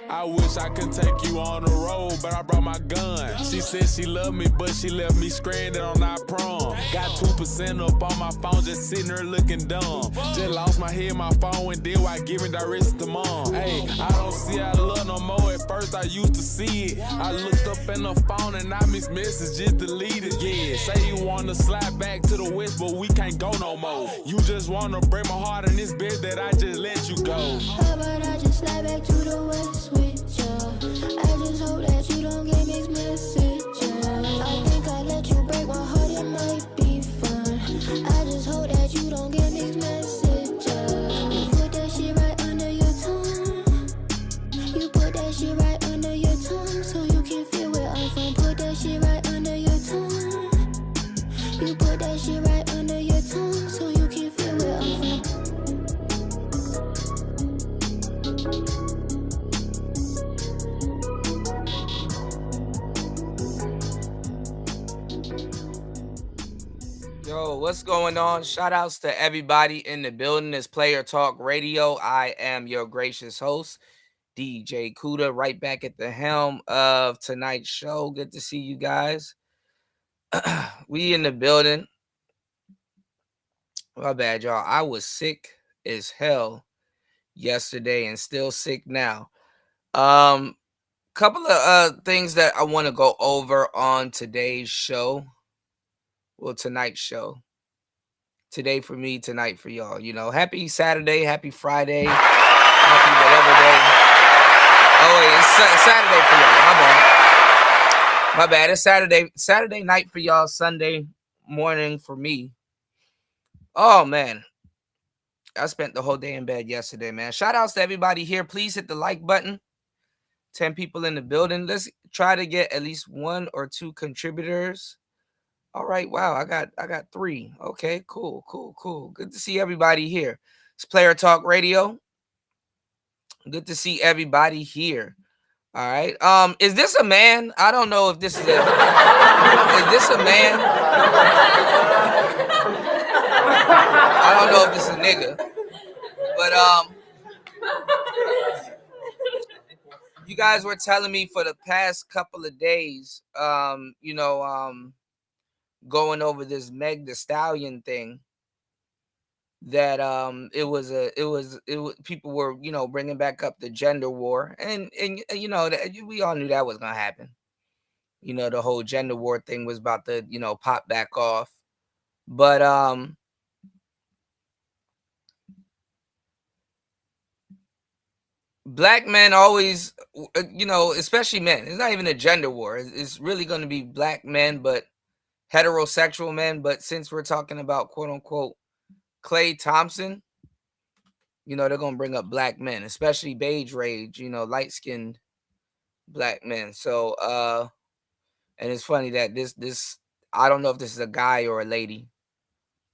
I wish I could take you on the road, but I brought my gun. She said she loved me, but she left me stranded on our prom. Got 2% up on my phone, just sitting there looking dumb. Just lost my head, my phone, and then while giving directions to mom. Hey, I don't see how to love no more. At first I used to see it. I looked up in the phone and I missed messages deleted. Yeah, say you wanna slide back to the west, but we can't go no more. You just wanna break my heart in this bed that I just let you go. How about I just slide back to the west with you? I just hope that you don't get mixed messages. I think I let you break my heart, it might be fun. I just hope that you don't get mixed messages. You put that shit right under your tongue. You put that shit right under your tongue, so you can feel where I'm from. Put that shit right under your tongue. You put that shit right under your tongue, so you can feel where I'm from. Yo, what's going on? Shout outs to everybody in the building. It's Player Talk Radio. I am your gracious host, DJ Kuda, right back at the helm of tonight's show. Good to see you guys. We in the building. My bad, y'all. I was sick as hell yesterday and still sick now. Couple of things that I want to go over on today's show. Well, tonight's show. Today for me, tonight for y'all. You know, happy Saturday, happy Friday, happy whatever day. Oh, wait, it's Saturday for y'all. My bad. It's Saturday night for y'all, Sunday morning for me. Oh, man. I spent the whole day in bed yesterday, man. Shout outs to everybody here. Please hit the like button. 10 people in the building. Let's try to get at least 1 or 2 contributors. All right, wow, I got 3. Okay, cool. Good to see everybody here. It's Player Talk Radio. Good to see everybody here. All right. Is this a man? I don't know if this is a is this a man? I don't know if this is a nigga, but you guys were telling me for the past couple of days, going over this Meg Thee Stallion thing, that people were bringing back up the gender war, and that we all knew that was gonna happen. The whole gender war thing was about to pop back off, but black men always, especially men, it's not even a gender war, it's really going to be black men, but heterosexual men. But since we're talking about quote unquote Klay Thompson, they're going to bring up black men, especially beige rage, light-skinned black men. So and it's funny that this I don't know if this is a guy or a lady.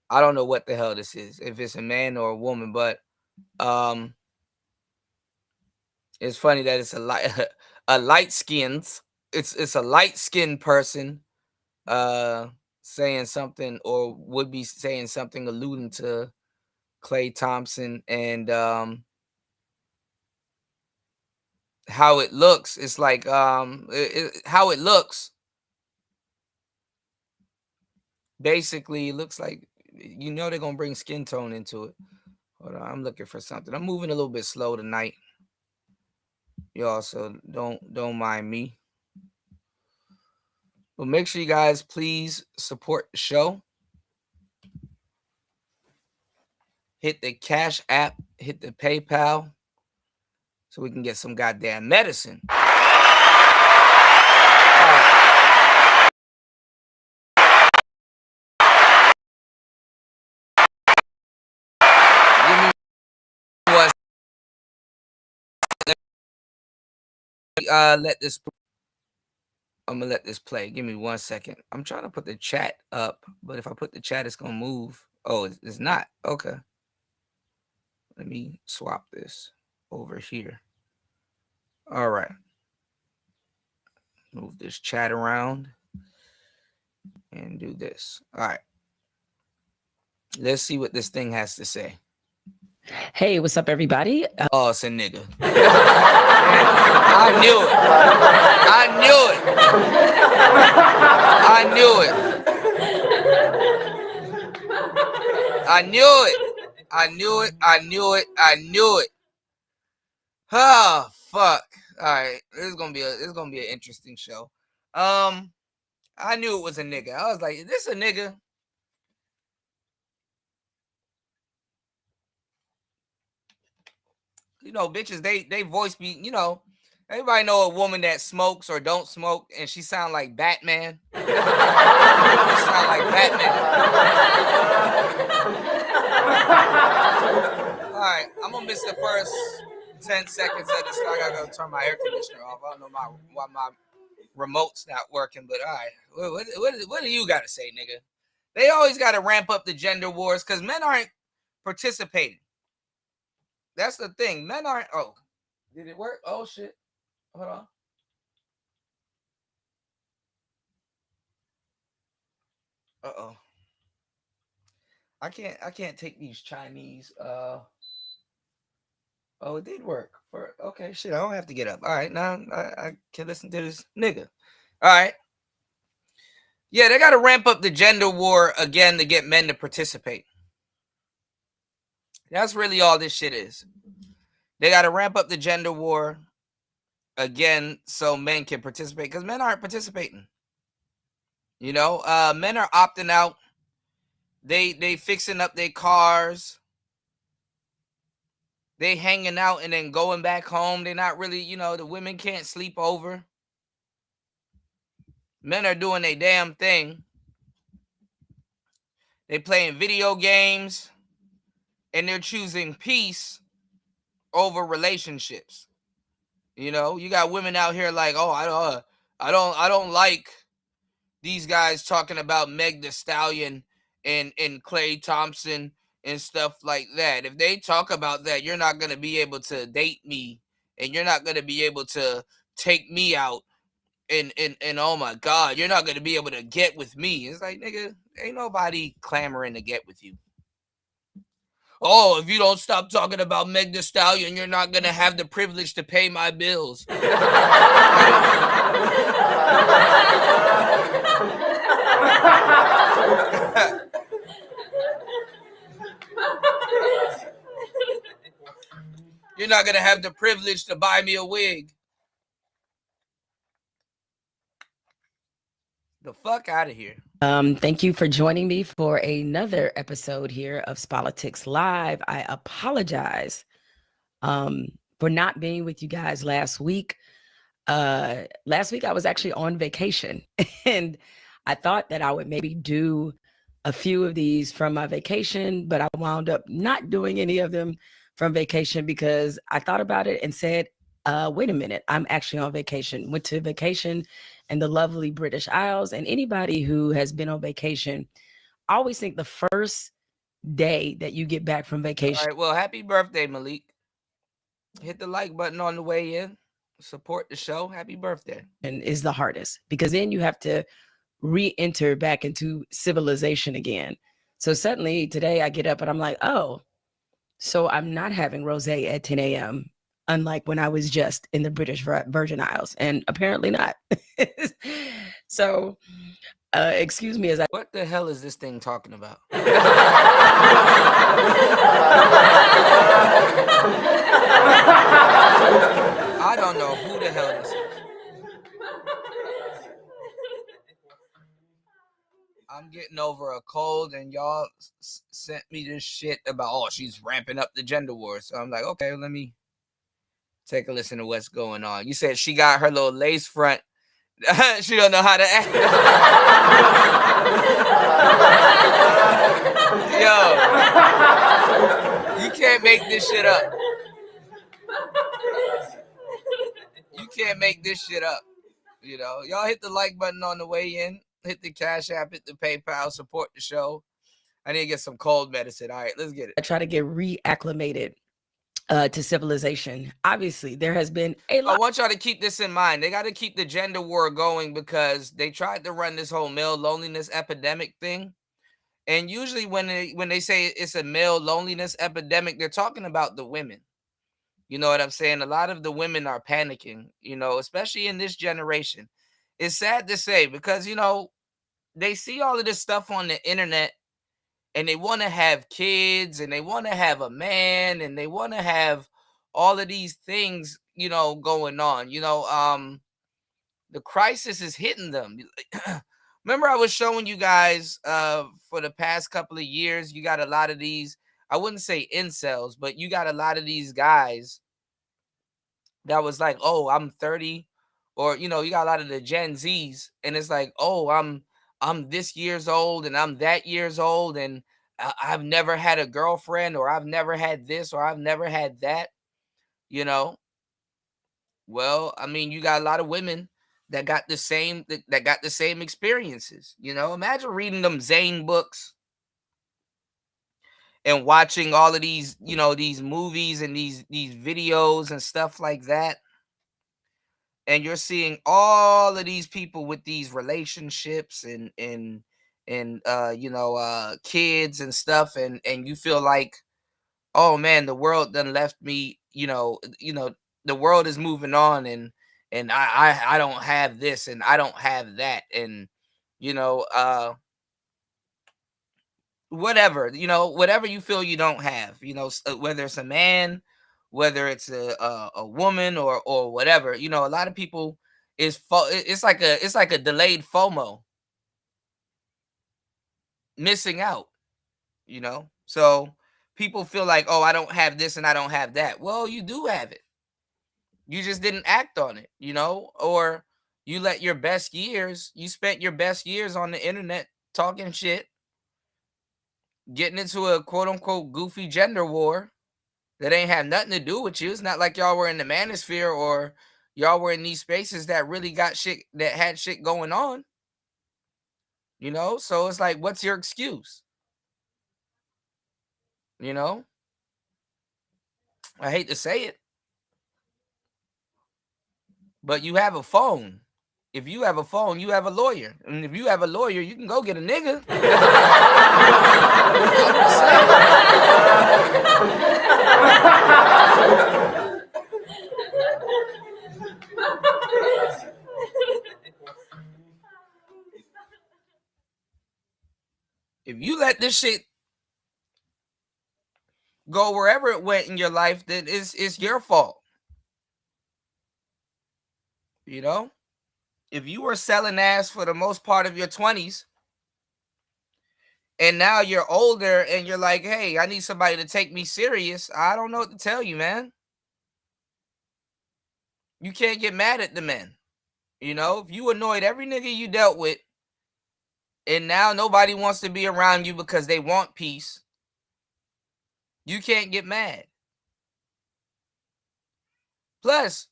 I don't know what the hell this is, if it's a man or a woman, but it's funny that it's a light-skinned person saying something, or would be saying something alluding to Klay Thompson, and how it looks. It's like how it looks. Basically, it looks like they're gonna bring skin tone into it. Hold on, I'm looking for something. I'm moving a little bit slow tonight, y'all, so don't mind me. But make sure you guys please support the show. Hit the Cash App, hit the PayPal, so we can get some goddamn medicine. Let this. I'm gonna let this play. Give me 1 second. I'm trying to put the chat up, but if I put the chat, it's gonna move. Oh, it's not. Okay. Let me swap this over here. All right. Move this chat around and do this. All right. Let's see what this thing has to say. Hey, what's up, everybody? Oh, it's a nigga. I knew it. I knew it. I knew it. I knew it. I knew it. I knew it. I knew it. Oh, fuck. All right. This is gonna be an interesting show. I knew it was a nigga. I was like, is this a nigga? Bitches, they voice be, everybody know a woman that smokes or don't smoke, and she sound like Batman. She sound like Batman. All right, I'm gonna miss the first 10 seconds of this. I gotta go turn my air conditioner off. I don't know why my remote's not working, but all right. What do you gotta say, nigga? They always gotta ramp up the gender wars because men aren't participating. That's the thing. Men aren't. Oh, did it work? Oh shit. Hold on. Uh-oh. I can't take these Chinese. Oh, it did work. Okay, shit. I don't have to get up. All right, now I can listen to this nigga. All right. Yeah, they gotta ramp up the gender war again to get men to participate. That's really all this shit is. They got to ramp up the gender war again so men can participate, because men aren't participating. Men are opting out. They fixing up their cars. They hanging out and then going back home. They're not really, the women can't sleep over. Men are doing their damn thing. They playing video games. And they're choosing peace over relationships. You got women out here like, oh, I don't like these guys talking about Meg Thee Stallion and Klay Thompson and stuff like that. If they talk about that, you're not gonna be able to date me, and you're not gonna be able to take me out and oh my God, you're not gonna be able to get with me. It's like, nigga, ain't nobody clamoring to get with you. Oh, if you don't stop talking about Meg Thee Stallion, you're not gonna have the privilege to pay my bills. You're not gonna have the privilege to buy me a wig. The fuck out of here. Thank you for joining me for another episode here of Spolitics Live. I apologize for not being with you guys last week. Last week I was actually on vacation, and I thought that I would maybe do a few of these from my vacation, but I wound up not doing any of them from vacation because I thought about it and said, wait a minute, I'm actually on vacation. Went to vacation in the lovely British Isles, and anybody who has been on vacation, I always think the first day that you get back from vacation. All right, well, happy birthday, Malik. Hit the like button on the way in. Support the show. Happy birthday. And is the hardest because then you have to re-enter back into civilization again. So suddenly today I get up and I'm like, oh, so I'm not having rosé at 10 a.m. unlike when I was just in the British Virgin Isles, and apparently not. So excuse me as I... What the hell is this thing talking about? I don't know who the hell this is. I'm getting over a cold, and y'all sent me this shit about, oh, she's ramping up the gender war. So I'm like, okay, let me take a listen to what's going on. You said she got her little lace front. She don't know how to act. Yo, you can't make this shit up. You can't make this shit up. You know, y'all hit the like button on the way in. Hit the Cash App, hit the PayPal, support the show. I need to get some cold medicine. All right, let's get it. I try to get reacclimated to civilization. Obviously, there has been a lot. I want y'all to keep this in mind. They got to keep the gender war going because they tried to run this whole male loneliness epidemic thing. And usually when they say it's a male loneliness epidemic, they're talking about the women. You know what I'm saying? A lot of the women are panicking, you know, especially in this generation. It's sad to say because, you know, they see all of this stuff on the internet and they want to have kids and they want to have a man and they want to have all of these things, you know, going on. You know, the crisis is hitting them. Remember I was showing you guys for the past couple of years, you got a lot of these, I wouldn't say incels, but you got a lot of these guys that was like, oh, I'm 30, or, you know, you got a lot of the Gen Zs, and it's like, oh, I'm this years old and I'm that years old, and I've never had a girlfriend, or I've never had this, or I've never had that, you know. Well, I mean, you got a lot of women that got the same that got the same experiences, you know. Imagine reading them Zane books and watching all of these, you know, these movies and these videos and stuff like that. And you're seeing all of these people with these relationships and you know, kids and stuff, and you feel like, oh man, the world done left me, you know, the world is moving on, and I don't have this and I don't have that, and you know, whatever, you know, whatever you feel you don't have, you know, whether it's a man, whether it's a woman, or whatever, you know, a lot of people it's like a delayed FOMO, missing out, you know. So people feel like, oh, I don't have this and I don't have that. Well, you do have it. You just didn't act on it, you know, or you spent your best years on the internet talking shit, getting into a quote unquote goofy gender war that ain't have nothing to do with you. It's not like y'all were in the manosphere or y'all were in these spaces that really got shit, that had shit going on. You know, so it's like, what's your excuse? You know, I hate to say it, but you have a phone. If you have a phone, you have a lawyer. And if you have a lawyer, you can go get a nigga. If you let this shit go wherever it went in your life, then it's your fault. You know? If you were selling ass for the most part of your 20s, and now you're older and you're like, hey, I need somebody to take me serious, I don't know what to tell you, man. You can't get mad at the men. You know, if you annoyed every nigga you dealt with, and now nobody wants to be around you because they want peace, you can't get mad. Plus,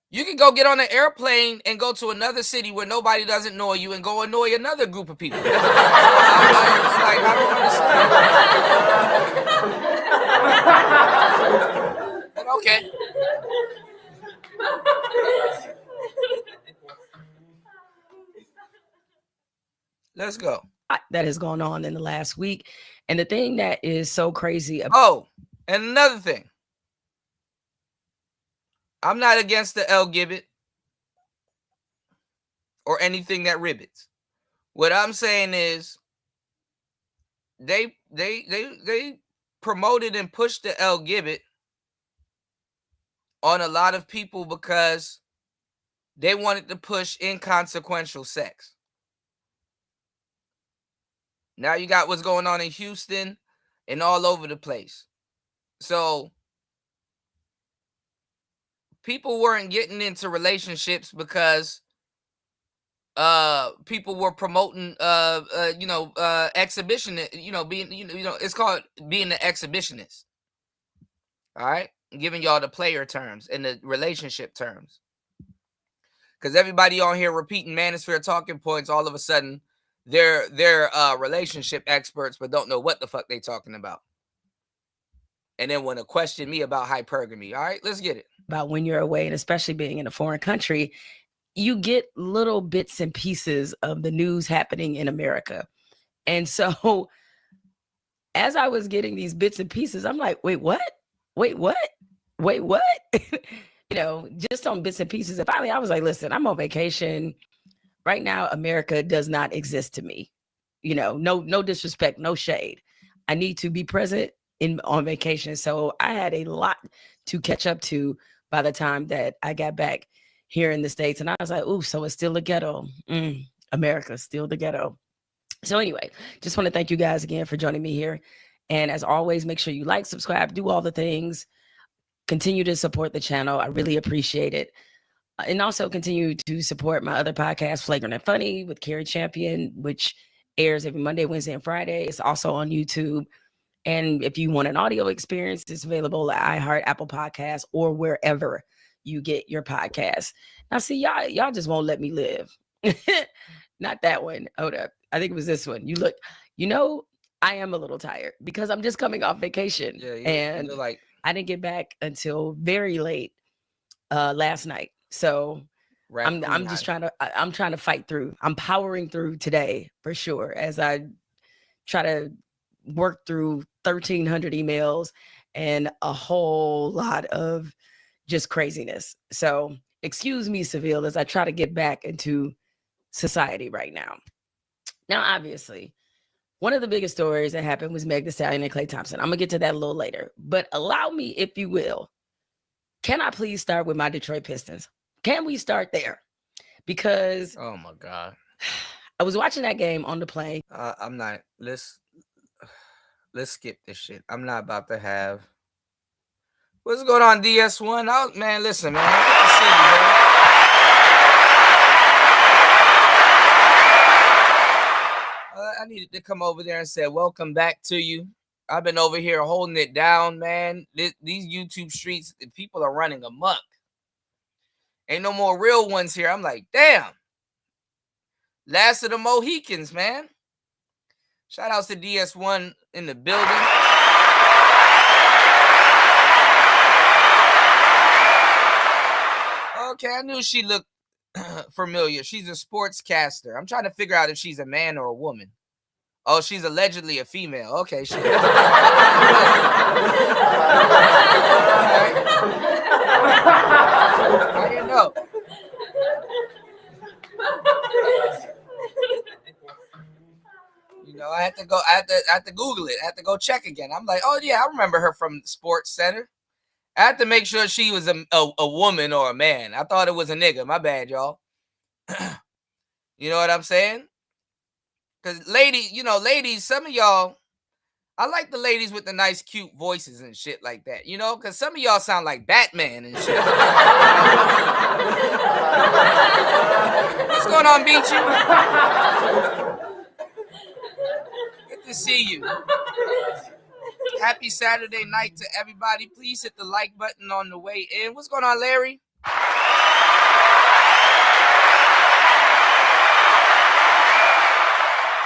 you can go get on an airplane and go to another city where nobody doesn't know you and go annoy another group of people. I don't understand. But okay. Let's go. That has gone on in the last week. And the thing that is so crazy. Oh, and another thing. I'm not against the L-Gibbet or anything that ribbits. What I'm saying is they promoted and pushed the L-Gibbet on a lot of people because they wanted to push inconsequential sex. Now you got what's going on in Houston and all over the place. So people weren't getting into relationships because people were promoting exhibition, being it's called being an exhibitionist. All right, I'm giving y'all the player terms and the relationship terms, because everybody on here repeating Manosphere talking points, all of a sudden they're relationship experts but don't know what the fuck they talking about, and then want to question me about hypergamy. All right, let's get it. About when you're away, and especially being in a foreign country, you get little bits and pieces of the news happening in America. And so as I was getting these bits and pieces, I'm like, wait, what? Just on bits and pieces. And finally I was like, listen, I'm on vacation right now. America does not exist to me. No disrespect, no shade. I need to be present on vacation. So I had a lot to catch up to by the time that I got back here in the States. And I was like, ooh, so it's still the ghetto. America, still the ghetto. So anyway, just want to thank you guys again for joining me here. And as always, make sure you like, subscribe, do all the things. Continue to support the channel. I really appreciate it. And also continue to support my other podcast, Flagrant and Funny with Carrie Champion, which airs every Monday, Wednesday, and Friday. It's also on YouTube. And if you want an audio experience, it's available at iHeart, Apple Podcasts, or wherever you get your podcasts. Now, see, y'all just won't let me live. Not that one. Hold up. I think it was this one. I am a little tired because I'm just coming off vacation. Yeah, and like I didn't get back until very late last night. So I'm just trying to fight through. I'm powering through today for sure as I try to work through 1,300 emails and a whole lot of just craziness. So excuse me, Seville, as I try to get back into society right now. Now, obviously, one of the biggest stories that happened was Meg Thee Stallion and Klay Thompson. I'm going to get to that a little later. But allow me, if you will, can I please start with my Detroit Pistons? Can we start there? Because oh my God, I was watching that game on the plane. I'm not. Let's skip this shit. I'm not about to have. What's going on, DS1? Oh man, listen, man. Good to see you, man. I needed to come over there and say welcome back to you. I've been over here holding it down, man. These YouTube streets, the people are running amok. Ain't no more real ones here. I'm like, damn. Last of the Mohicans, man. Shout outs to DS1 in the building. Okay, I knew she looked familiar. She's a sportscaster. I'm trying to figure out if she's a man or a woman. Oh, she's allegedly a female. Okay, she. I didn't know. You know, I had to Google it. I had to go check again. I'm like, oh yeah, I remember her from Sports Center. I had to make sure she was a woman or a man. I thought it was a nigga. My bad, y'all. You know what I'm saying? Because ladies, some of y'all, I like the ladies with the nice, cute voices and shit like that. You know, because some of y'all sound like Batman and shit. What's going on, Beachy? Good to see you. Happy Saturday night to everybody. Please hit the like button on the way in. What's going on, Larry?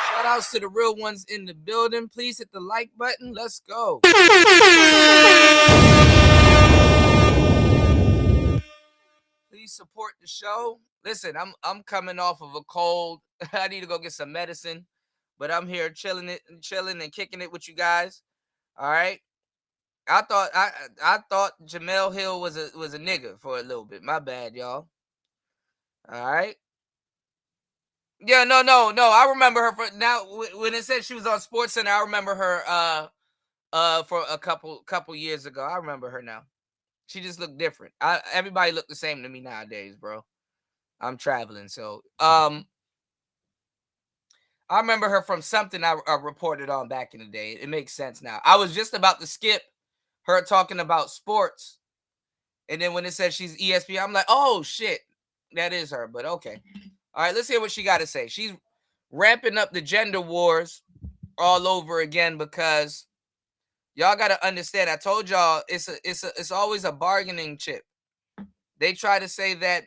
Shout outs to the real ones in the building. Please hit the like button. Let's go. Please support the show. Listen, I'm coming off of a cold. I need to go get some medicine, but I'm here chilling and kicking it with you guys. All right. I thought Jemele Hill was a nigga for a little bit. My bad, y'all. All right. Yeah, no. I remember her for now. When it said she was on Sports Center, I remember her for a couple years ago. I remember her now. She just looked different. Everybody looked the same to me nowadays, bro. I'm traveling, so I remember her from something I reported on back in the day. It makes sense now. I was just about to skip her talking about sports, and then when it says she's ESPN, I'm like, oh shit, that is her. But okay, all right, let's hear what she got to say. She's ramping up the gender wars all over again because y'all got to understand. I told y'all it's always a bargaining chip. They try to say that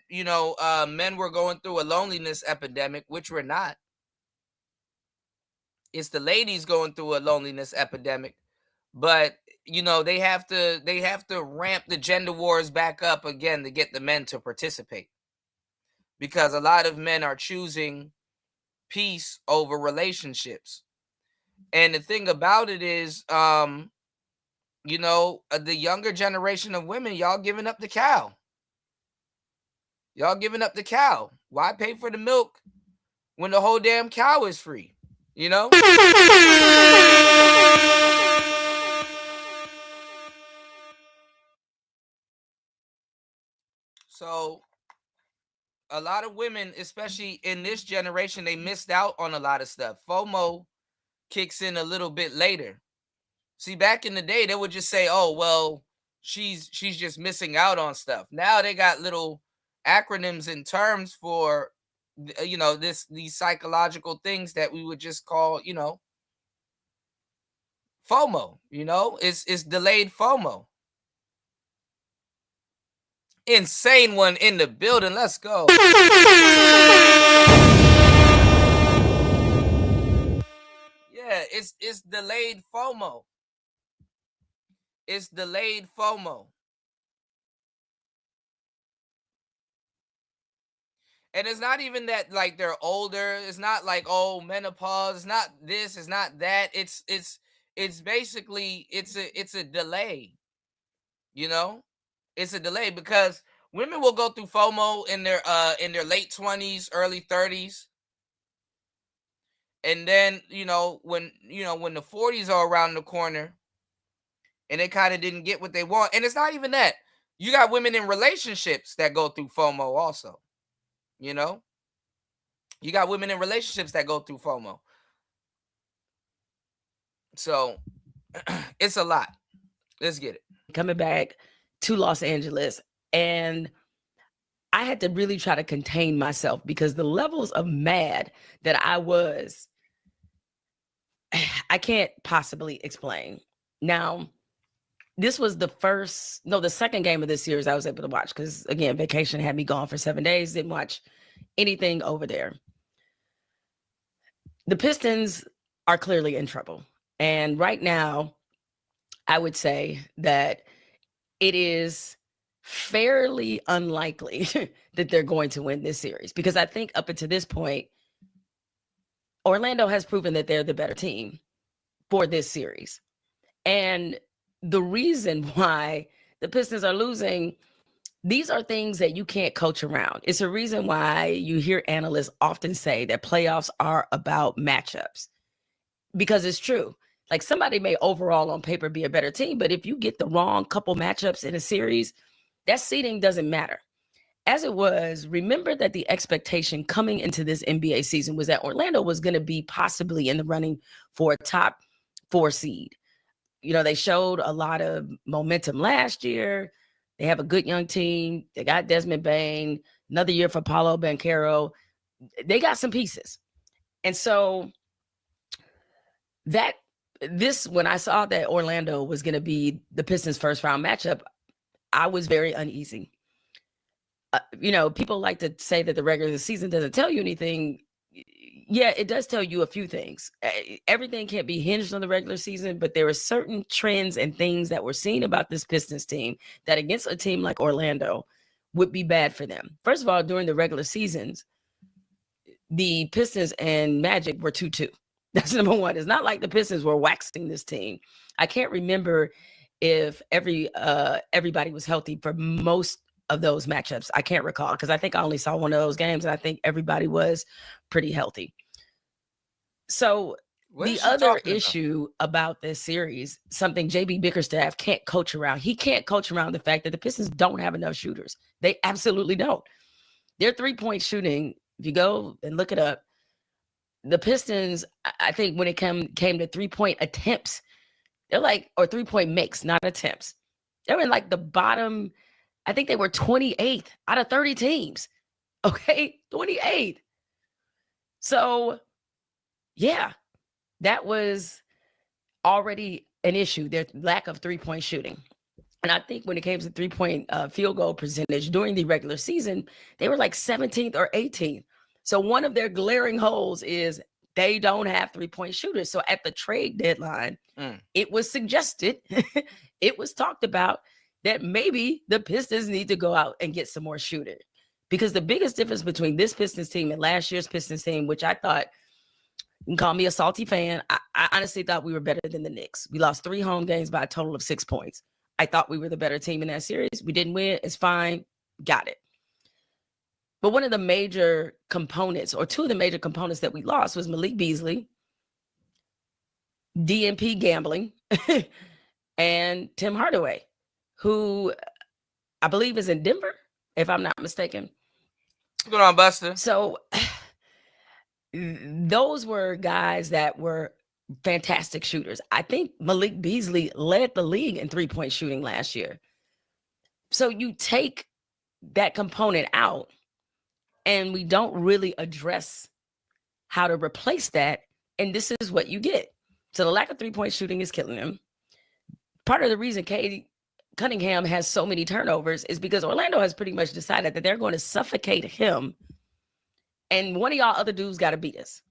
men were going through a loneliness epidemic, which we're not. It's the ladies going through a loneliness epidemic, but they have to ramp the gender wars back up again to get the men to participate, because a lot of men are choosing peace over relationships. And the thing about it is, the younger generation of women, y'all giving up the cow. Y'all giving up the cow. Why pay for the milk when the whole damn cow is free? So a lot of women, especially in this generation, they missed out on a lot of stuff. FOMO kicks in a little bit later. See, back in the day, they would just say, oh, well, she's just missing out on stuff. Now they got little acronyms and terms for, these psychological things that we would just call, FOMO. It's delayed FOMO. Insane one in the building. Let's go. Yeah, it's delayed FOMO. It's delayed FOMO. And it's not even that like they're older. It's not like, oh, menopause. It's not this. It's not that. It's basically it's a delay. It's a delay because women will go through FOMO in their late 20s, early 30s. And then, when the 40s are around the corner and they kind of didn't get what they want. And it's not even that. You got women in relationships that go through FOMO also. You got women in relationships that go through FOMO. So it's a lot. Let's get it. Coming back to Los Angeles, and I had to really try to contain myself because the levels of mad that I was, I can't possibly explain. Now, this was the second game of this series I was able to watch because, again, vacation had me gone for 7 days. Didn't watch anything over there. The Pistons are clearly in trouble. And right now, I would say that it is fairly unlikely that they're going to win this series, because I think up until this point, Orlando has proven that they're the better team for this series. And the reason why the Pistons are losing, these are things that you can't coach around. It's a reason why you hear analysts often say that playoffs are about matchups, because it's true. Like, somebody may overall on paper be a better team, but if you get the wrong couple matchups in a series, that seeding doesn't matter. As it was, remember that the expectation coming into this NBA season was that Orlando was going to be possibly in the running for a top 4 seed. You know, they showed a lot of momentum last year. They have a good young team. They got Desmond Bane, another year for Paolo Banchero. They got some pieces. And so when I saw that Orlando was going to be the Pistons' first round matchup, I was very uneasy. You know, people like to say that the regular season doesn't tell you anything. Yeah, it does tell you a few things. Everything can't be hinged on the regular season, but there are certain trends and things that we're seeing about this Pistons team that against a team like Orlando would be bad for them. First of all, during the regular seasons, the Pistons and Magic were 2-2. That's number one. It's not like the Pistons were waxing this team. I can't remember if everybody was healthy for most of those matchups. I can't recall, because I think I only saw one of those games, and I think everybody was pretty healthy. So the other issue about this series, something JB Bickerstaff can't coach around. He can't coach around the fact that the Pistons don't have enough shooters. They absolutely don't. Their 3-point shooting, if you go and look it up, the Pistons, I think when it came to 3-point attempts, they're like, or 3-point makes, not attempts, they're in like the bottom. I think they were 28th out of 30 teams. Okay, 28th. So, yeah, that was already an issue, their lack of 3-point shooting. And I think when it came to 3-point field goal percentage during the regular season, they were like 17th or 18th. So one of their glaring holes is they don't have 3-point shooters. So at the trade deadline, it was suggested, it was talked about that maybe the Pistons need to go out and get some more shooters. Because the biggest difference between this Pistons team and last year's Pistons team, which I thought, you can call me a salty fan, I honestly thought we were better than the Knicks. We lost 3 home games by a total of 6 points. I thought we were the better team in that series. We didn't win. It's fine. Got it. But one of the major components, or 2 of the major components that we lost, was Malik Beasley, DNP gambling, and Tim Hardaway, who I believe is in Denver, if I'm not mistaken. What's going on, Buster? So those were guys that were fantastic shooters. I think Malik Beasley led the league in 3-point shooting last year. So you take that component out, and we don't really address how to replace that. And this is what you get. So the lack of 3-point shooting is killing them. Part of the reason Cade Cunningham has so many turnovers is because Orlando has pretty much decided that they're going to suffocate him. And one of y'all other dudes got to beat us.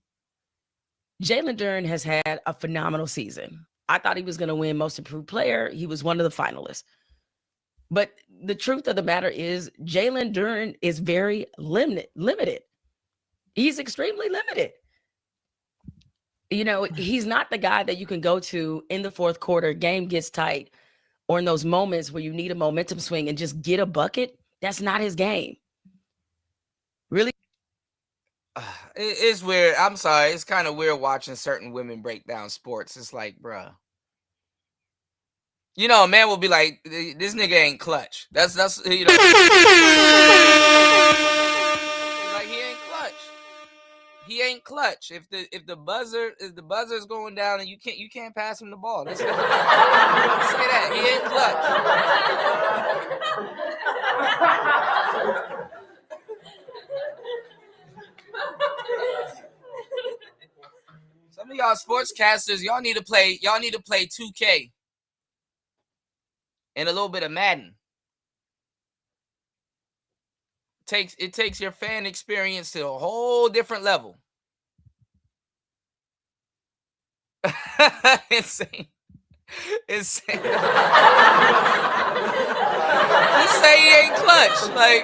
Jalen Duren has had a phenomenal season. I thought he was going to win Most Improved Player. He was one of the finalists. But the truth of the matter is Jalen Duren is very limited. He's extremely limited. You know, he's not the guy that you can go to in the fourth quarter, game gets tight, or in those moments where you need a momentum swing and just get a bucket. That's not his game. Really? It's weird. I'm sorry. It's kind of weird watching certain women break down sports. It's like, bruh. You know, a man will be like, this nigga ain't clutch. That's you know. Like, he ain't clutch. He ain't clutch. If the buzzer is going down and you can't pass him the ball. Let's say that. He ain't clutch. Some of y'all sportscasters, y'all need to play 2K. And a little bit of Madden. It takes your fan experience to a whole different level. Insane. Just say he ain't clutch. Like,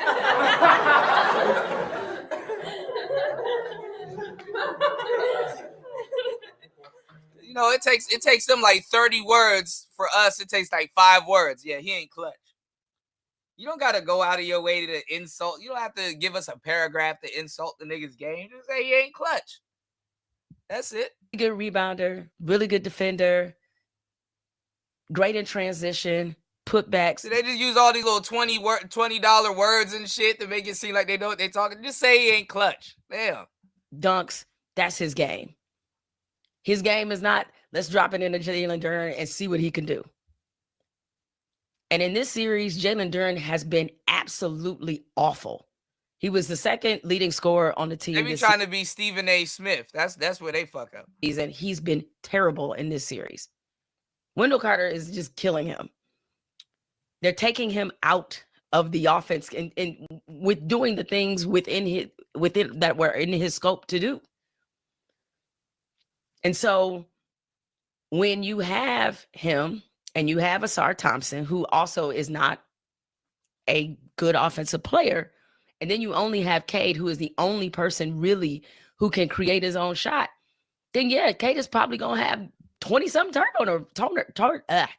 you know, it takes them like 30 words. For us, it takes like 5 words. Yeah, he ain't clutch. You don't gotta go out of your way to insult. You don't have to give us a paragraph to insult the nigga's game. Just say he ain't clutch. That's it. Good rebounder, really good defender, great in transition, putbacks. So they just use all these little $20 words and shit to make it seem like they know what they talking. Just say he ain't clutch. Damn. Dunks, that's his game. His game is not, let's drop it into Jalen Duren and see what he can do. And in this series, Jalen Duren has been absolutely awful. He was the second leading scorer on the team. They be trying to be Stephen A. Smith. That's where they fuck up. And he's been terrible in this series. Wendell Carter is just killing him. They're taking him out of the offense and with doing the things within that were in his scope to do. And so when you have him and you have Asar Thompson, who also is not a good offensive player, and then you only have Cade, who is the only person really who can create his own shot, then yeah, Cade is probably going to have 20-something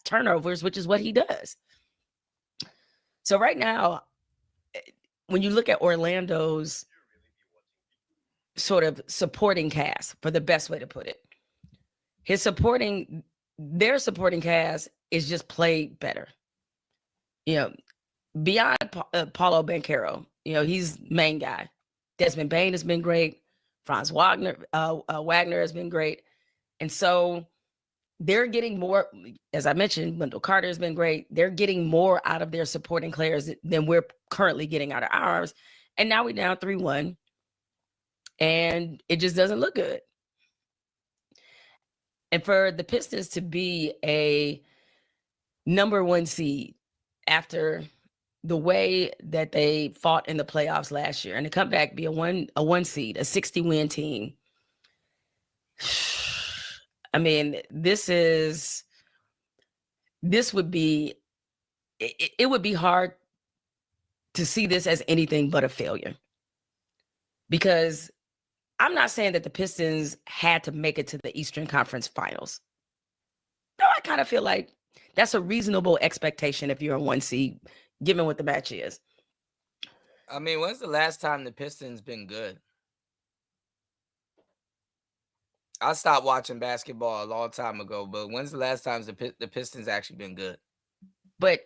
turnovers, which is what he does. So right now, when you look at Orlando's sort of supporting cast, for the best way to put it, their supporting cast is just played better. You know, beyond Paulo Banchero, you know, he's main guy. Desmond Bane has been great. Franz Wagner has been great. And so they're getting more, as I mentioned, Wendell Carter has been great. They're getting more out of their supporting players than we're currently getting out of ours. And now we're down 3-1. And it just doesn't look good. And for the Pistons to be a number 1 seed after the way that they fought in the playoffs last year, and to come back be a one seed, a 60-win team. I mean, it would be hard to see this as anything but a failure. Because I'm not saying that the Pistons had to make it to the Eastern Conference Finals. No, I kind of feel like that's a reasonable expectation if you're a 1 seed, given what the match is. I mean, when's the last time the Pistons been good? I stopped watching basketball a long time ago, but when's the last time the Pistons actually been good? But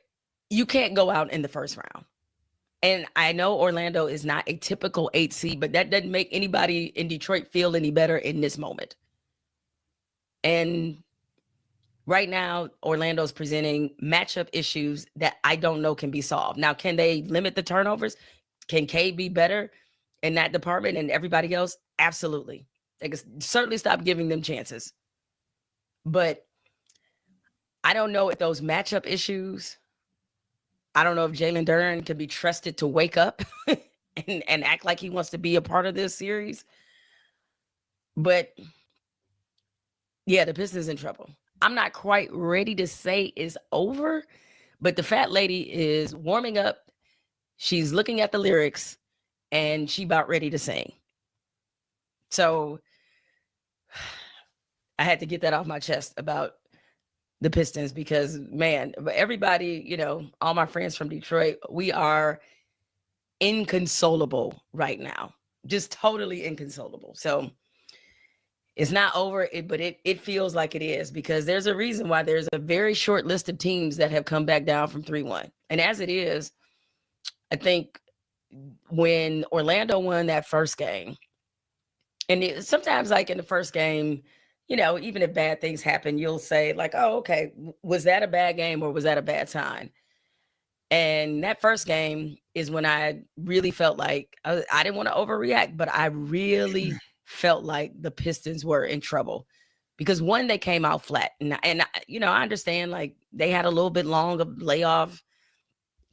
you can't go out in the first round. And I know Orlando is not a typical 8 seed, but that doesn't make anybody in Detroit feel any better in this moment. And right now, Orlando's presenting matchup issues that I don't know can be solved. Now, can they limit the turnovers? Can Cade be better in that department and everybody else? Absolutely. They can certainly stop giving them chances. But I don't know if those matchup issues, I don't know if Jalen Duren can be trusted to wake up and act like he wants to be a part of this series. But yeah, the Pistons in trouble. I'm not quite ready to say it's over, but the fat lady is warming up. She's looking at the lyrics and she about ready to sing. So I had to get that off my chest about the Pistons because, man, everybody, you know, all my friends from Detroit, we are inconsolable right now. Just totally inconsolable. So it's not over, but it feels like it is because there's a reason why there's a very short list of teams that have come back down from 3-1. And as it is, I think when Orlando won that first game, and sometimes like in the first game, you know, even if bad things happen, you'll say like, oh, okay, was that a bad game or was that a bad sign? And that first game is when I really felt like I didn't want to overreact, but I really felt like the Pistons were in trouble because one, they came out flat. And you know, I understand like they had a little bit long of layoff.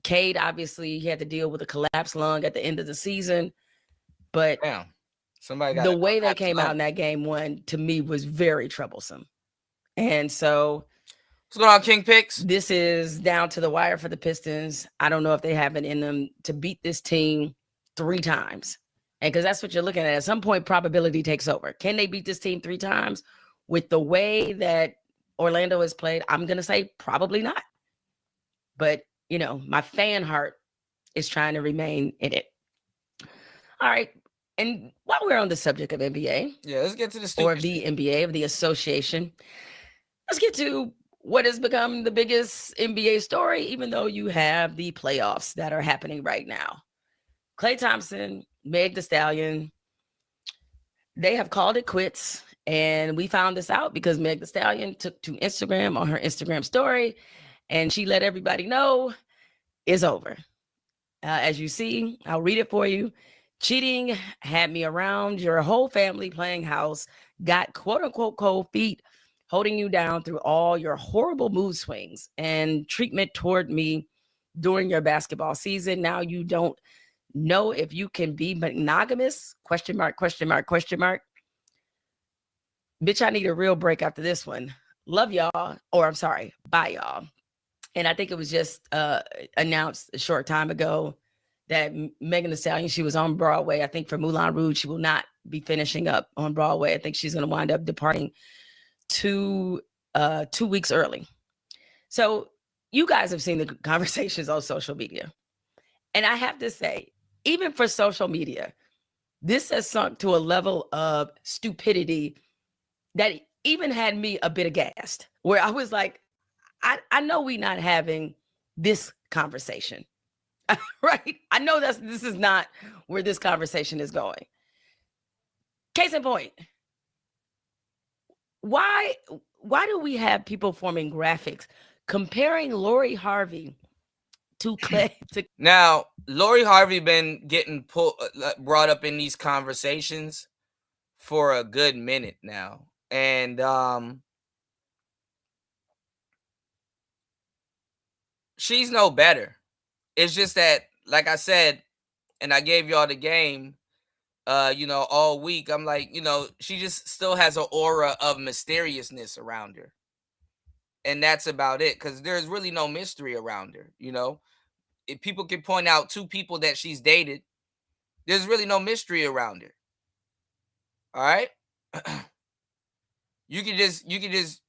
Cade, obviously, he had to deal with a collapsed lung at the end of the season. But damn. Somebody the way they came out in that game one, to me, was very troublesome. And so What's going on, King Picks? This is down to the wire for the Pistons. I don't know if they have it in them to beat this team 3 times. And because that's what you're looking at some point, probability takes over. Can they beat this team 3 times? With the way that Orlando has played, I'm going to say probably not. But, you know, my fan heart is trying to remain in it. All right. And while we're on the subject of NBA. Yeah, let's get to the or the NBA, of the association. Let's get to what has become the biggest NBA story, even though you have the playoffs that are happening right now. Klay Thompson, Meg Thee Stallion, they have called it quits. And we found this out because Meg Thee Stallion took to Instagram on her Instagram story, and she let everybody know it's over. As you see, I'll read it for you. Cheating had me around your whole family playing house, got quote unquote cold feet, holding you down through all your horrible mood swings and treatment toward me during your basketball season. Now you don't know if you can be monogamous? Question mark, question mark, question mark. Bitch, I need a real break after this one. Love y'all, or I'm sorry, bye y'all. And I think it was just announced a short time ago that Megan Thee Stallion, she was on Broadway. I think for Moulin Rouge, she will not be finishing up on Broadway. I think she's going to wind up departing 2 weeks early. So you guys have seen the conversations on social media. And I have to say, even for social media, this has sunk to a level of stupidity that even had me a bit aghast, where I was like, I know we're not having this conversation. Right? I know this is not where this conversation is going. Case in point, why do we have people forming graphics comparing Lori Harvey to Klay? Now, Lori Harvey been getting brought up in these conversations for a good minute now, and she's no better. It's just that, like I said, and I gave y'all the game, all week. I'm like, she just still has an aura of mysteriousness around her. And that's about it, because there's really no mystery around her, If people can point out 2 people that she's dated, there's really no mystery around her. All right? You can just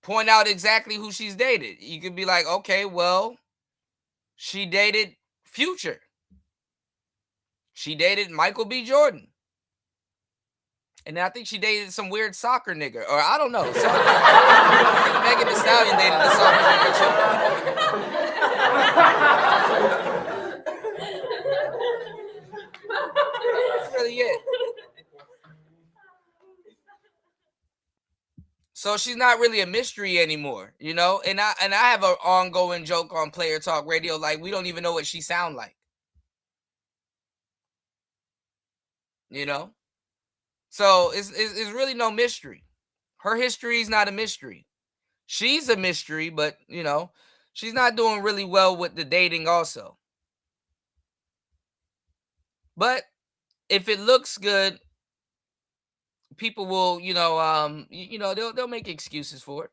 point out exactly who she's dated. You could be like, okay, well, she dated Future. She dated Michael B. Jordan. And I think she dated some weird soccer nigga. Or I don't know. Megan Thee Stallion dated a soccer nigga too. That's really it. So she's not really a mystery anymore, And I have an ongoing joke on Player Talk Radio, like we don't even know what she sound like. So it's really no mystery. Her history is not a mystery. She's a mystery, but she's not doing really well with the dating also. But if it looks good, people will, they'll make excuses for it,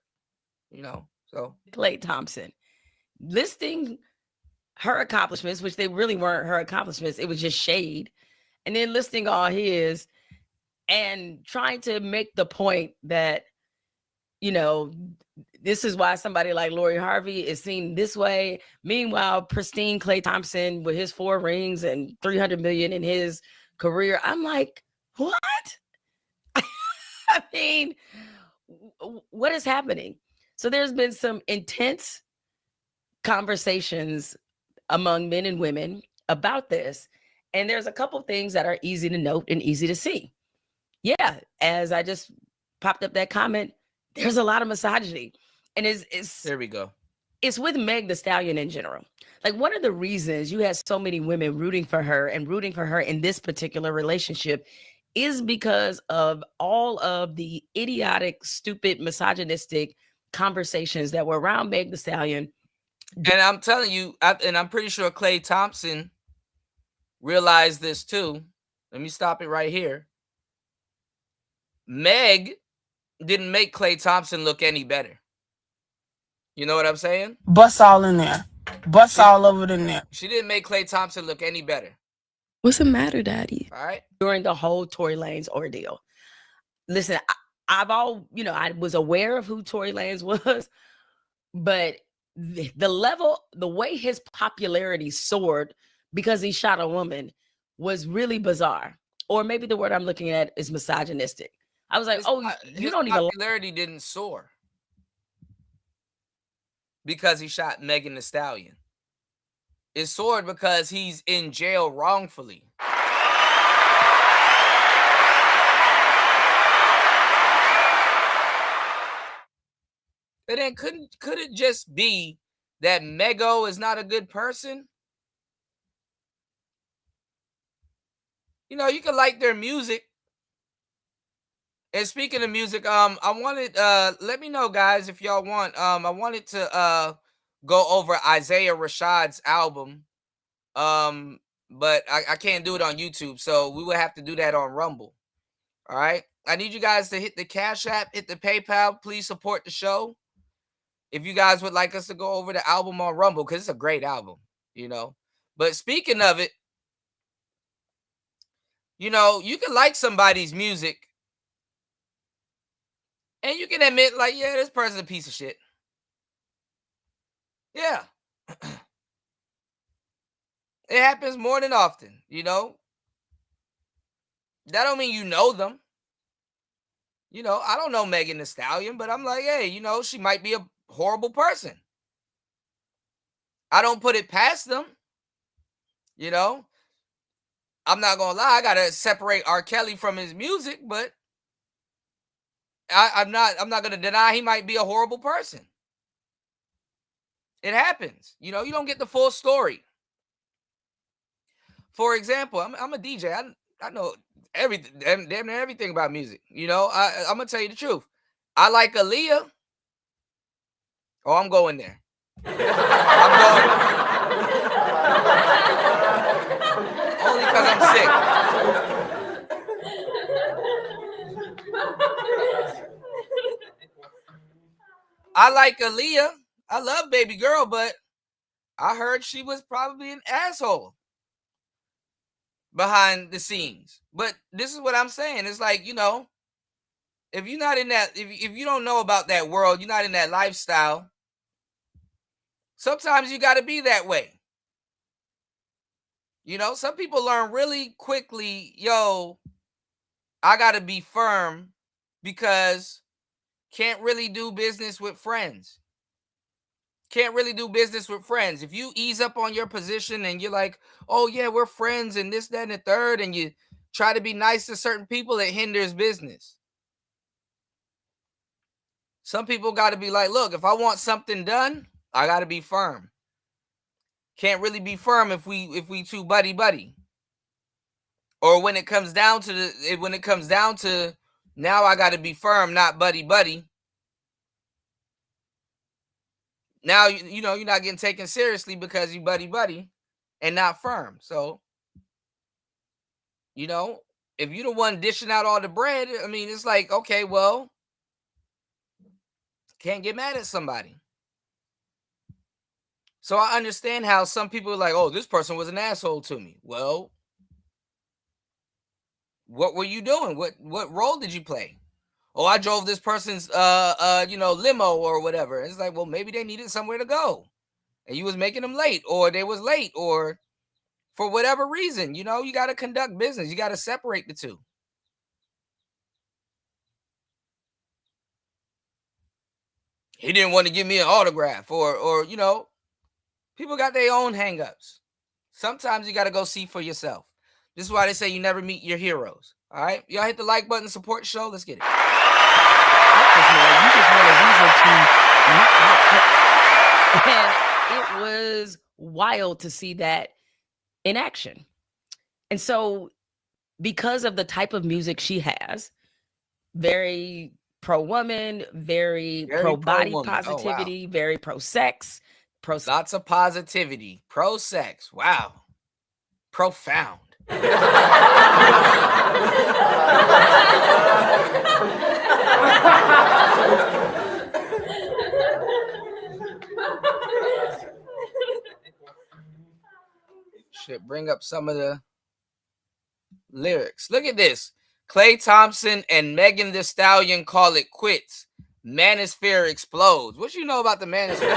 So Klay Thompson listing her accomplishments, which they really weren't her accomplishments. It was just shade. And then listing all his and trying to make the point that, this is why somebody like Lori Harvey is seen this way. Meanwhile, pristine Klay Thompson with his 4 rings and $300 million in his career. I'm like, what? I mean, what is happening? So there's been some intense conversations among men and women about this. And there's a couple things that are easy to note and easy to see. Yeah, as I just popped up that comment, there's a lot of misogyny. And it's there we go. It's with Meg Thee Stallion in general. Like, one of the reasons you had so many women rooting for her in this particular relationship is because of all of the idiotic, stupid, misogynistic conversations that were around Meg Thee Stallion. And I'm telling you, and I'm pretty sure Klay Thompson realized this too. Let me stop it right here. Meg didn't make Klay Thompson look any better. You know what I'm saying? Bust all in there. Bust all over in there. She didn't make Klay Thompson look any better. What's the matter, Daddy? All right. During the whole Tory Lanez ordeal. Listen, I was aware of who Tory Lanez was, but the level, the way his popularity soared because he shot a woman was really bizarre. Or maybe the word I'm looking at is misogynistic. I was like, you don't even. Popularity didn't soar because he shot Megan Thee Stallion. It soared because he's in jail wrongfully. And then could it just be that Mego is not a good person? You know, you can like their music. And speaking of music, I wanted let me know, guys, if y'all want. I wanted to go over Isaiah Rashad's album. But I can't do it on YouTube, so we would have to do that on Rumble. All right. I need you guys to hit the Cash App, hit the PayPal. Please support the show. If you guys would like us to go over the album on Rumble, because it's a great album, you know. But speaking of it, you know, you can like somebody's music and you can admit, like, yeah, this person's a piece of shit. Yeah. It happens more than often, you know. That don't mean you know them. You know, I don't know Megan Thee Stallion, but I'm like, hey, you know, she might be a horrible person. I don't put it past them. You know, I'm not gonna lie, I gotta separate R. Kelly from his music, but I'm not gonna deny he might be a horrible person. It happens. You know, you don't get the full story. For example, I'm a DJ. I know everything, damn near everything about music. You know, I'm gonna tell you the truth. I like Aaliyah. Oh, I'm going there. I'm going only because I'm sick. I like Aaliyah. I love Baby Girl, but I heard she was probably an asshole behind the scenes. But this is what I'm saying. It's like, you know, if you're not in that, if you don't know about that world, you're not in that lifestyle, sometimes you got to be that way. You know, some people learn really quickly, yo, I got to be firm because can't really do business with friends. Can't really do business with friends. If you ease up on your position and you're like, oh, yeah, we're friends and this, that, and the third, and you try to be nice to certain people, it hinders business. Some people got to be like, look, if I want something done, I got to be firm. Can't really be firm if we too buddy. Or when it comes down to now I got to be firm, not buddy. Now, you know, you're not getting taken seriously because you buddy and not firm. So, you know, if you're the one dishing out all the bread, I mean, it's like, okay, well, can't get mad at somebody. So I understand how some people are like, oh, this person was an asshole to me. Well, what were you doing? What role did you play? Oh, I drove this person's limo or whatever. It's like, well, maybe they needed somewhere to go and you was making them late, or they was late, or for whatever reason. You know, you got to conduct business. You got to separate the two. He didn't want to give me an autograph, or you know, people got their own hangups. Sometimes you got to go see for yourself. This is why they say you never meet your heroes. All right, y'all hit the like button, support the show. Let's get it. Man, you just want a reason to not like her. And it was wild to see that in action. And so, because of the type of music she has, very pro-woman, very pro-body positivity, very pro-sex. Lots of positivity. Pro-sex. Wow. Profound. transcript, bring up some of the lyrics. Look at this. Klay Thompson and Megan Thee Stallion call it quits. Manosphere explodes. What you know about the Manosphere?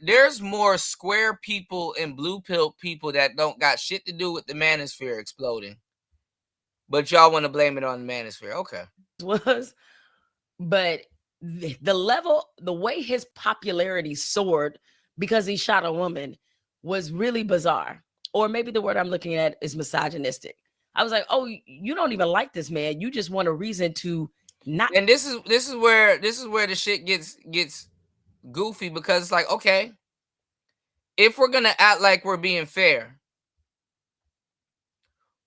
There's more square people and blue pill people that don't got shit to do with the Manosphere exploding. But y'all want to blame it on the Manosphere. Okay. But the level, the way his popularity soared because he shot a woman was really bizarre. Or maybe the word I'm looking at is misogynistic. I was like, oh, you don't even like this man. You just want a reason to not. And this is where the shit gets goofy, because it's like, okay, if we're gonna act like we're being fair,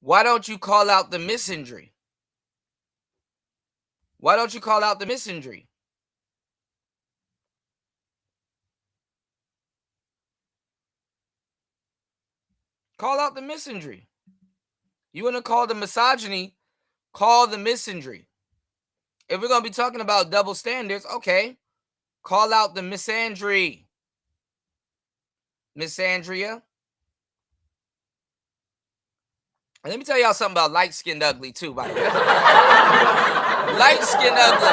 why don't you call out the misandry? Why don't you call out the misandry? Call out the misandry. You want to call the misogyny, call the misandry. If we're going to be talking about double standards, okay, call out the misandry. Misandria. And let me tell y'all something about light-skinned ugly, too, by the way. Light-skinned ugly.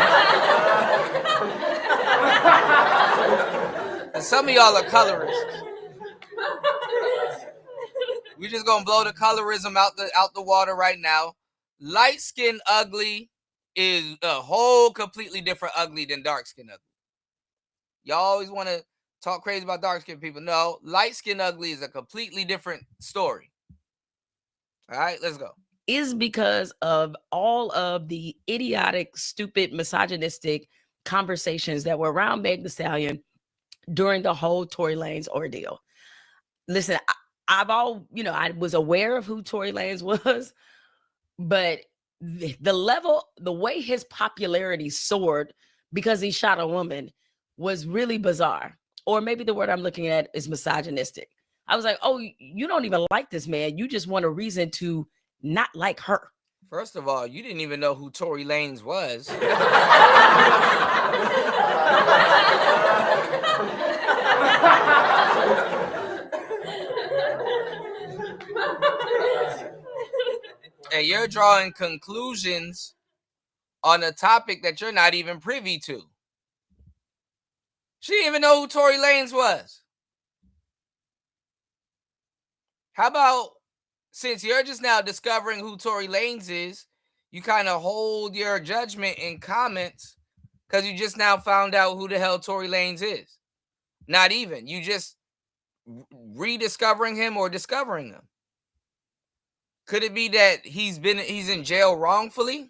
And some of y'all are colorists. We're just gonna blow the colorism out the water right now. Light-skinned ugly is a whole completely different ugly than dark-skinned ugly. Y'all always want to talk crazy about dark-skinned people. No, light-skinned ugly is a completely different story. All right, let's go. Is because of all of the idiotic, stupid, misogynistic conversations that were around Meg Thee Stallion during the whole Tory Lanez ordeal. Listen, I was aware of who Tory Lanez was, but the level, the way his popularity soared because he shot a woman was really bizarre. Or maybe the word I'm looking at is misogynistic. I was like, oh, you don't even like this man. You just want a reason to not like her. First of all, you didn't even know who Tory Lanez was. And you're drawing conclusions on a topic that you're not even privy to. She didn't even know who Tory Lanez was. How about, since you're just now discovering who Tory Lanez is, you kind of hold your judgment in comments because you just now found out who the hell Tory Lanez is. Not even. You just rediscovering him or discovering him. Could it be that he's in jail wrongfully?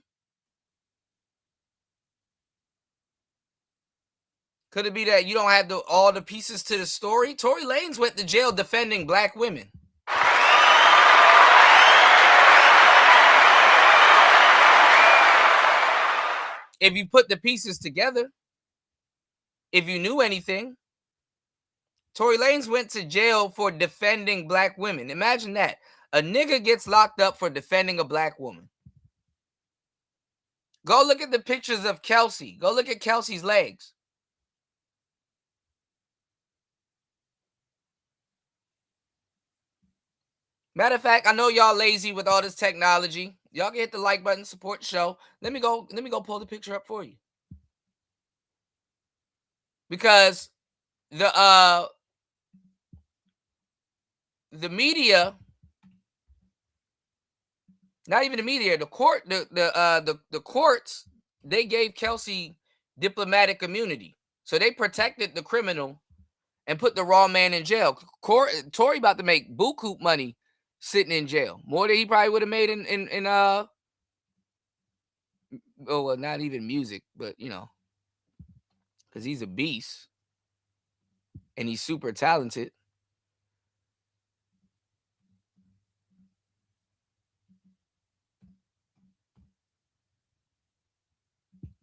Could it be that you don't have all the pieces to the story? Tory Lanez went to jail defending black women. If you put the pieces together, if you knew anything, Tory Lanez went to jail for defending black women. Imagine that. A nigga gets locked up for defending a black woman. Go look at the pictures of Kelsey. Go look at Kelsey's legs. Matter of fact, I know y'all lazy with all this technology. Y'all can hit the like button, support the show. Let me go pull the picture up for you. Because the media, not even the media, the courts, they gave Kelsey diplomatic immunity. So they protected the criminal and put the wrong man in jail. Tory about to make buku money sitting in jail. More than he probably would have made in well, not even music, but because he's a beast and he's super talented.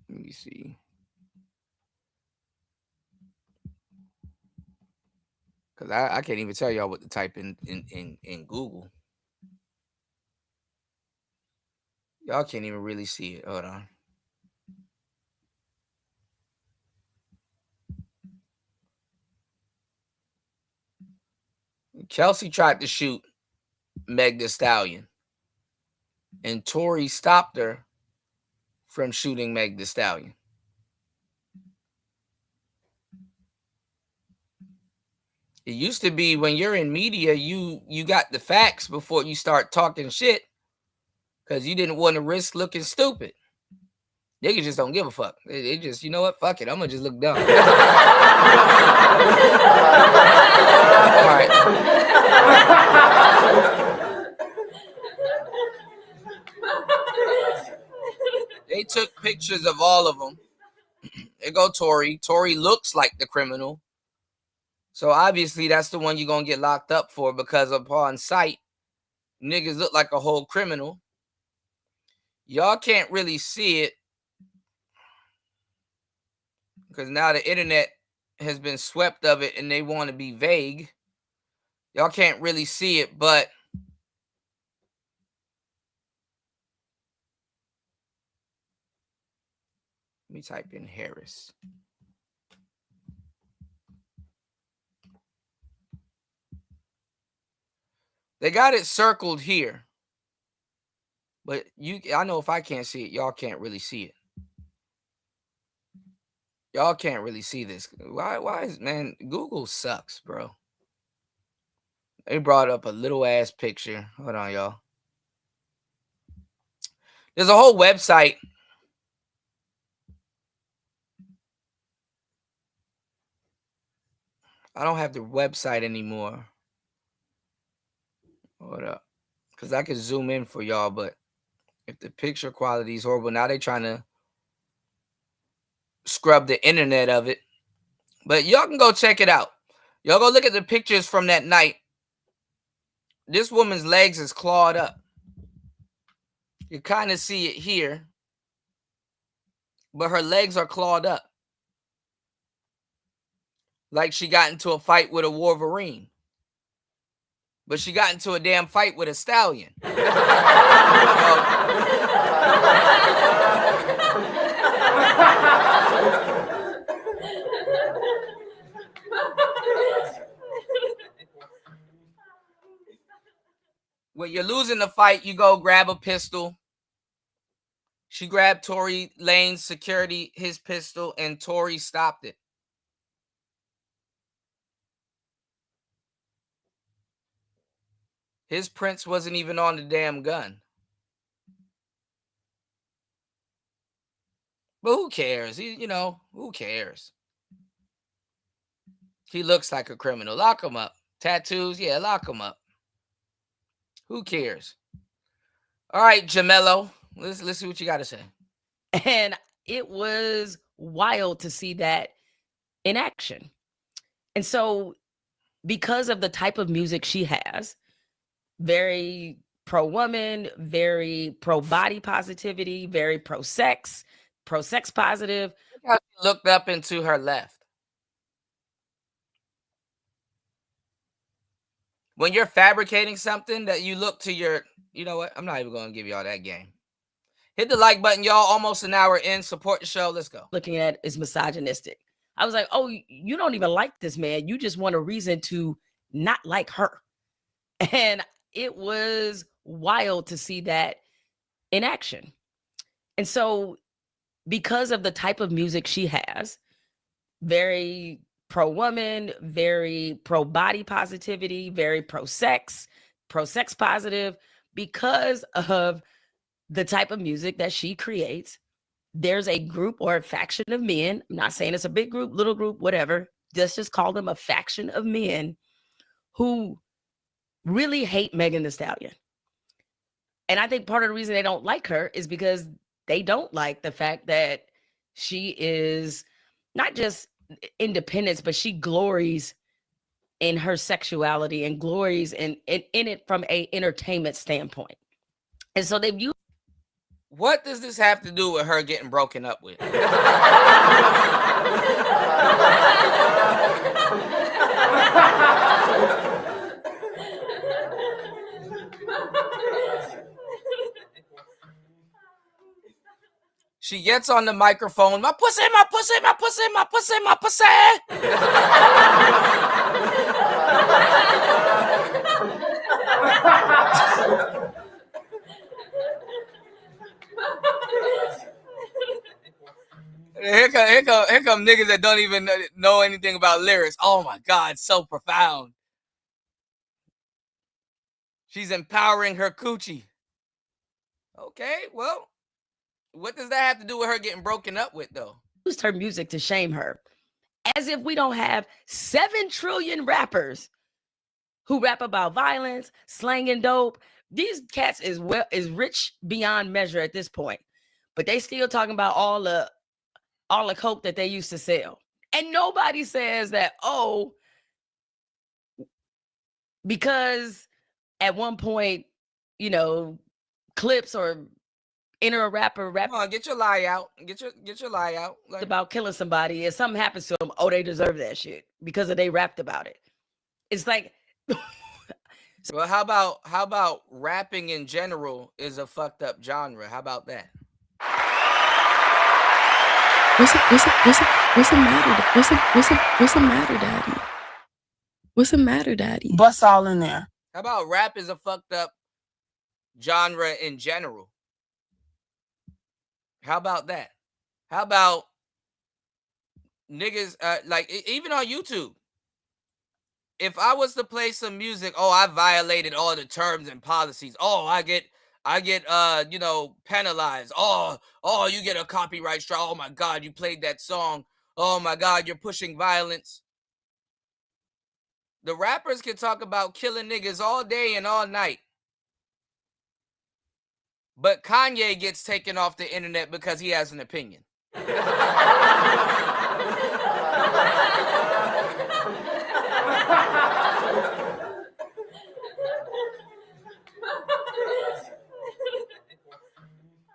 Let me see. Because I can't even tell y'all what to type in Google. Y'all can't even really see it. Hold on. Kelsey tried to shoot Meg Thee Stallion, and Tory stopped her from shooting Meg Thee Stallion. It used to be when you're in media, you got the facts before you start talking shit because you didn't want to risk looking stupid. Niggas just don't give a fuck. They just, you know what? Fuck it. I'm going to just look dumb. All right. They took pictures of all of them. There go Tory. Tory looks like the criminal. So obviously that's the one you're going to get locked up for because upon sight, niggas look like a whole criminal. Y'all can't really see it because now the internet has been swept of it and they want to be vague. Y'all can't really see it, but let me type in Harris. They got it circled here. But I know if I can't see it, y'all can't really see it. Y'all can't really see this. Why is, man, Google sucks, bro. They brought up a little ass picture. Hold on, y'all. There's a whole website. I don't have the website anymore. Hold up. Because I could zoom in for y'all, but if the picture quality is horrible, now they're trying to scrub the internet of it. But y'all can go check it out. Y'all go look at the pictures from that night. This woman's legs is clawed up. You kind of see it here. But her legs are clawed up. Like she got into a fight with a Wolverine. But she got into a damn fight with a stallion. When you're losing the fight, you go grab a pistol. She grabbed Tory Lane's security, his pistol, and Tory stopped it. His prints wasn't even on the damn gun. But who cares? Who cares? He looks like a criminal. Lock him up. Tattoos, yeah, lock him up. Who cares? All right, Jamello, let's see what you got to say. And it was wild to see that in action. And so because of the type of music she has, very pro-woman, very pro-body positivity, very pro-sex positive. Look how she looked up and to her left. When you're fabricating something that you look to your, you know what? I'm not even going to give y'all that game. Hit the like button, y'all. Almost an hour in. Support the show. Let's go. Looking at is misogynistic. I was like, oh, you don't even like this man. You just want a reason to not like her. And it was wild to see that in action. And so because of the type of music she has, very pro-woman, very pro-body positivity, very pro-sex positive, because of the type of music that she creates, there's a group or a faction of men. I'm not saying it's a big group, little group, whatever. Let's just call them a faction of men who really hate Megan Thee Stallion. And I think part of the reason they don't like her is because they don't like the fact that she is not just independence, but she glories in her sexuality and glories in it from a entertainment standpoint. And so they've used. What does this have to do with her getting broken up with? She gets on the microphone. My pussy, my pussy, my pussy, my pussy, my pussy. Here come niggas that don't even know anything about lyrics. Oh my God, so profound. She's empowering her coochie. Okay, well, what does that have to do with her getting broken up with, though? Used her music to shame her. As if we don't have 7 trillion rappers who rap about violence, slang, and dope. These cats is rich beyond measure at this point. But they still talking about all the coke that they used to sell. And nobody says that, oh, because at one point, you know, Clips or enter a rapper rap. Come on, get your lie out. Get your lie out. Like, about killing somebody. If something happens to them, oh, they deserve that shit because they rapped about it. It's like, well, how about rapping in general is a fucked up genre? How about that? What's the matter? What's the matter, Daddy? What's the matter, Daddy? Bust all in there. How about rap is a fucked up genre in general? How about that? How about niggas like even on YouTube? If I was to play some music, oh, I violated all the terms and policies. Oh, I get you know, penalized. Oh, you get a copyright strike. Oh my God, you played that song. Oh my God, you're pushing violence. The rappers can talk about killing niggas all day and all night. But Kanye gets taken off the internet because he has an opinion.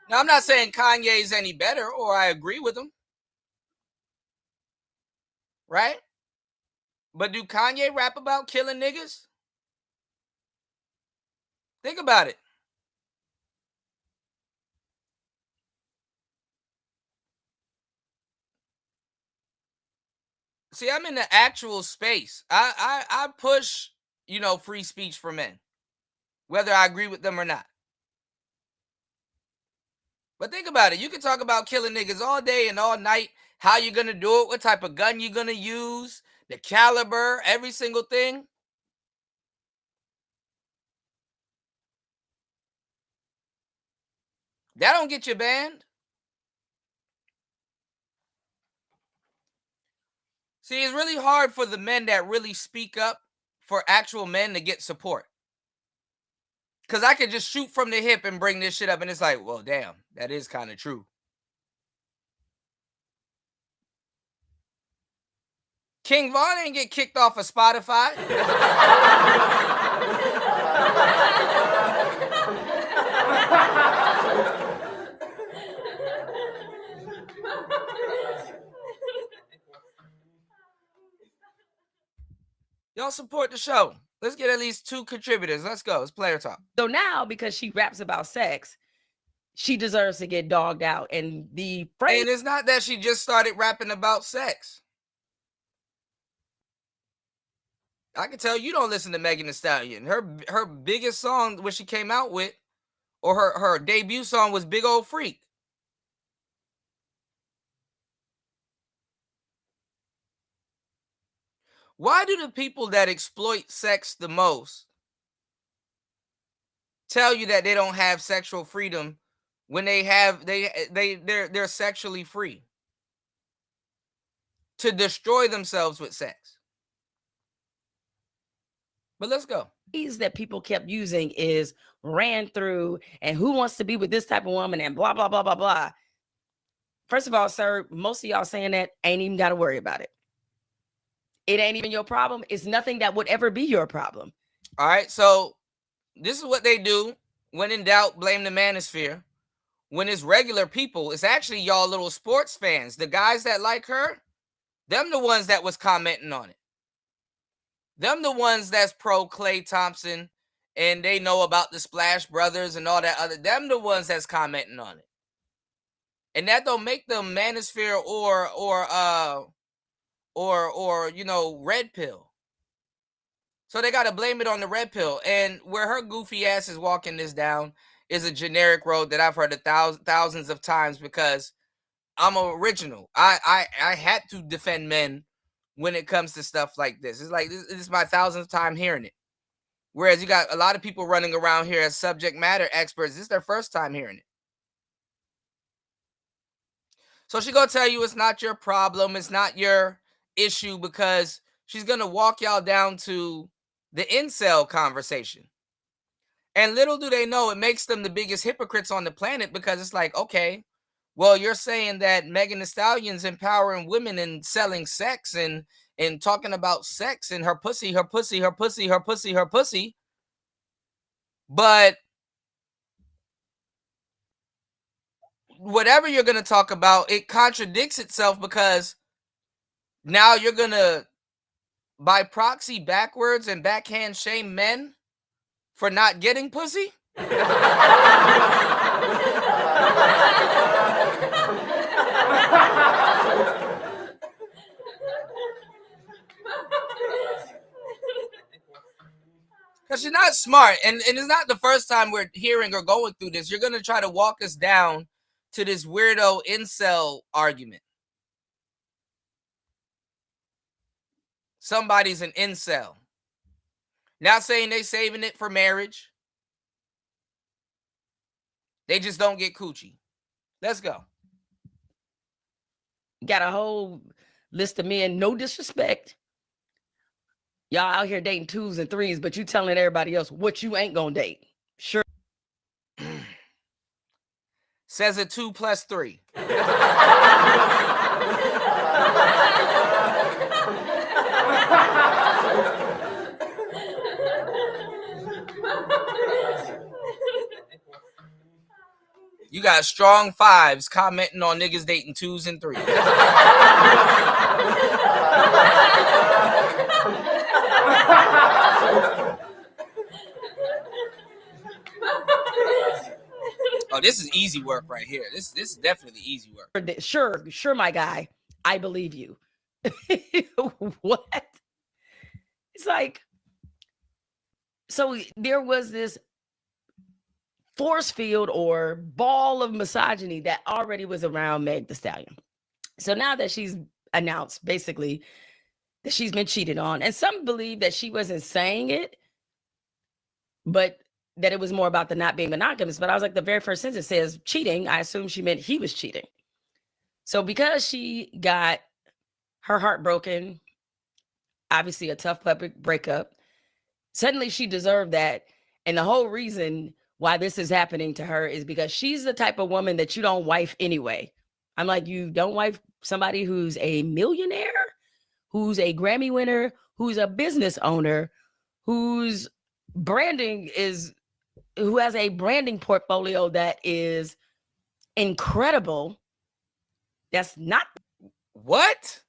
Now, I'm not saying Kanye's any better or I agree with him. Right? But do Kanye rap about killing niggas? Think about it. See, I'm in the actual space. I push, you know, free speech for men, whether I agree with them or not. But think about it. You can talk about killing niggas all day and all night, how you're going to do it, what type of gun you're going to use, the caliber, every single thing. That don't get you banned. See, it's really hard for the men that really speak up for actual men to get support. Because I could just shoot from the hip and bring this shit up, and it's like, well, damn, that is kind of true. King Von ain't get kicked off of Spotify. Y'all support the show. Let's get at least 2 contributors. Let's go. It's player talk. So now, because she raps about sex, she deserves to get dogged out. And the phrase, and it's not that she just started rapping about sex. I can tell you don't listen to Megan Thee Stallion. Her biggest song, what she came out with, or her debut song, was Big Old Freak. Why do the people that exploit sex the most tell you that they don't have sexual freedom when they're sexually free to destroy themselves with sex? But let's go. These that people kept using is ran through and who wants to be with this type of woman and blah, blah, blah, blah, blah. First of all, sir, most of y'all saying that ain't even got to worry about it. It ain't even your problem. It's nothing that would ever be your problem. All right. So this is what they do. When in doubt, blame the manosphere. When it's regular people, it's actually y'all little sports fans. The guys that like her, them the ones that was commenting on it. Them the ones that's pro Klay Thompson and they know about the Splash Brothers and all that other. Them the ones that's commenting on it. And that don't make them manosphere or you know, red pill. So they got to blame it on the red pill. And where her goofy ass is walking this down is a generic road that I've heard thousands of times, because I'm original. I had to defend men when it comes to stuff like this. It's like, this is my 1000th time hearing it. Whereas you got a lot of people running around here as subject matter experts. This is their first time hearing it. So she's going to tell you it's not your problem. It's not your issue, because she's going to walk y'all down to the incel conversation. And little do they know, it makes them the biggest hypocrites on the planet, because it's like, okay, well, you're saying that Megan Thee Stallion's empowering women and selling sex and talking about sex and her pussy, her pussy, her pussy, her pussy, her pussy. But whatever you're going to talk about, it contradicts itself, because now you're going to, by proxy, backwards and backhand shame men for not getting pussy. Because she's not smart. And it's not the first time we're hearing or going through this. You're going to try to walk us down to this weirdo incel argument. Somebody's an incel. Not saying they saving it for marriage. They just don't get coochie. Let's go. Got a whole list of men, no disrespect. Y'all out here dating 2s and 3s, but you telling everybody else what you ain't gonna date. Sure. Says a 2 + 3. You got strong 5s commenting on niggas dating 2s and 3s. Oh, this is easy work right here. This is definitely easy work. Sure, my guy. I believe you. What? It's like, so there was this force field or ball of misogyny that already was around Meg Thee Stallion. So now that she's announced basically that she's been cheated on, and some believe that she wasn't saying it, but that it was more about the not being monogamous. But I was like, the very first sentence says cheating. I assume she meant he was cheating. So because she got her heart broken, obviously a tough public breakup, suddenly she deserved that. And the whole reason why this is happening to her is because she's the type of woman that you don't wife anyway. I'm like, you don't wife somebody who's a millionaire, who's a Grammy winner, who's a business owner, whose branding who has a branding portfolio that is incredible. That's not what?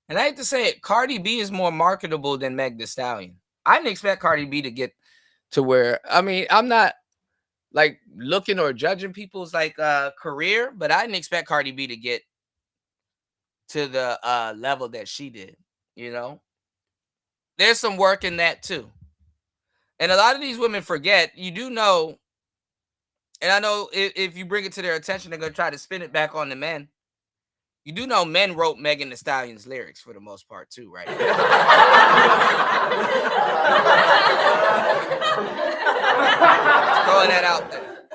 And I hate to say it, Cardi B is more marketable than Meg Thee Stallion. I didn't expect Cardi B to get to where, I mean, I'm not like looking or judging people's like career, but I didn't expect Cardi B to get to the level that she did, you know? There's some work in that too. And a lot of these women forget, you do know, and I know if you bring it to their attention, they're going to try to spin it back on the men. You do know men wrote Megan Thee Stallion's lyrics for the most part too, right? Throwing that out there.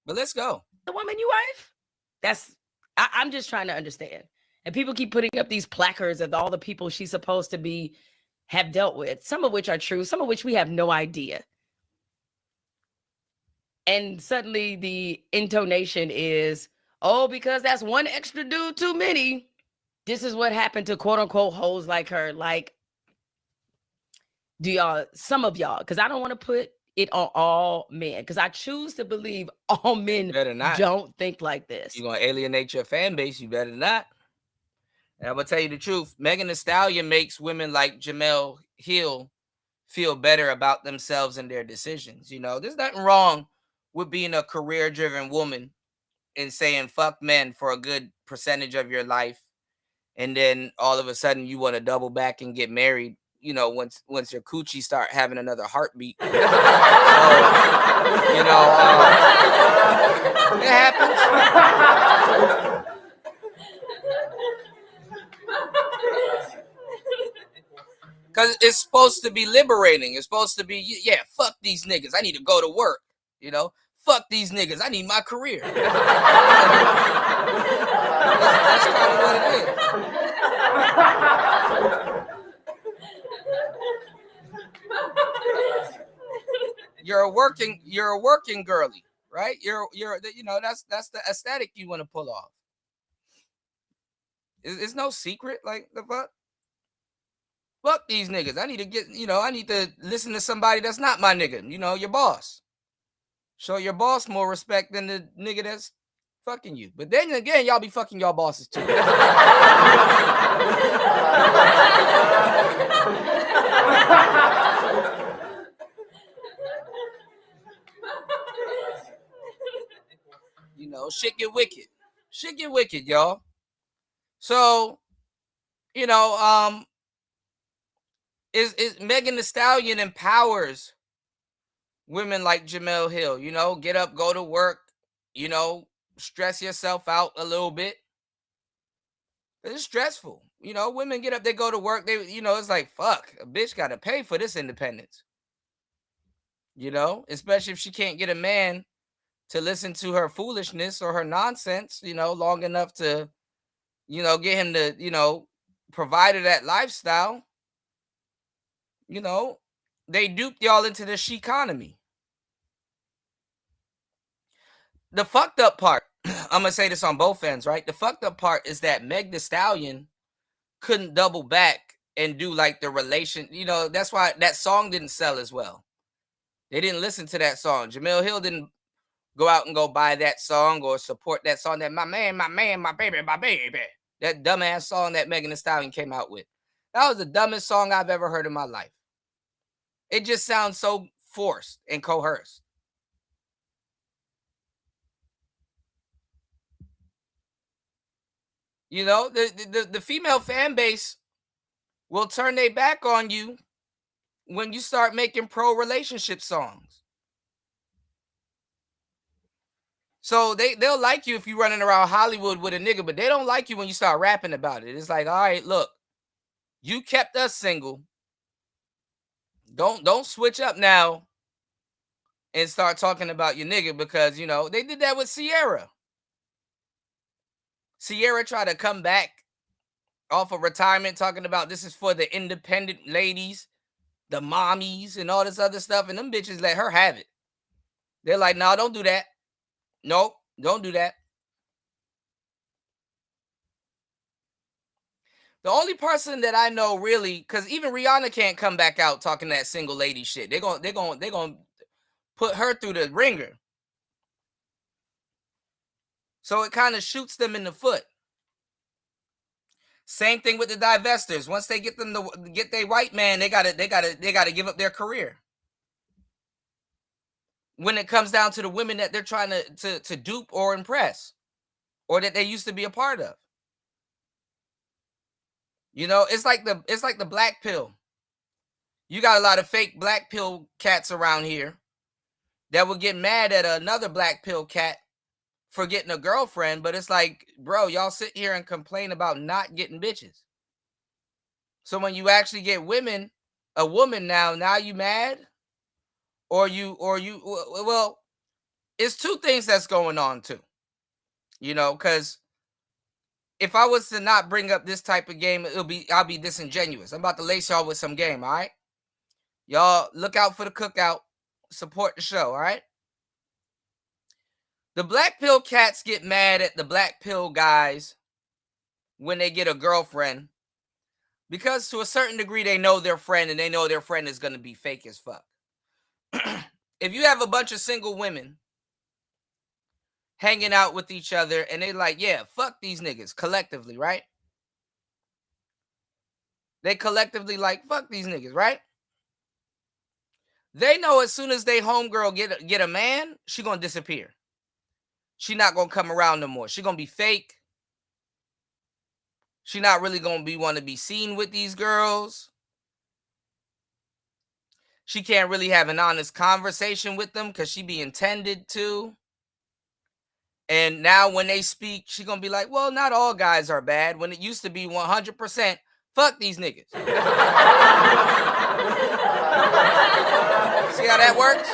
But let's go. The woman you wife? I'm just trying to understand. And people keep putting up these placards of all the people she's supposed to have dealt with, some of which are true, some of which we have no idea. And suddenly the intonation is, oh, because that's one extra dude too many. This is what happened to quote unquote hoes like her. Like, do y'all, some of y'all, because I don't want to put it on all men, because I choose to believe all men Better not. don't think like this. You're gonna alienate your fan base. You better not. And I'm gonna tell you the truth. Megan Thee Stallion makes women like Jemele Hill feel better about themselves and their decisions. You know, there's nothing wrong with being a career-driven woman and saying fuck men for a good percentage of your life, and then all of a sudden you want to double back and get married. You know, once your coochie start having another heartbeat. So, you know, it happens. Because it's supposed to be liberating. It's supposed to be, yeah, fuck these niggas. I need to go to work. You know, fuck these niggas. I need my career. That's kind of what it is. You're a working girly, right? You're you know, that's the aesthetic you want to pull off. It's no secret. Like, the fuck these niggas. I need to get, you know, I need to listen to somebody that's not my nigga. You know, your boss. Show your boss more respect than the nigga that's fucking you. But then again, y'all be fucking y'all bosses too. You know, shit get wicked. Shit get wicked, y'all. So, you know, is Megan Thee Stallion empowers women like Jemele Hill. You know, get up, go to work, you know, stress yourself out a little bit. It's stressful. You know, women get up, they go to work, they, you know, it's like, fuck, a bitch got to pay for this independence. You know, especially if she can't get a man to listen to her foolishness or her nonsense, you know, long enough to, you know, get him to, you know, provide her that lifestyle. You know, they duped y'all into the she economy. The fucked up part, I'm gonna say this on both ends, right? The fucked up part is that Meg Thee Stallion couldn't double back and do like the relation. You know, that's why that song didn't sell as well. They didn't listen to that song. Jemele Hill didn't go out and go buy that song or support that song that my man, my baby, that dumbass song that Megan Thee Stallion came out with. That was the dumbest song I've ever heard in my life. It just sounds so forced and coerced. You know, the female fan base will turn their back on you when you start making pro-relationship songs. So they'll like you if you're running around Hollywood with a nigga, but they don't like you when you start rapping about it. It's like, all right, look, you kept us single. Don't switch up now and start talking about your nigga, because, you know, they did that with Ciara. Ciara tried to come back off of retirement talking about this is for the independent ladies, the mommies, and all this other stuff, and them bitches let her have it. They're like, no, don't do that. Nope, don't do that. The only person that I know really, because even Rihanna can't come back out talking that single lady shit. They're gonna put her through the ringer. So it kind of shoots them in the foot. Same thing with the divestors. Once they get them to get their white man, they gotta give up their career. When it comes down to the women that they're trying to dupe or impress, or that they used to be a part of. You know, it's like the black pill. You got a lot of fake black pill cats around here that will get mad at another black pill cat for getting a girlfriend, but it's like, bro, y'all sit here and complain about not getting bitches. So when you actually get a woman now you mad? Or you, well, it's two things that's going on too. You know, because if I was to not bring up this type of game, I'll be disingenuous. I'm about to lace y'all with some game, all right? Y'all look out for the cookout. Support the show, all right? The black pill cats get mad at the black pill guys when they get a girlfriend, because to a certain degree they know their friend, and they know their friend is going to be fake as fuck. if you have a bunch of single women hanging out with each other and they like, yeah, fuck these niggas collectively, right? They collectively like, fuck these niggas, right? They know as soon as they homegirl get a man, she gonna disappear. She not gonna come around no more. She gonna be fake. She not really gonna want to be seen with these girls. She can't really have an honest conversation with them because she be intended to. And now when they speak, she gonna be like, well, not all guys are bad. When it used to be 100%, fuck these niggas. See how that works?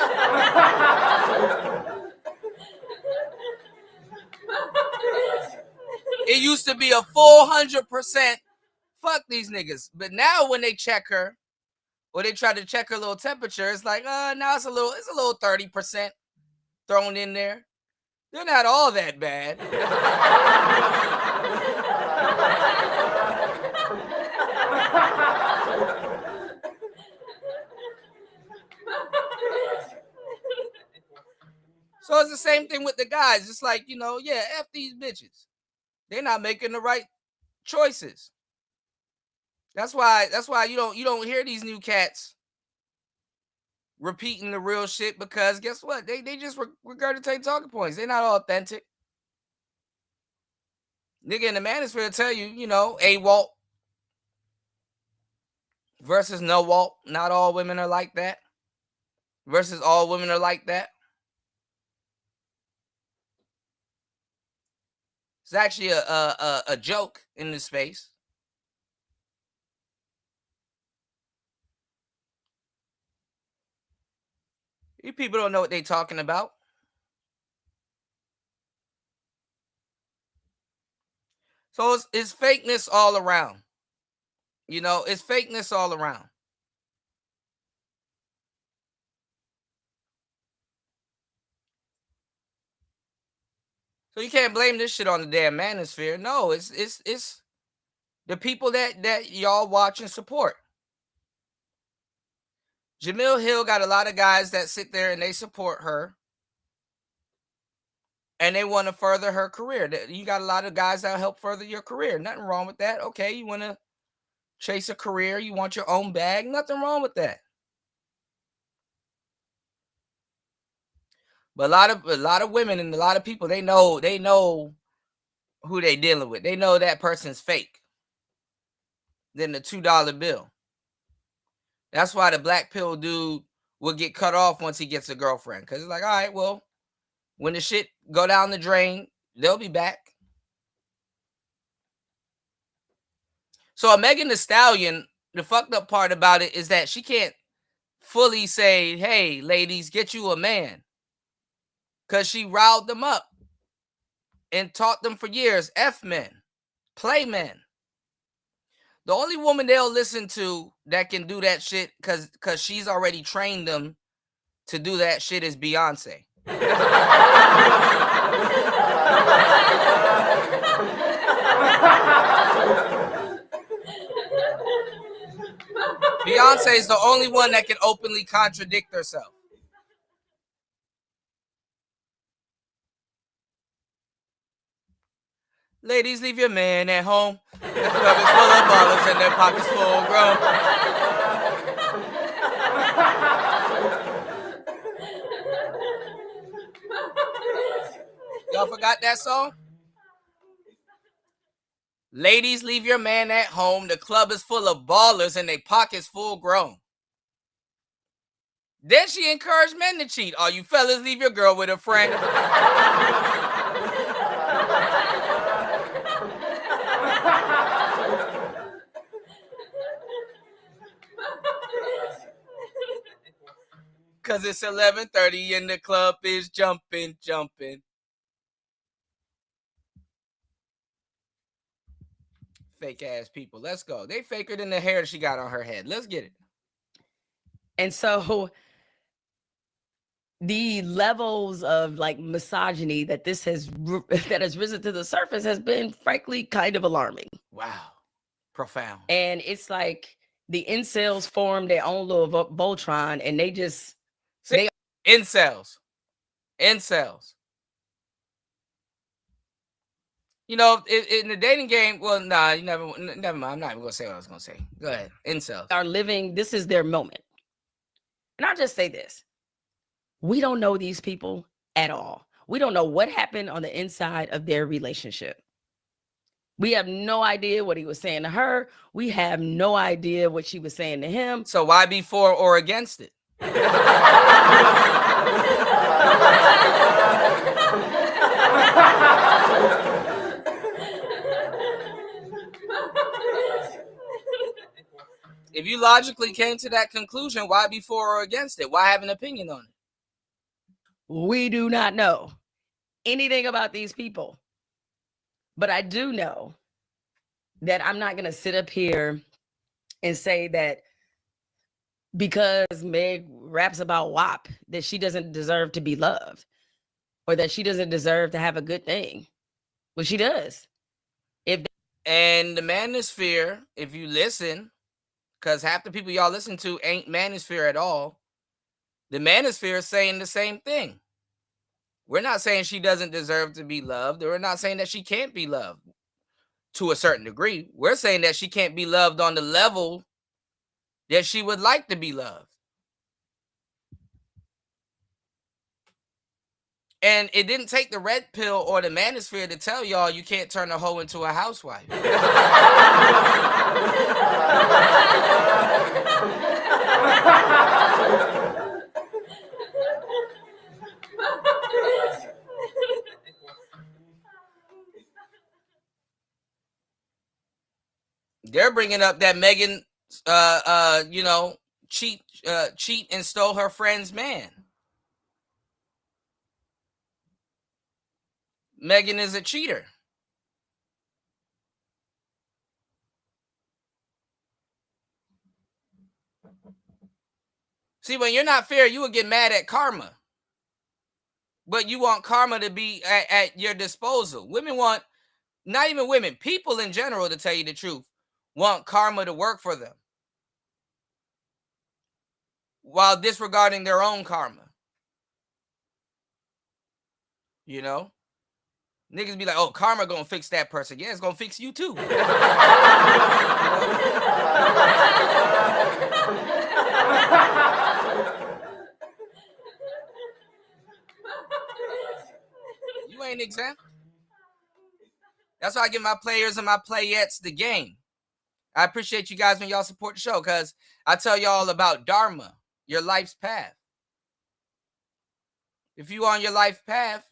It used to be a full 100% fuck these niggas. But now when they check her, or they try to check her little temperature, it's like, now it's a little 30% thrown in there. They're not all that bad. So it's the same thing with the guys. It's like, yeah, F these bitches. They're not making the right choices. That's why you don't hear these new cats repeating the real shit, because guess what? They just regurgitate talking points. They're not authentic. Nigga in the manosphere tell you, a Walt versus no Walt. Not all women are like that. Versus all women are like that. It's actually a joke in this space. You people don't know what they're talking about. So it's fakeness all around. It's fakeness all around. So you can't blame this shit on the damn manosphere. No, it's the people that y'all watch and support. Jemele Hill got a lot of guys that sit there and they support her. And they want to further her career. You got a lot of guys that help further your career. Nothing wrong with that. Okay, you want to chase a career. You want your own bag. Nothing wrong with that. But a lot of women and a lot of people, they know who they dealing with. They know that person's fake than the $2 bill. That's why the black pill dude will get cut off once he gets a girlfriend. Because it's like, all right, well, when the shit go down the drain, they'll be back. So Megan Thee Stallion, the fucked up part about it is that she can't fully say, hey, ladies, get you a man. Because she riled them up and taught them for years, F men, play men. The only woman they'll listen to that can do that shit because she's already trained them to do that shit is Beyonce. Beyonce is the only one that can openly contradict herself. Ladies, leave your man at home. The club is full of ballers and their pockets full grown. Y'all forgot that song? Ladies, leave your man at home. The club is full of ballers and their pockets full grown. Then she encouraged men to cheat. All you fellas, leave your girl with a friend. Cause it's 11:30 and the club is jumping. Fake ass people. Let's go. They faker than the hair she got on her head. Let's get it. And so the levels of like misogyny that has risen to the surface has been frankly kind of alarming. Wow. Profound. And it's like the incels formed their own little Voltron and they just Incels. You know, in the dating game, well, nah, you never mind. I'm not even gonna say what I was gonna say. Go ahead. Incels are living, this is their moment. And I'll just say this. We don't know these people at all. We don't know what happened on the inside of their relationship. We have no idea what he was saying to her. We have no idea what she was saying to him. So why be for or against it? If you logically came to that conclusion, why be for or against it? Why have an opinion on it? We do not know anything about these people. But I do know that I'm not going to sit up here and say that because Meg raps about WAP, that she doesn't deserve to be loved or that she doesn't deserve to have a good thing. Well, she does. And the manosphere, if you listen, because half the people y'all listen to ain't manosphere at all, the manosphere is saying the same thing. We're not saying she doesn't deserve to be loved. We're not saying that she can't be loved to a certain degree. We're saying that she can't be loved on the level that she would like to be loved. And it didn't take the red pill or the manosphere to tell y'all you can't turn a hoe into a housewife. They're bringing up that Megan, cheat and stole her friend's man. Megan is a cheater. See, when you're not fair, you would get mad at karma. But you want karma to be at your disposal. Women want, not even women, people in general, to tell you the truth, want karma to work for them while disregarding their own karma. You know? Niggas be like, oh, karma gonna fix that person. Yeah, it's gonna fix you too. You ain't exempt. That's why I give my players and my playettes the game. I appreciate you guys when y'all support the show, because I tell y'all about Dharma, your life's path. If you on your life path,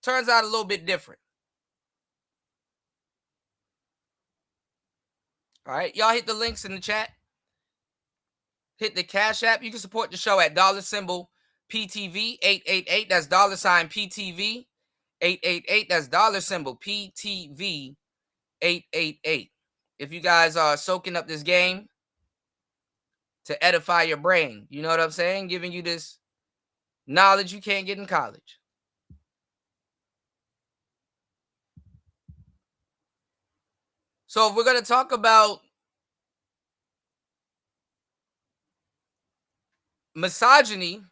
turns out a little bit different. All right, y'all hit the links in the chat. Hit the Cash App. You can support the show at $PTV 888. That's $PTV 888. That's $PTV 888. If you guys are soaking up this game to edify your brain, you know what I'm saying? Giving you this knowledge you can't get in college. So if we're going to talk about misogyny,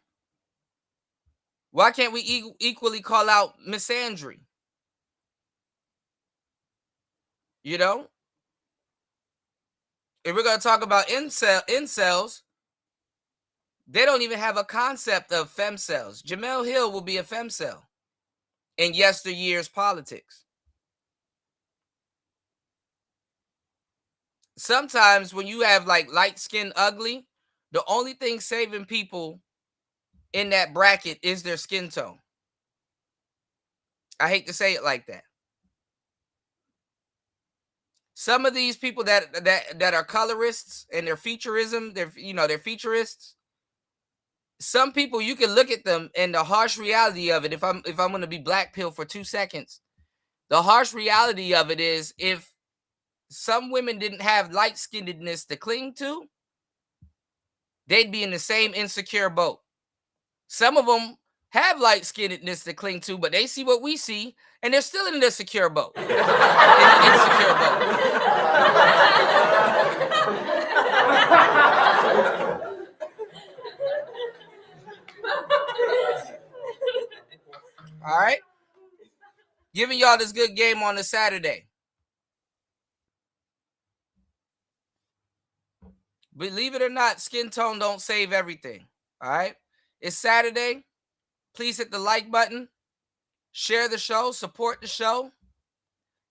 why can't we equally call out misandry? You know? If we're going to talk about incels, they don't even have a concept of femcels. Jemele Hill will be a femcel in yesteryear's politics. Sometimes when you have like light-skinned ugly, the only thing saving people in that bracket is their skin tone. I hate to say it like that. Some of these people that are colorists and they're featureism, they're featurists. Some people, you can look at them and the harsh reality of it. If I'm going to be black pill for 2 seconds, the harsh reality of it is, if some women didn't have light-skinnedness to cling to, they'd be in the same insecure boat. Some of them have light-skinnedness to cling to, but they see what we see, and they're still in the secure boat. In the insecure boat. All right? Giving y'all this good game on a Saturday. Believe it or not, skin tone don't save everything. All right? It's Saturday. Please hit the like button. Share the show. Support the show.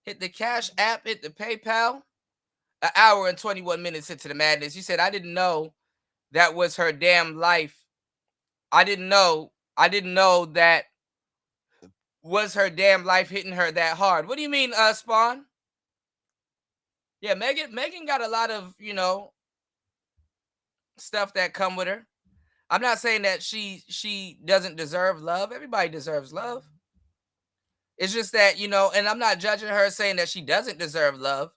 Hit the Cash App. Hit the PayPal. An hour and 21 minutes into the madness. You said, I didn't know that was her damn life. I didn't know that was her damn life hitting her that hard. What do you mean, Spawn? Yeah, Megan got a lot of, stuff that come with her. I'm not saying that she doesn't deserve love. Everybody deserves love. It's just that, and I'm not judging her saying that she doesn't deserve love.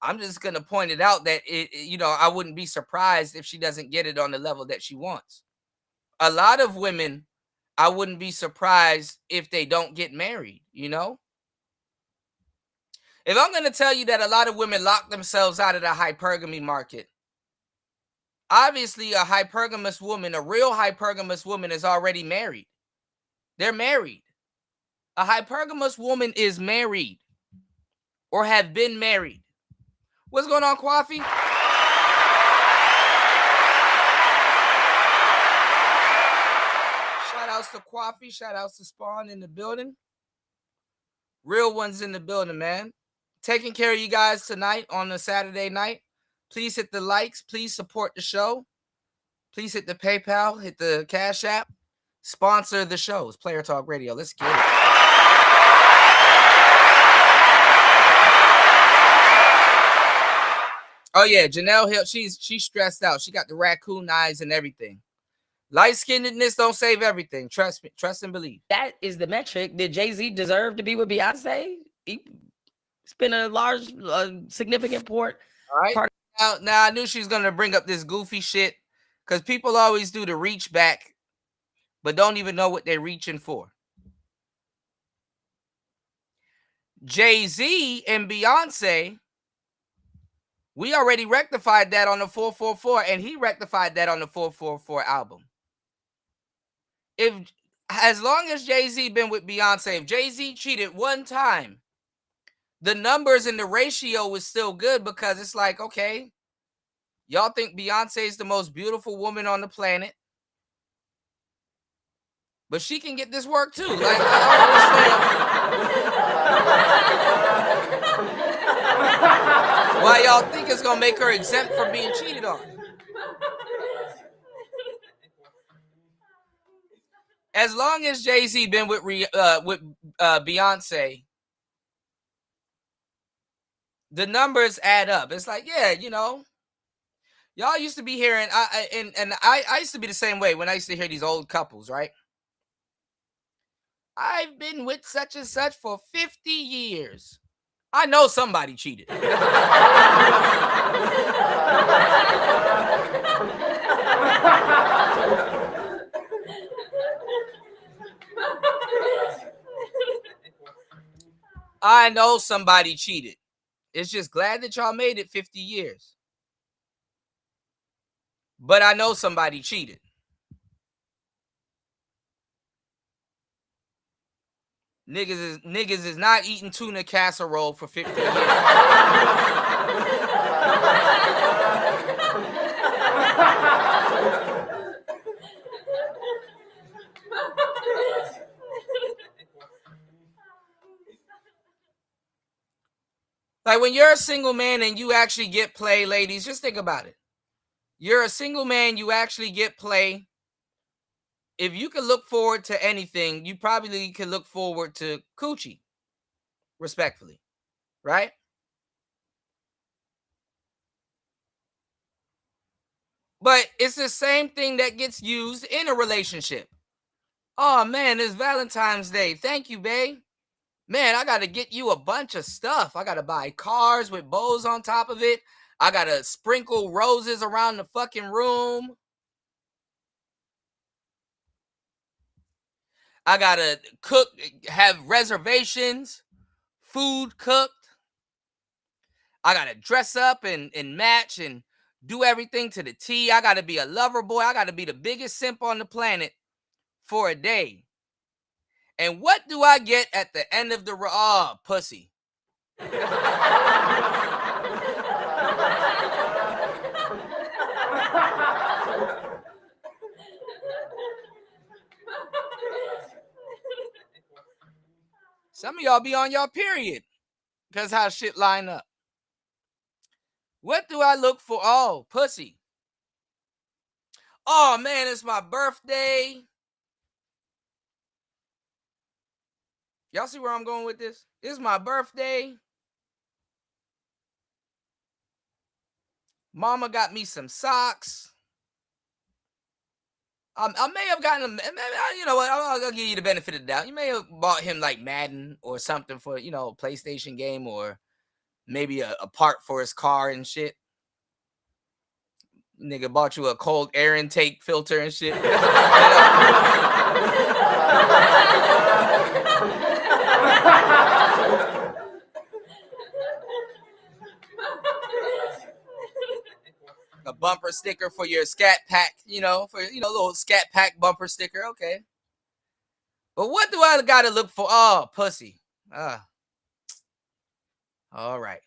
I'm just going to point it out that I wouldn't be surprised if she doesn't get it on the level that she wants. A lot of women, I wouldn't be surprised if they don't get married, If I'm going to tell you that a lot of women lock themselves out of the hypergamy market, obviously a hypergamous woman, a real hypergamous woman is already married. They're married. A hypergamous woman is married or have been married. What's going on, Kwafi? Shout outs to Kwafi. Shout outs to Spawn in the building. Real ones in the building, man. Taking care of you guys tonight on a Saturday night. Please hit the likes. Please support the show. Please hit the PayPal. Hit the Cash App. Sponsor the shows. Player Talk Radio. Let's get it. Oh yeah, Janelle Hill. She's stressed out. She got the raccoon eyes and everything. Light-skinnedness don't save everything. Trust me. Trust and believe. That is the metric. Did Jay-Z deserve to be with Beyonce? It's been a large, significant part. All right. Now I knew she was gonna bring up this goofy shit because people always do the reach back, but don't even know what they're reaching for. Jay-Z and Beyonce, we already rectified that on the 444, and he rectified that on the 444 album. As long as Jay-Z been with Beyonce, if Jay-Z cheated one time, the numbers and the ratio was still good because it's like, okay, y'all think Beyonce is the most beautiful woman on the planet, but she can get this work too. Like, I don't understand why y'all think it's gonna make her exempt from being cheated on. As long as Jay-Z been with Beyonce, the numbers add up. It's like, yeah, y'all used to be hearing, I used to be the same way when I used to hear these old couples, right? I've been with such and such for 50 years. I know somebody cheated. I know somebody cheated. It's just glad that y'all made it 50 years. But I know somebody cheated. Niggas is not eating tuna casserole for 50 years. Like when you're a single man and you actually get play, ladies, just think about it. You're a single man, you actually get play. If you can look forward to anything, you probably can look forward to coochie, respectfully, right? But it's the same thing that gets used in a relationship. Oh man, it's Valentine's Day. Thank you, babe. Man, I got to get you a bunch of stuff. I got to buy cars with bows on top of it. I got to sprinkle roses around the fucking room. I got to cook, have reservations, food cooked. I got to dress up and match and do everything to the T. I got to be a lover boy. I got to be the biggest simp on the planet for a day. And what do I get at the end of the road? Oh, pussy. Some of y'all be on y'all period because how shit line up. What do I look for? Oh, pussy. Oh, man, it's my birthday. Y'all see where I'm going with this? It's my birthday. Mama got me some socks. I may have gotten him, you know what, I'll give you the benefit of the doubt. You may have bought him like Madden or something for, you know, PlayStation game, or maybe a part for his car and shit. Nigga bought you a cold air intake filter and shit. A bumper sticker for your Scat Pack, you know, for, you know, little Scat Pack bumper sticker. Okay. But what do I got to look for? Oh, pussy. All right.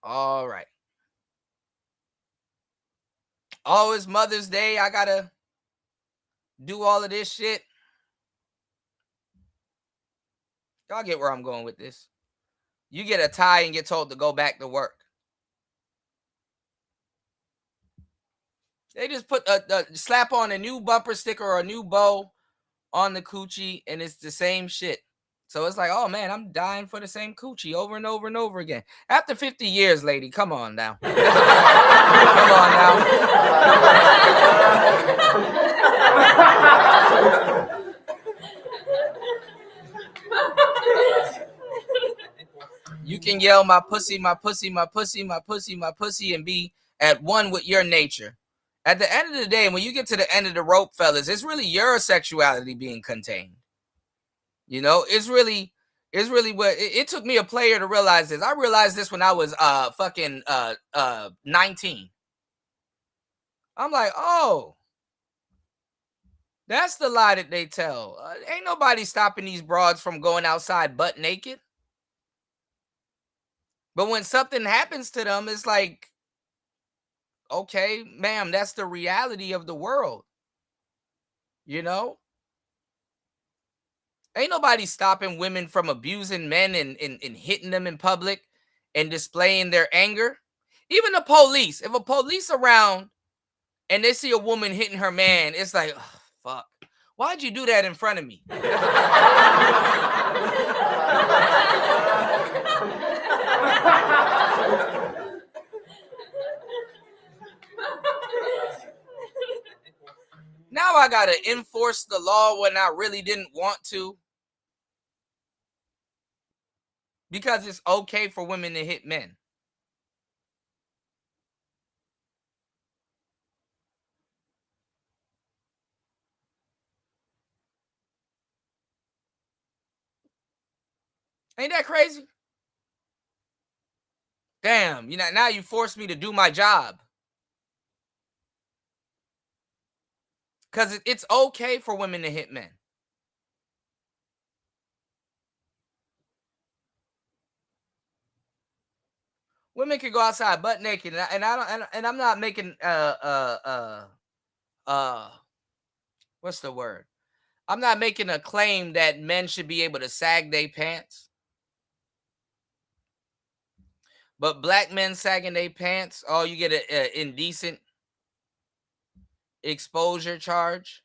All right. Oh, it's Mother's Day. I got to do all of this shit. Y'all get where I'm going with this. You get a tie and get told to go back to work. They just put slap on a new bumper sticker or a new bow on the coochie, and it's the same shit. So it's like, oh man, I'm dying for the same coochie over and over and over again. After 50 years, lady, come on now. Come on now. You can yell my pussy, my pussy, my pussy, my pussy, my pussy, and be at one with your nature. At the end of the day, when you get to the end of the rope, fellas, it's really your sexuality being contained. You know, it's really what it took me a player to realize this. I realized this when I was 19. I'm like, oh, that's the lie that they tell. Ain't nobody stopping these broads from going outside butt naked. But when something happens to them, it's like, okay, ma'am, that's the reality of the world. You know? Ain't nobody stopping women from abusing men and hitting them in public and displaying their anger. Even the police. If a police around and they see a woman hitting her man, it's like, oh, fuck. Why'd you do that in front of me? Now I gotta enforce the law when I really didn't want to. Because it's okay for women to hit men. Ain't that crazy? Damn, you know, now you forced me to do my job. Because it's okay for women to hit men. Women can go outside butt naked, and I'm not making what's the word? I'm not making a claim that men should be able to sag their pants. But black men sagging their pants, oh, you get an indecent exposure charge.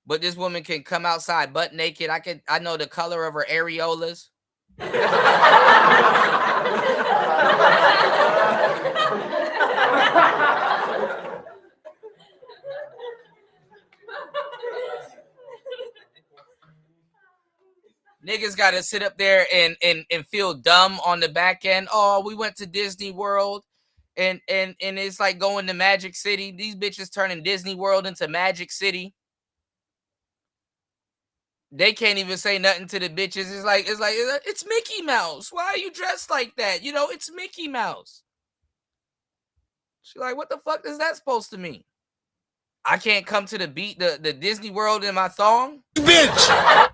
But this woman can come outside butt naked. I know the color of her areolas. Niggas got to sit up there and feel dumb on the back end. Oh, we went to Disney World and it's like going to Magic City. These bitches turning Disney World into Magic City. They can't even say nothing to the bitches. It's Mickey Mouse. Why are you dressed like that? You know, it's Mickey Mouse. She's like, what the fuck is that supposed to mean? I can't come to the Disney World in my thong? Bitch! Huh?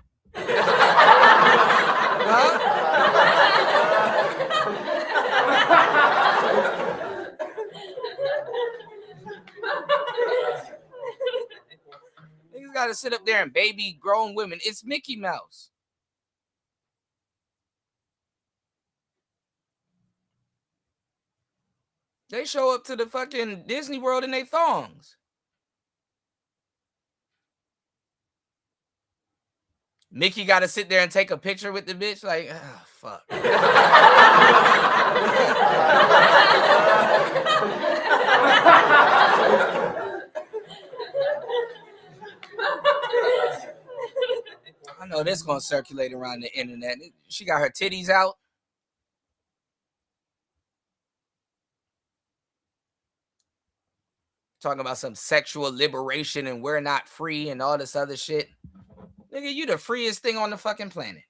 Niggas gotta sit up there and baby grown women. It's Mickey Mouse. They show up to the fucking Disney World in their thongs. Mickey got to sit there and take a picture with the bitch. Like, oh, fuck. I know this going to circulate around the internet. She got her titties out. Talking about some sexual liberation and we're not free and all this other shit. Nigga, you the freest thing on the fucking planet.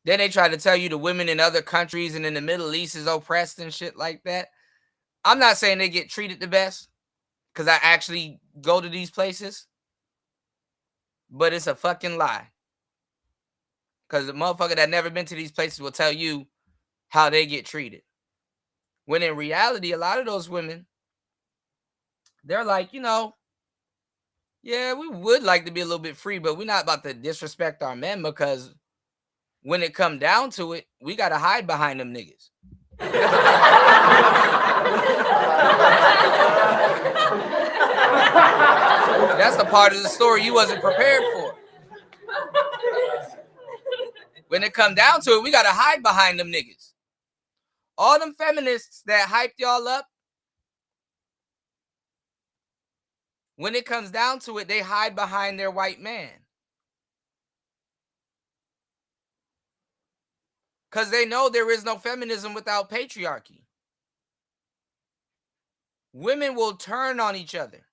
Then they try to tell you the women in other countries and in the Middle East is oppressed and shit like that. I'm not saying they get treated the best because I actually go to these places. But it's a fucking lie. Because the motherfucker that never been to these places will tell you how they get treated. When in reality, a lot of those women, they're like, you know, yeah, we would like to be a little bit free, but we're not about to disrespect our men because when it come down to it, we got to hide behind them niggas. That's the part of the story you wasn't prepared for. When it come down to it, we got to hide behind them niggas. All them feminists that hyped y'all up, when it comes down to it, they hide behind their white man. Because they know there is no feminism without patriarchy. Women will turn on each other.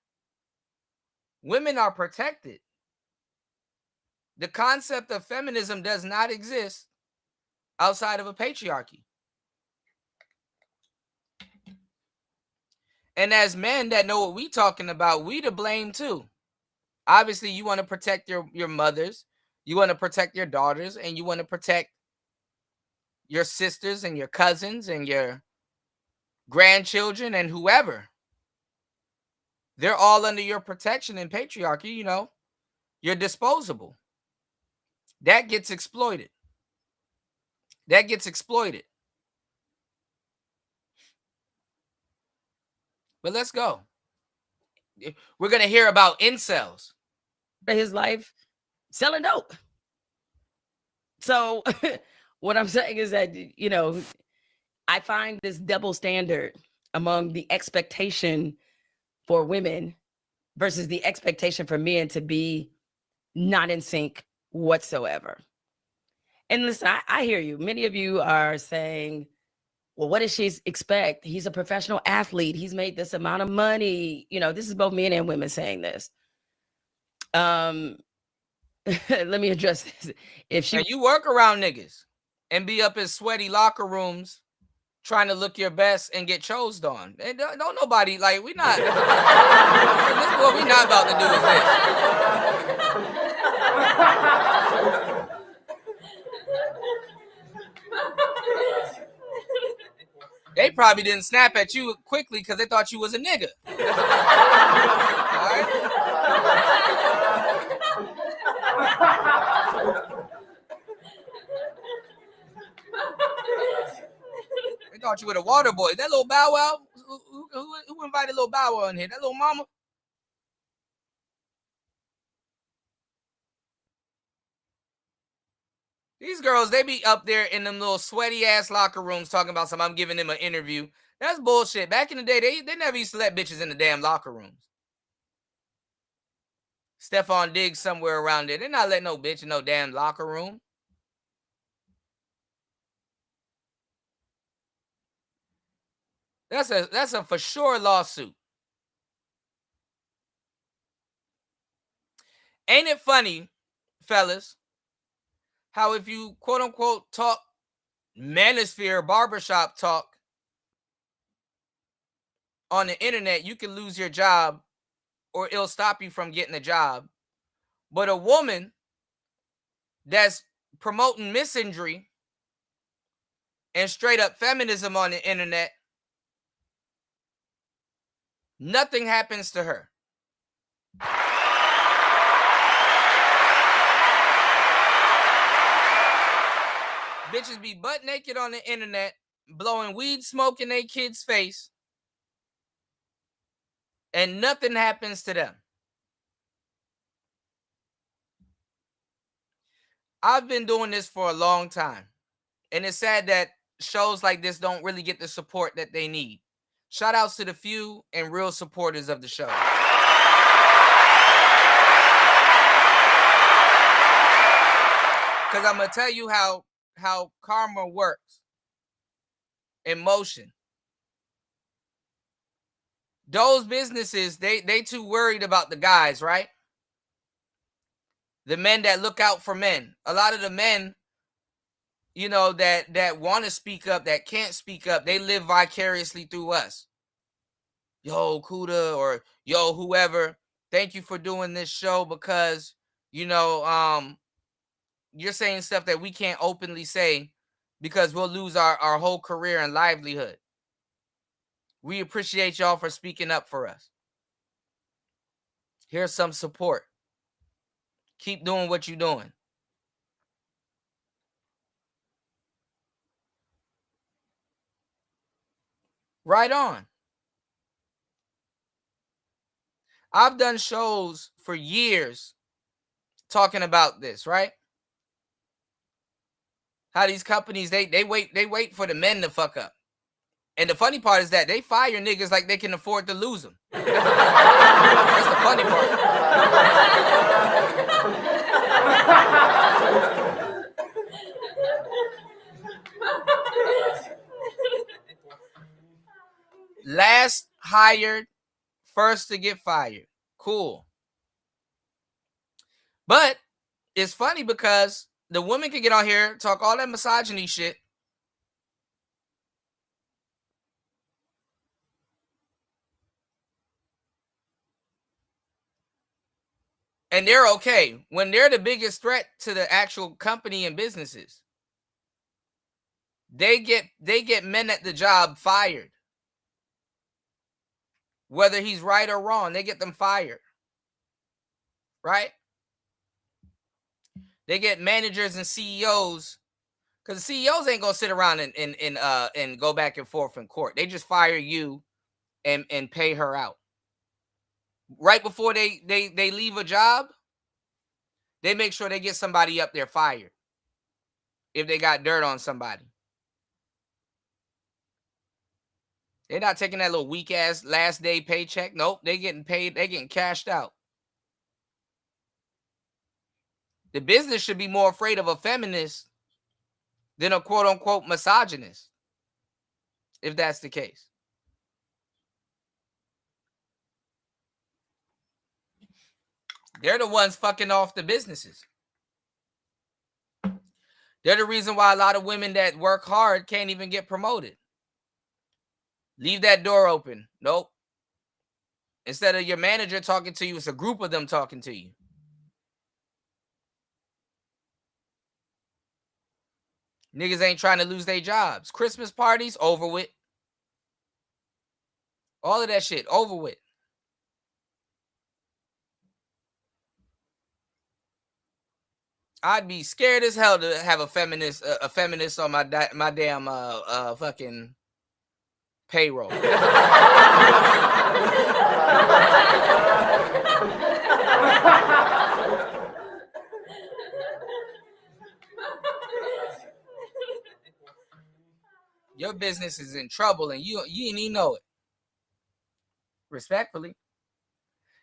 Women are protected. The concept of feminism does not exist outside of a patriarchy. And as men that know what we talking about, we to blame too. Obviously, you want to protect your mothers, you want to protect your daughters, and you want to protect your sisters and your cousins and your grandchildren and whoever. They're all under your protection in patriarchy, you know. You're disposable. That gets exploited. That gets exploited. But let's go. We're going to hear about incels. His life selling dope. So what I'm saying is that, you know, I find this double standard among the expectation for women versus the expectation for men to be not in sync whatsoever. And listen, I hear you. Many of you are saying, well, what does she expect? He's a professional athlete. He's made this amount of money. You know, this is both men and women saying this. Let me address this. If she, and you work around niggas and be up in sweaty locker rooms trying to look your best and get chosed on. And don't nobody, like, we not, this is what we not about to do is this. They probably didn't snap at you quickly because they thought you was a nigga. All right? They thought you were the water boy. That little Bow Wow? Who invited little Bow Wow in here? That little mama? These girls, they be up there in them little sweaty ass locker rooms talking about something. I'm giving them an interview. That's bullshit. Back in the day, they never used to let bitches in the damn locker rooms. Stephon Diggs somewhere around there. They're not letting no bitch in no damn locker room. That's a for sure lawsuit. Ain't it funny, fellas, how if you quote unquote talk manosphere barbershop talk on the internet, you can lose your job or it'll stop you from getting a job. But a woman that's promoting misandry and straight up feminism on the internet, nothing happens to her. Bitches be butt naked on the internet, blowing weed smoke in their kids' face, and nothing happens to them. I've been doing this for a long time, and it's sad that shows like this don't really get the support that they need. Shout outs to the few and real supporters of the show. Because I'm going to tell you how karma works in motion. Those businesses, they too worried about the guys, right? The men that look out for men. A lot of the men, you know, that want to speak up, that can't speak up, they live vicariously through us. Yo, Kuda, or yo, whoever, thank you for doing this show because, you know, you're saying stuff that we can't openly say because we'll lose our whole career and livelihood. We appreciate y'all for speaking up for us. Here's some support. Keep doing what you're doing. Right on. I've done shows for years talking about this, right? How these companies, they wait for the men to fuck up. And the funny part is that they fire niggas like they can afford to lose them. That's the funny part. Last hired, first to get fired. Cool. But it's funny because the women can get on here, talk all that misogyny shit. And they're okay when they're the biggest threat to the actual company and businesses. They get men at the job fired. Whether he's right or wrong, they get them fired. Right? They get managers and CEOs, because the CEOs ain't gonna sit around and go back and forth in court. They just fire you and pay her out. Right before they leave a job, they make sure they get somebody up there fired if they got dirt on somebody. They're not taking that little weak ass last day paycheck. Nope, they getting paid. They getting cashed out. The business should be more afraid of a feminist than a quote unquote misogynist, if that's the case. They're the ones fucking off the businesses. They're the reason why a lot of women that work hard can't even get promoted. Leave that door open. Nope. Instead of your manager talking to you, it's a group of them talking to you. Niggas ain't trying to lose their jobs. Christmas parties, over with. All of that shit, over with. I'd be scared as hell to have a feminist on my damn fucking payroll. Your business is in trouble and you didn't even know it. Respectfully.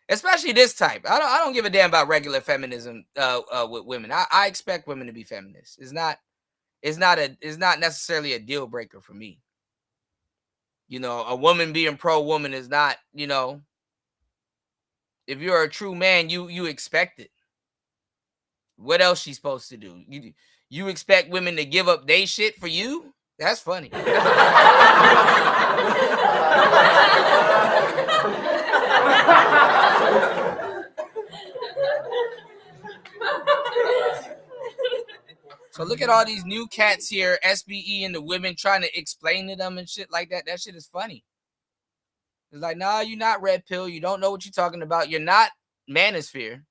Especially this type. I don't give a damn about regular feminism with women. I expect women to be feminists. It's not necessarily a deal breaker for me. You know, a woman being pro-woman is not, you know, if you're a true man, you expect it. What else she's supposed to do? You expect women to give up their shit for you? That's funny. look at all these new cats here, SBE and the women trying to explain to them and shit like that. That shit is funny. It's like, nah, you're not red pill. You don't know what you're talking about. You're not Manosphere.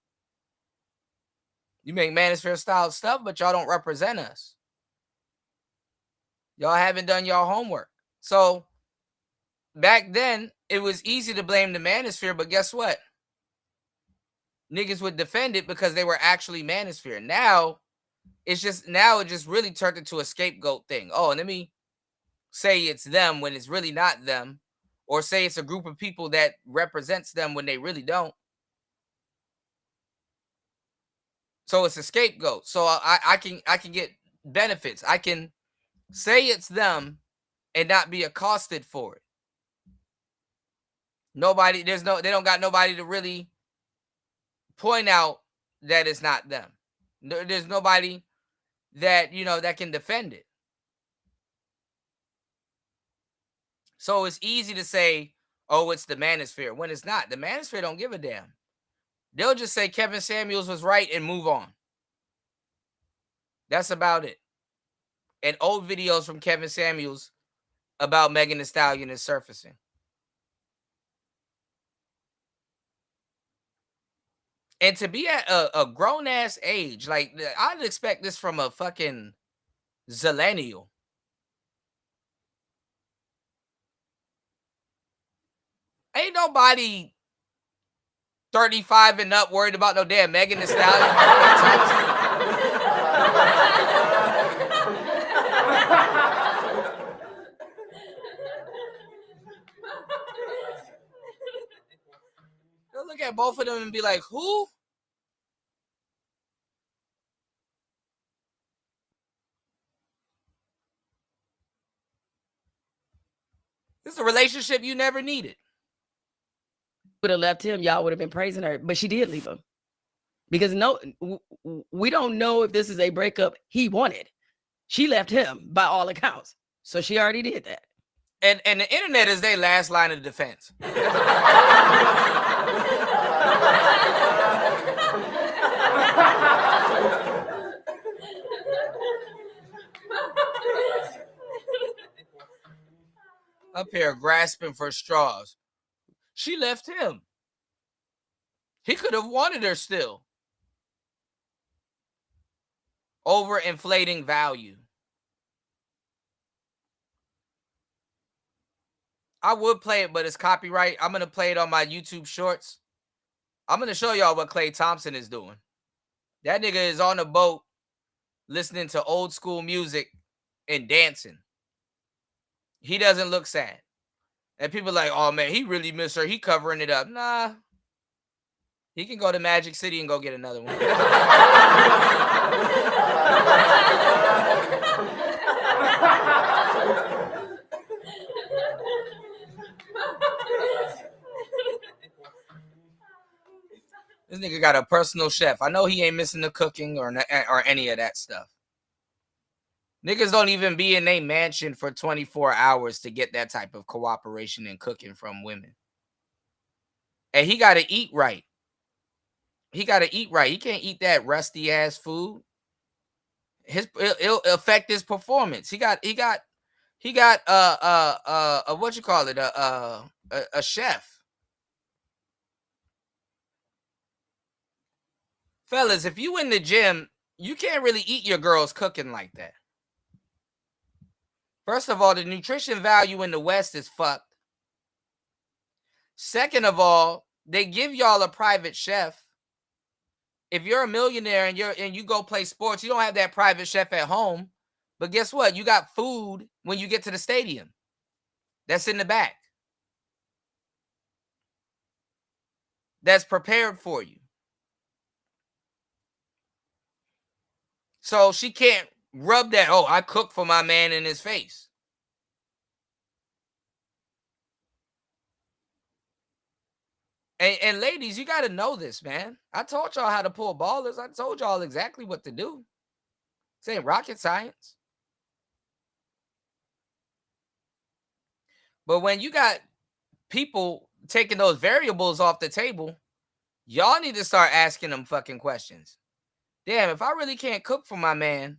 You make Manosphere style stuff, but y'all don't represent us. Y'all haven't done y'all homework. So back then, it was easy to blame the Manosphere, but guess what? Niggas would defend it because they were actually Manosphere. Now, it just really turned into a scapegoat thing. Oh, let me say it's them when it's really not them, or say it's a group of people that represents them when they really don't. So it's a scapegoat. So I can get benefits. I can say it's them and not be accosted for it. They don't got nobody to really point out that it's not them. There's nobody that, that can defend it. So it's easy to say, oh, it's the Manosphere, when it's not. The Manosphere don't give a damn. They'll just say Kevin Samuels was right and move on. That's about it. And old videos from Kevin Samuels about Megan Thee Stallion is surfacing. And to be at a grown-ass age, like, I'd expect this from a fucking zillennial. Ain't nobody 35 and up worried about no damn Megan Thee Stallion. They'll look at both of them and be like, who? This is a relationship you never needed. Would have left him, y'all would have been praising her, but she did leave him. Because we don't know if this is a breakup he wanted. She left him by all accounts. So she already did that. And the internet is their last line of defense. Up here grasping for straws. She left him. He could have wanted her still. Overinflating value. I would play it, but it's copyright. I'm going to play it on my YouTube shorts. I'm going to show y'all what Klay Thompson is doing. That nigga is on a boat listening to old school music and dancing. He doesn't look sad. And people are like, oh, man, he really missed her. He covering it up. Nah. He can go to Magic City and go get another one. This nigga got a personal chef. I know he ain't missing the cooking or any of that stuff. Niggas don't even be in their mansion for 24 hours to get that type of cooperation and cooking from women. And he got to eat right. He got to eat right. He can't eat that rusty ass food. It'll affect his performance. He got what you call it? A chef. Fellas, if you in the gym, you can't really eat your girls cooking like that. First of all, the nutrition value in the West is fucked. Second of all, they give y'all a private chef. If you're a millionaire and you go play sports, you don't have that private chef at home. But guess what? You got food when you get to the stadium. That's in the back. That's prepared for you. So she can't rub that, oh, I cook for my man in his face. And ladies, you got to know this, man. I told y'all how to pull ballers. I told y'all exactly what to do. This ain't rocket science. But when you got people taking those variables off the table, y'all need to start asking them fucking questions. Damn, if I really can't cook for my man,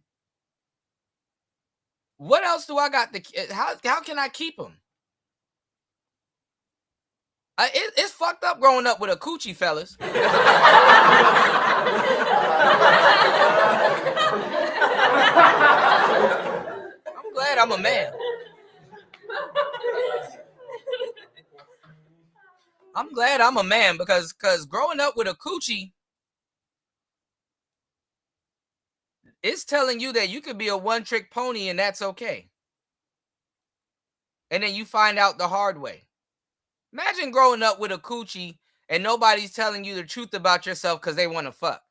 What else do I got? How can I keep them? It's fucked up growing up with a coochie, fellas. I'm glad I'm a man. I'm glad I'm a man because growing up with a coochie, it's telling you that you could be a one-trick pony and that's okay. And then you find out the hard way. Imagine growing up with a coochie and nobody's telling you the truth about yourself because they want to fuck.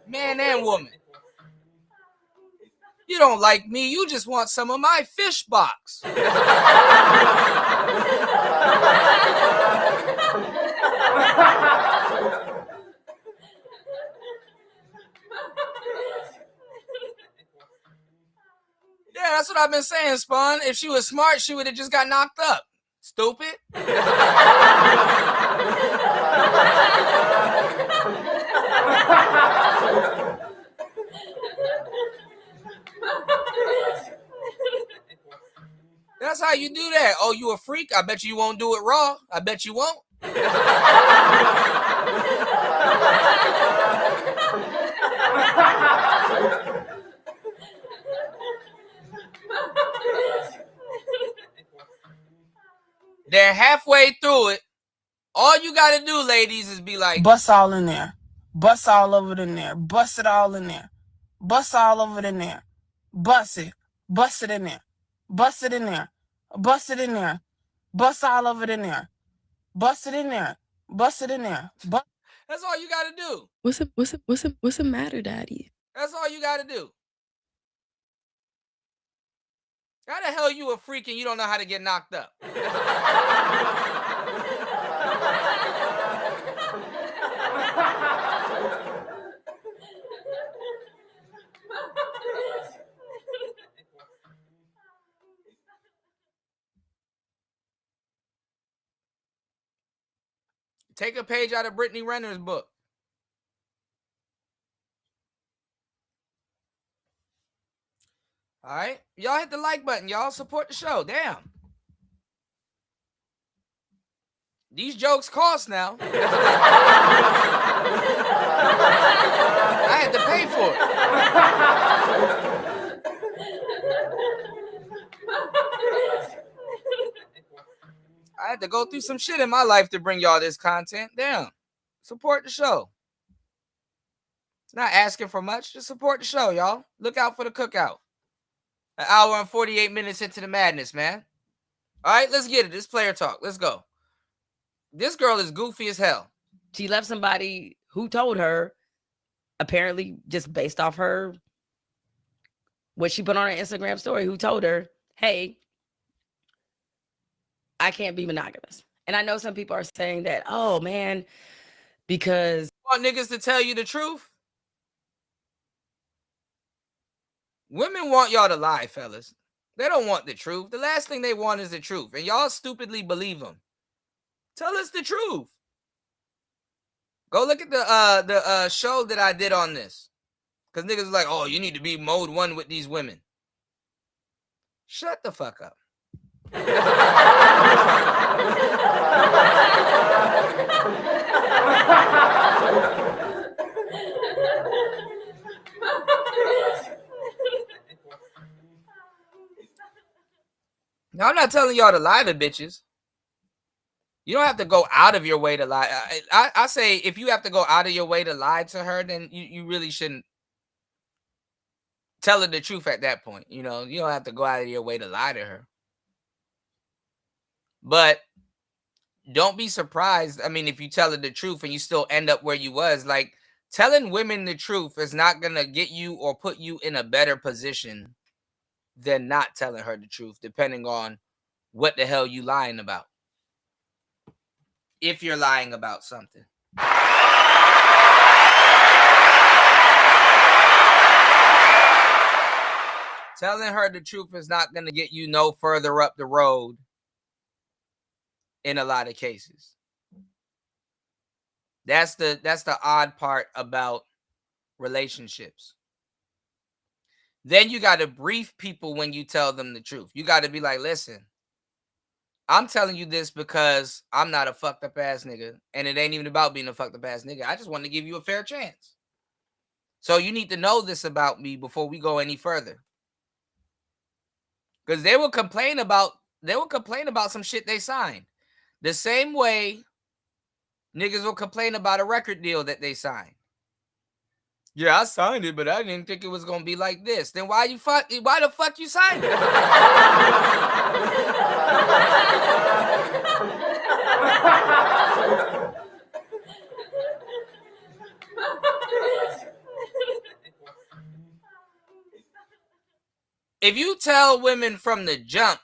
Man and woman. You don't like me, you just want some of my fish box. Yeah, that's what I've been saying, Spawn. If she was smart, she would have just got knocked up. Stupid. That's how you do that. Oh, you a freak? I bet you won't do it raw. I bet you won't. They're halfway through it. All you gotta do, ladies, is be like, bust all in there. Bust all over it in there. Bust it all in there. Bust all over it in there. Bust it. Bust it in there. Bust it in there. Bust it in there. Bust all over it in there. Bust it in there. Bust it in there. That's all you gotta do. What's the matter, Daddy? That's all you gotta do. How the hell you a freak and you don't know how to get knocked up? Take a page out of Brittany Renner's book. All right. Y'all hit the like button. Y'all support the show. Damn. These jokes cost now. I had to pay for it. I had to go through some shit in my life to bring y'all this content. Damn. Support the show. Not asking for much. Just support the show, y'all. Look out for the cookout. An hour and 48 minutes into the madness, man. All right, let's get it. This player talk. Let's go. This girl is goofy as hell. She left somebody who told her, apparently just based off her, what she put on her Instagram story, who told her, hey, I can't be monogamous. And I know some people are saying that, oh, man, because... Want niggas to tell you the truth? Women want y'all to lie, fellas. They don't want the truth. The last thing they want is the truth. And y'all stupidly believe them. Tell us the truth. Go look at the show that I did on this. Because niggas are like, oh, you need to be mode 1 with these women. Shut the fuck up. Now, I'm not telling y'all to lie to bitches. You don't have to go out of your way to lie. I say if you have to go out of your way to lie to her, then you really shouldn't tell her the truth at that point. You know, you don't have to go out of your way to lie to her. But don't be surprised. I mean, if you tell her the truth and you still end up where you was, like telling women the truth is not going to get you or put you in a better position than not telling her the truth, depending on what the hell you lying about. If you're lying about something. Telling her the truth is not going to get you no further up the road in a lot of cases. That's the odd part about relationships. Then you got to brief people when you tell them the truth. You got to be like, listen, I'm telling you this because I'm not a fucked up ass nigga. And it ain't even about being a fucked up ass nigga. I just want to give you a fair chance. So you need to know this about me before we go any further. Because they will complain about some shit they signed. The same way niggas will complain about a record deal that they signed. Yeah, I signed it, but I didn't think it was gonna be like this. Then why the fuck you signed it? If you tell women from the jump,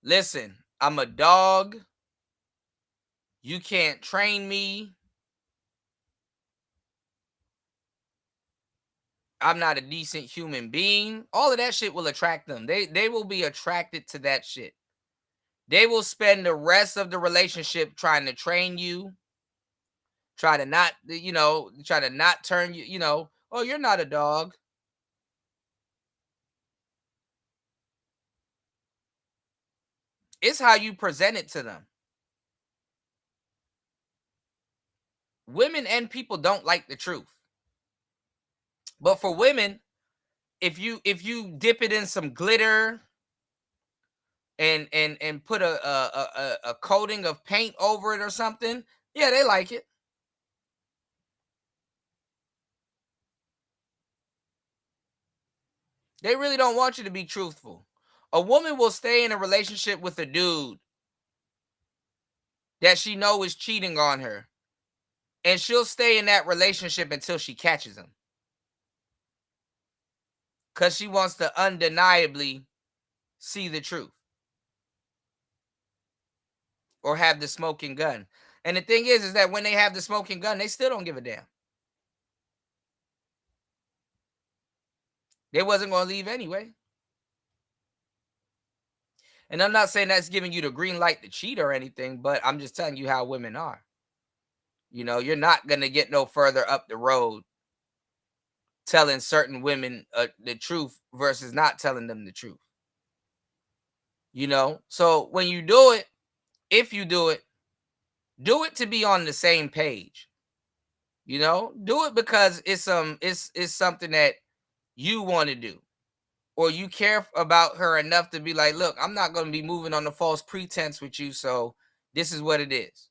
listen, I'm a dog. You can't train me. I'm not a decent human being. All of that shit will attract them. They will be attracted to that shit. They will spend the rest of the relationship trying to train you, try to not turn you, oh, you're not a dog. It's how you present it to them. Women and people don't like the truth. But for women, if you dip it in some glitter and put a coating of paint over it or something, yeah, they like it. They really don't want you to be truthful. A woman will stay in a relationship with a dude that she knows is cheating on her, and she'll stay in that relationship until she catches him. Because she wants to undeniably see the truth. Or have the smoking gun. And the thing is that when they have the smoking gun, they still don't give a damn. They wasn't going to leave anyway. And I'm not saying that's giving you the green light to cheat or anything, but I'm just telling you how women are. You're not going to get no further up the road telling certain women the truth versus not telling them the truth. So when you do it, if you do it to be on the same page. Do it because it's something that you want to do, or you care about her enough to be like, look, I'm not going to be moving on the false pretense with you, so this is what it is.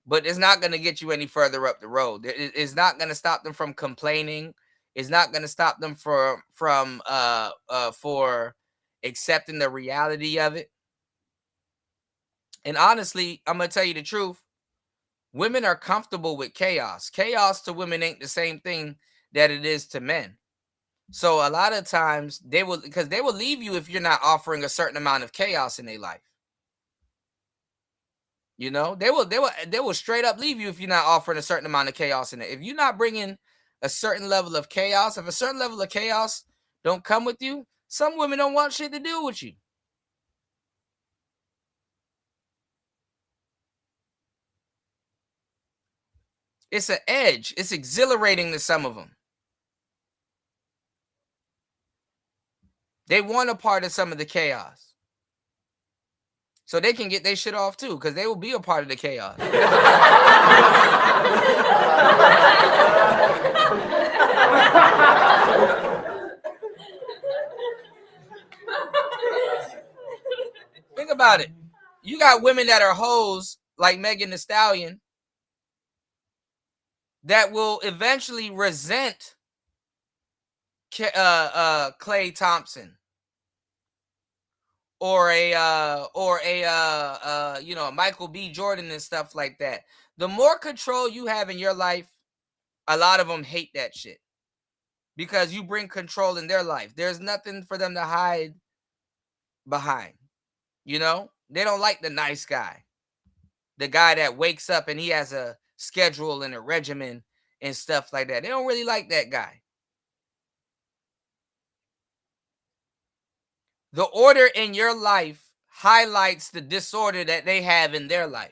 But it's not going to get you any further up the road. It's not going to stop them from complaining. It's not going to stop them for accepting the reality of it. And honestly, I'm going to tell you the truth. Women are comfortable with chaos. Chaos to women ain't the same thing that it is to men. So a lot of times they will leave you if you're not offering a certain amount of chaos in their life. They will straight up leave you if you're not offering a certain amount of chaos in it. If you're not bringing a certain level of chaos, if a certain level of chaos don't come with you, some women don't want shit to do with you. It's an edge. It's exhilarating to some of them. They want a part of some of the chaos. So they can get their shit off too, because they will be a part of the chaos. Think about it. You got women that are hoes like Megan Thee Stallion that will eventually resent Klay Thompson or a Michael B. Jordan and stuff like that. The more control you have in your life, a lot of them hate that shit because you bring control in their life. There's nothing for them to hide behind. They don't like the nice guy, the guy that wakes up and he has a schedule and a regimen and stuff like that. They don't really like that guy. The order in your life highlights the disorder that they have in their life.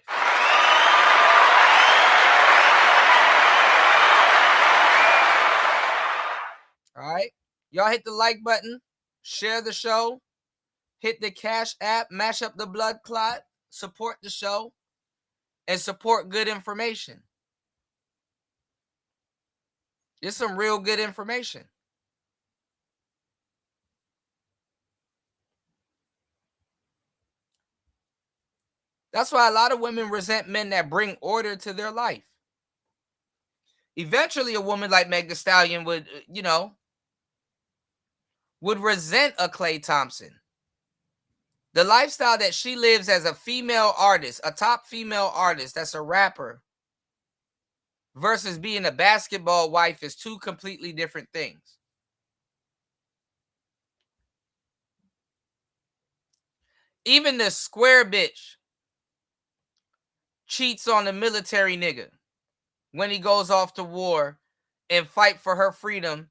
All right. Y'all hit the like button, share the show, hit the Cash App, mash up the blood clot, support the show, and support good information. It's some real good information. That's why a lot of women resent men that bring order to their life. Eventually, a woman like Meg Thee Stallion would, would resent a Klay Thompson. The lifestyle that she lives as a female artist, a top female artist that's a rapper, versus being a basketball wife is two completely different things. Even the square bitch cheats on the military nigga when he goes off to war and fight for her freedom,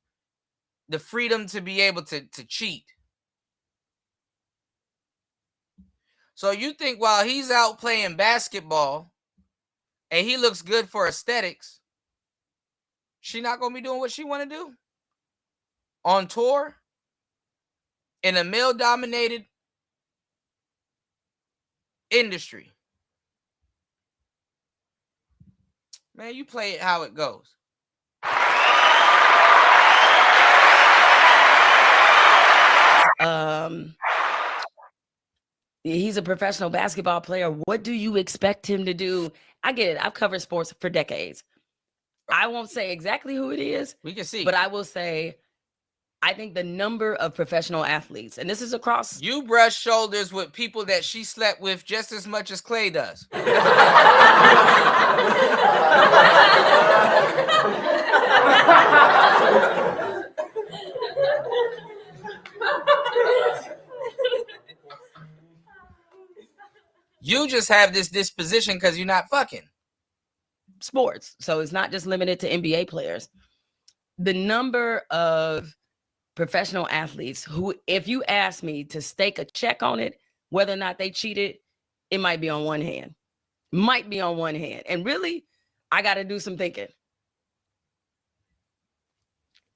the freedom to be able to cheat. So you think while he's out playing basketball and he looks good for aesthetics, she not going to be doing what she want to do? On tour? In a male-dominated industry? Man, you play it how it goes. He's a professional basketball player. What do you expect him to do? I get it. I've covered sports for decades. I won't say exactly who it is. We can see. But I will say, I think the number of professional athletes, and this is across. You brush shoulders with people that she slept with just as much as Klay does. You just have this disposition because you're not fucking. Sports. So it's not just limited to NBA players. The number of professional athletes who, if you ask me to stake a check on it, whether or not they cheated, it might be on one hand. Might be on one hand. And really, I got to do some thinking.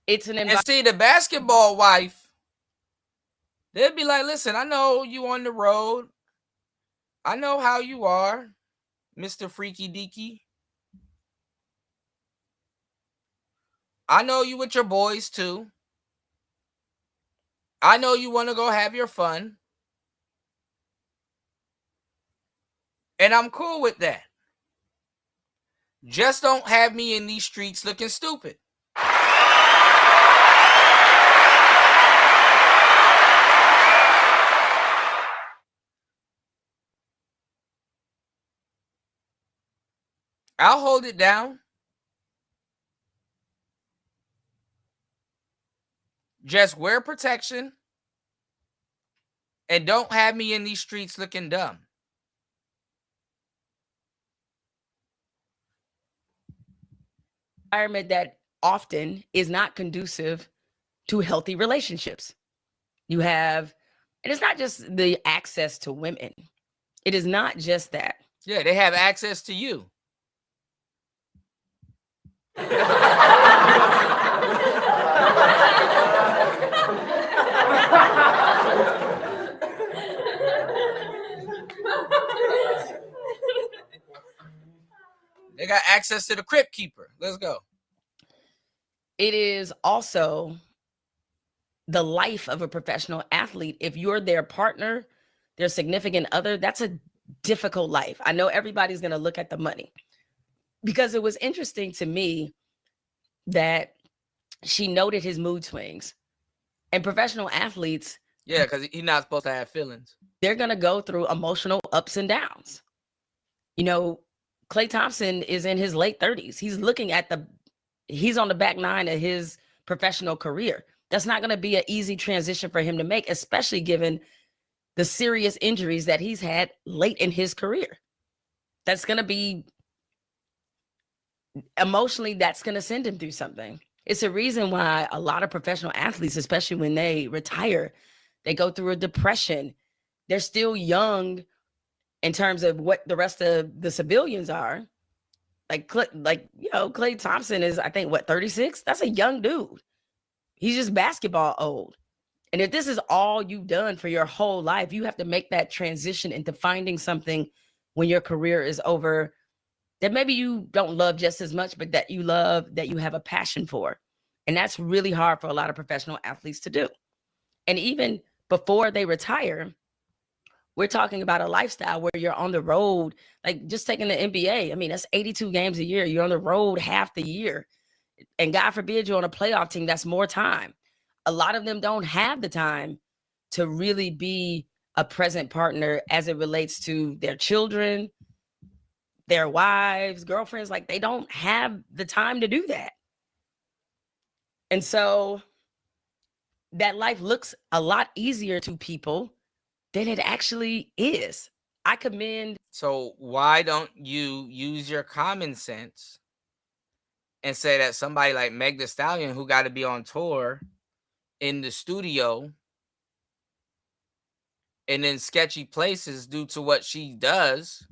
It's an And see, the basketball wife, they'd be like, listen, I know you on the road. I know how you are, Mr. Freaky Deaky. I know you with your boys too. I know you want to go have your fun. And I'm cool with that. Just don't have me in these streets looking stupid. I'll hold it down. Just wear protection and don't have me in these streets looking dumb. Environment that often is not conducive to healthy relationships. You have, and it's not just the access to women. It is not just that. Yeah, they have access to you. They got access to the Crypt Keeper. Let's go. It is also the life of a professional athlete. If you're their partner, their significant other, that's a difficult life. I know everybody's going to look at the money, because it was interesting to me that she noted his mood swings. And professional athletes, yeah, because he's not supposed to have feelings. They're going to go through emotional ups and downs. You know, Klay Thompson is in his late 30s. He's on the back nine of his professional career. That's not going to be an easy transition for him to make, especially given the serious injuries that he's had late in his career. That's going to be emotionally, that's going to send him through something. It's a reason why a lot of professional athletes, especially when they retire, they go through a depression. they're still young in terms of what the rest of the civilians are. Like Klay Thompson is, I think, what, 36? That's a young dude. He's just basketball old. And if this is all you've done for your whole life, you have to make that transition into finding something when your career is over that maybe you don't love just as much, but that you love, that you have a passion for. And that's really hard for a lot of professional athletes to do. And even before they retire, we're talking about a lifestyle where you're on the road, like just taking the NBA. I mean, that's 82 games a year. You're on the road half the year. And God forbid you're on a playoff team, that's more time. A lot of them don't have the time to really be a present partner as it relates to their children, their wives, girlfriends. Like, they don't have the time to do that. And so that life looks a lot easier to people than it actually is. I commend. So why don't you use your common sense and say that somebody like Meg Thee Stallion, who got to be on tour in the studio and in sketchy places due to what she does,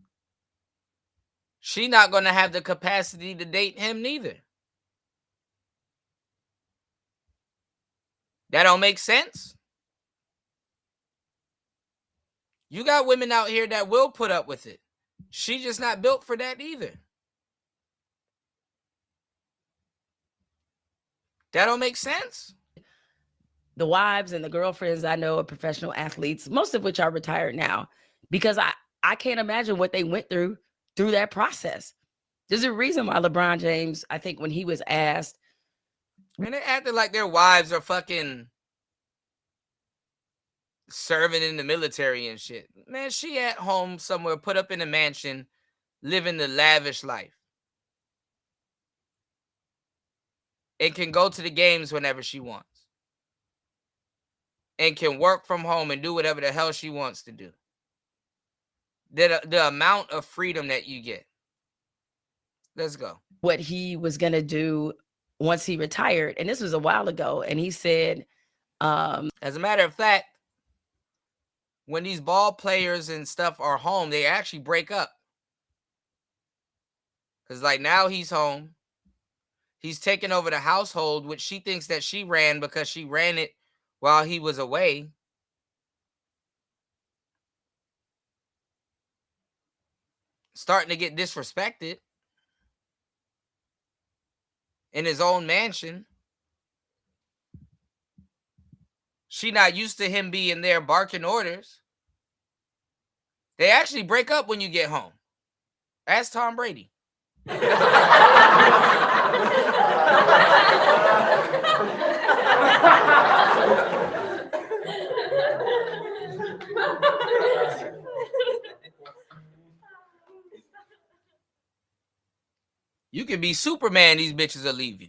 she not going to have the capacity to date him neither. That don't make sense. You got women out here that will put up with it. She just not built for that either. That don't make sense. The wives and the girlfriends I know of professional athletes, most of which are retired now, because I can't imagine what they went through that process. There's a reason why LeBron James, I think when he was asked. And they acted like their wives are fucking serving in the military and shit. Man, she at home somewhere, put up in a mansion, living the lavish life. And can go to the games whenever she wants. And can work from home and do whatever the hell she wants to do. The amount of freedom that you get. Let's go. What he was going to do once he retired. And this was a while ago. And he said, as a matter of fact, when these ball players and stuff are home, they actually break up. Because like now he's home. He's taken over the household, which she thinks that she ran because she ran it while he was away. Starting to get disrespected in his own mansion. She not used to him being there barking orders. They actually break up when you get home. Ask Tom Brady. You can be Superman, these bitches will leave you.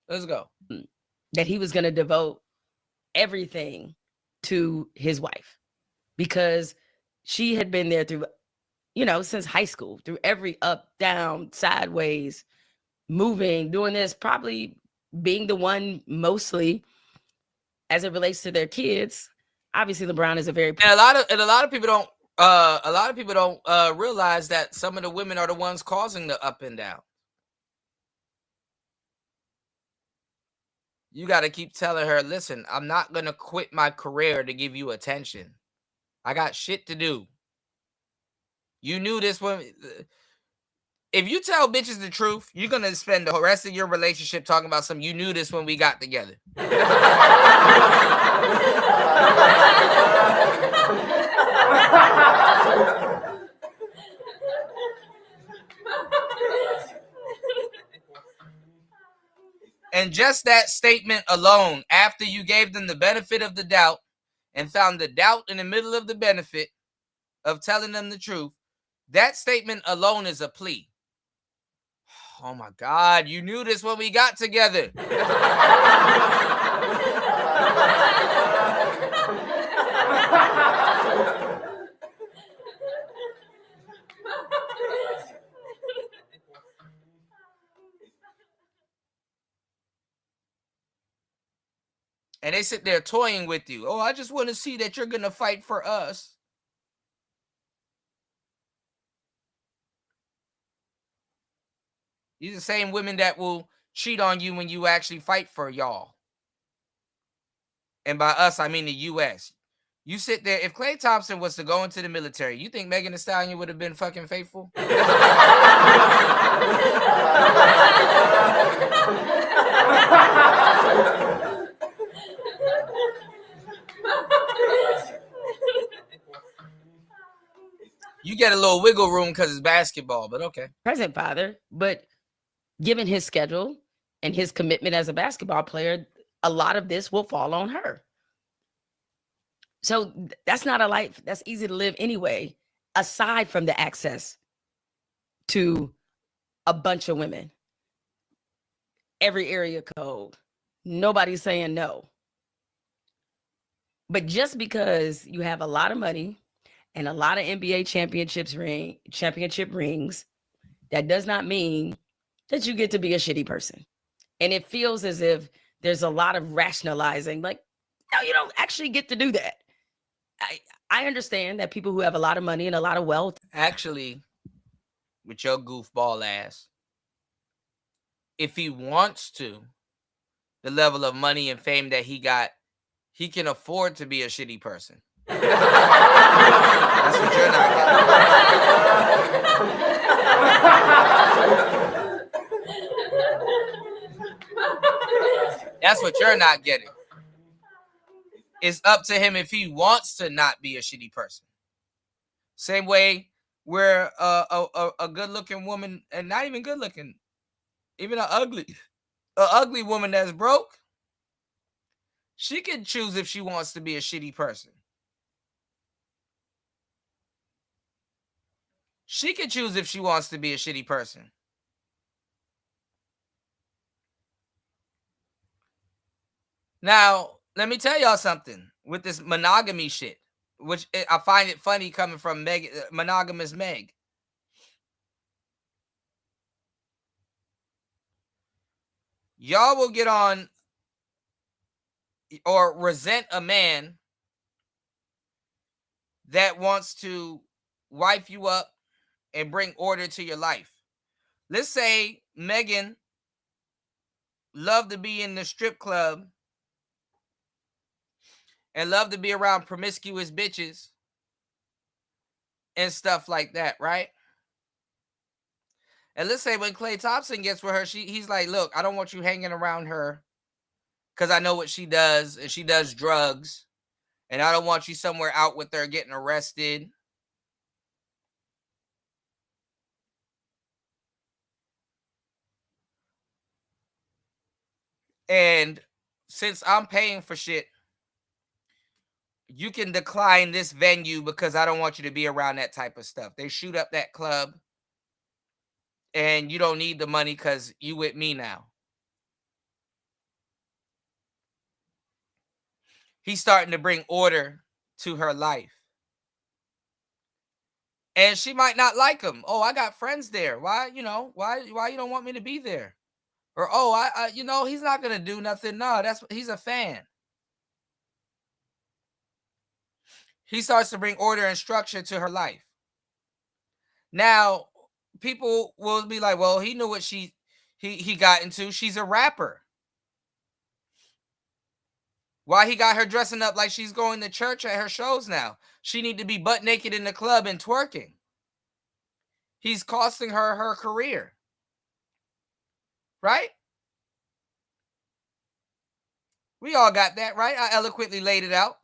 Let's go. That he was going to devote everything to his wife because she had been there through, since high school, through every up, down, sideways, moving, doing this, probably being the one mostly as it relates to their kids. Obviously, LeBron is a very and a lot of people don't realize that some of the women are the ones causing the up and down. You got to keep telling her, listen, I'm not going to quit my career to give you attention. I got shit to do. You knew this when. If you tell bitches the truth, you're going to spend the rest of your relationship talking about something. You knew this when we got together. And just that statement alone, after you gave them the benefit of the doubt and found the doubt in the middle of the benefit of telling them the truth, that statement alone is a plea. Oh my God, you knew this when we got together. And they sit there toying with you. Oh, I just want to see that you're going to fight for us. These are the same women that will cheat on you when you actually fight for y'all. And by us, I mean the U.S. You sit there. If Klay Thompson was to go into the military, you think Megan Thee Stallion would have been fucking faithful? You get a little wiggle room because it's basketball, but okay. Present father, but given his schedule and his commitment as a basketball player, a lot of this will fall on her. So that's not a life that's easy to live anyway, aside from the access to a bunch of women. Every area code. Nobody's saying no. But just because you have a lot of money and a lot of NBA championship rings, that does not mean that you get to be a shitty person. And it feels as if there's a lot of rationalizing, like, no, you don't actually get to do that. I understand that people who have a lot of money and a lot of wealth. Actually, with your goofball ass, if he wants to, the level of money and fame that he got, he can afford to be a shitty person. That's what you're not getting. That's what you're not getting. It's up to him if he wants to not be a shitty person. Same way where a good-looking woman, and not even good-looking, even an ugly woman that's broke, she can choose if she wants to be a shitty person. She can choose if she wants to be a shitty person. Now, let me tell y'all something with this monogamy shit, which I find it funny coming from monogamous Meg. Y'all will get on or resent a man that wants to wife you up and bring order to your life. Let's say Megan loved to be in the strip club and love to be around promiscuous bitches and stuff like that, right? And let's say when Klay Thompson gets with her, he's like, look, I don't want you hanging around her because I know what she does, and she does drugs, and I don't want you somewhere out with her getting arrested. And since I'm paying for shit, you can decline this venue because I don't want you to be around that type of stuff. They shoot up that club and you don't need the money because you with me now. He's starting to bring order to her life. And she might not like him. Oh, I got friends there. Why you don't want me to be there? Or, oh, I he's not going to do nothing. No, he's a fan. He starts to bring order and structure to her life. Now, people will be like, well, he knew what he got into. She's a rapper. Why he got her dressing up like she's going to church at her shows now? She need to be butt naked in the club and twerking. He's costing her career. Right? We all got that, right? I eloquently laid it out.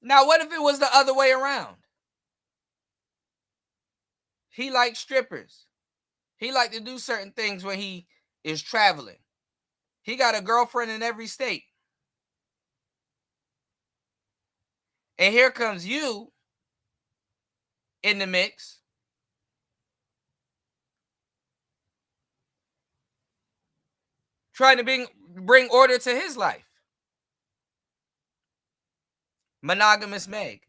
Now, what if it was the other way around? He likes strippers. He likes to do certain things when he is traveling. He got a girlfriend in every state. And here comes you in the mix. Trying to bring order to his life. Monogamous Meg.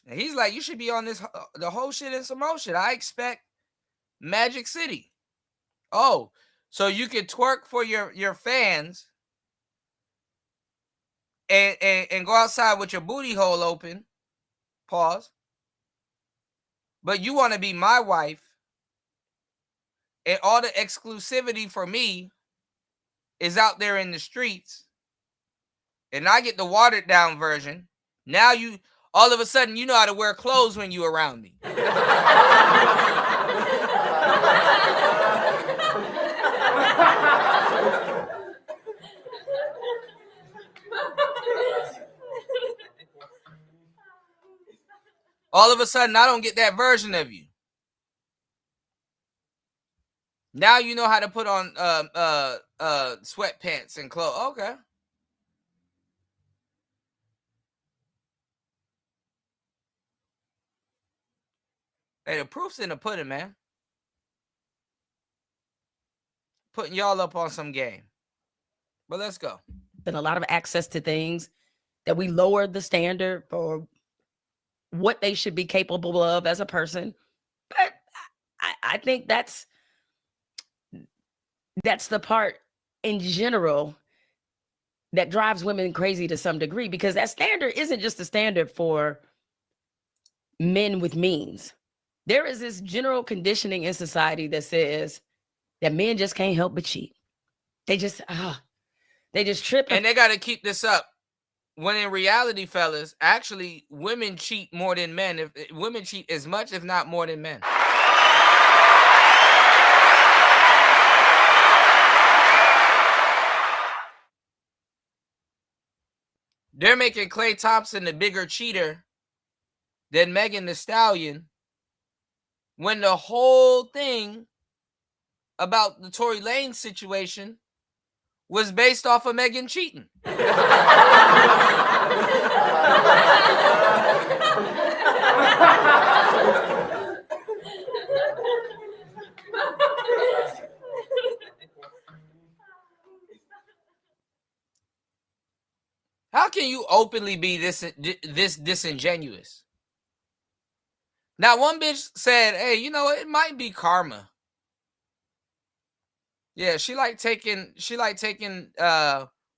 And he's like, you should be on this, the whole shit and some more shit. I expect Magic City. Oh, so you could twerk for your fans and go outside with your booty hole open. Pause. But you want to be my wife, and all the exclusivity for me is out there in the streets, and I get the watered down version. Now you, all of a sudden, you know how to wear clothes when you around me. All of a sudden, I don't get that version of you. Now you know how to put on sweatpants and clothes. Okay. Hey, the proof's in the pudding, man. Putting y'all up on some game. But let's go. And a lot of access to things that we lowered the standard for what they should be capable of as a person. But I think that's the part in general that drives women crazy to some degree, because that standard isn't just a standard for men with means. There is this general conditioning in society that says that men just can't help but cheat. They just trip. And they got to keep this up. When in reality, fellas, actually, women cheat more than men. If women cheat as much, if not more than men. They're making Klay Thompson the bigger cheater than Megan Thee Stallion, when the whole thing about the Tory Lanez situation was based off of Megan cheating. How can you openly be this disingenuous? Now, one bitch said, hey, you know, it might be karma. Yeah, she like taking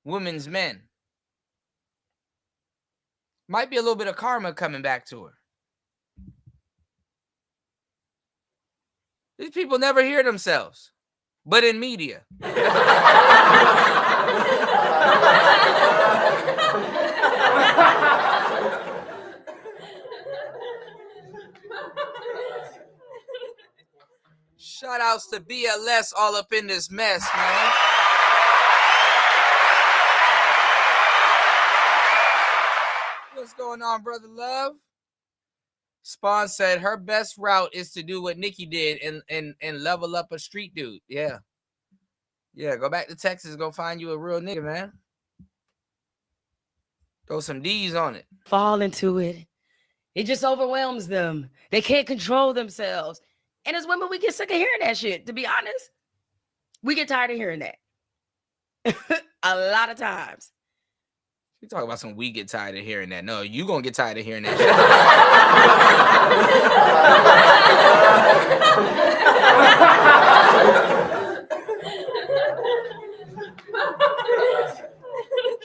women's men. Might be a little bit of karma coming back to her. These people never hear themselves, but in media. Shout outs to BLS all up in this mess, man. What's going on, brother love? Spawn said her best route is to do what Nikki did and level up a street dude. Yeah. Yeah, go back to Texas, go find you a real nigga, man. Throw some D's on it. Fall into it. It just overwhelms them. They can't control themselves. And as women, we get sick of hearing that shit, to be honest. We get tired of hearing that. A lot of times. You talk about some we get tired of hearing that. No, you gonna get tired of hearing that shit.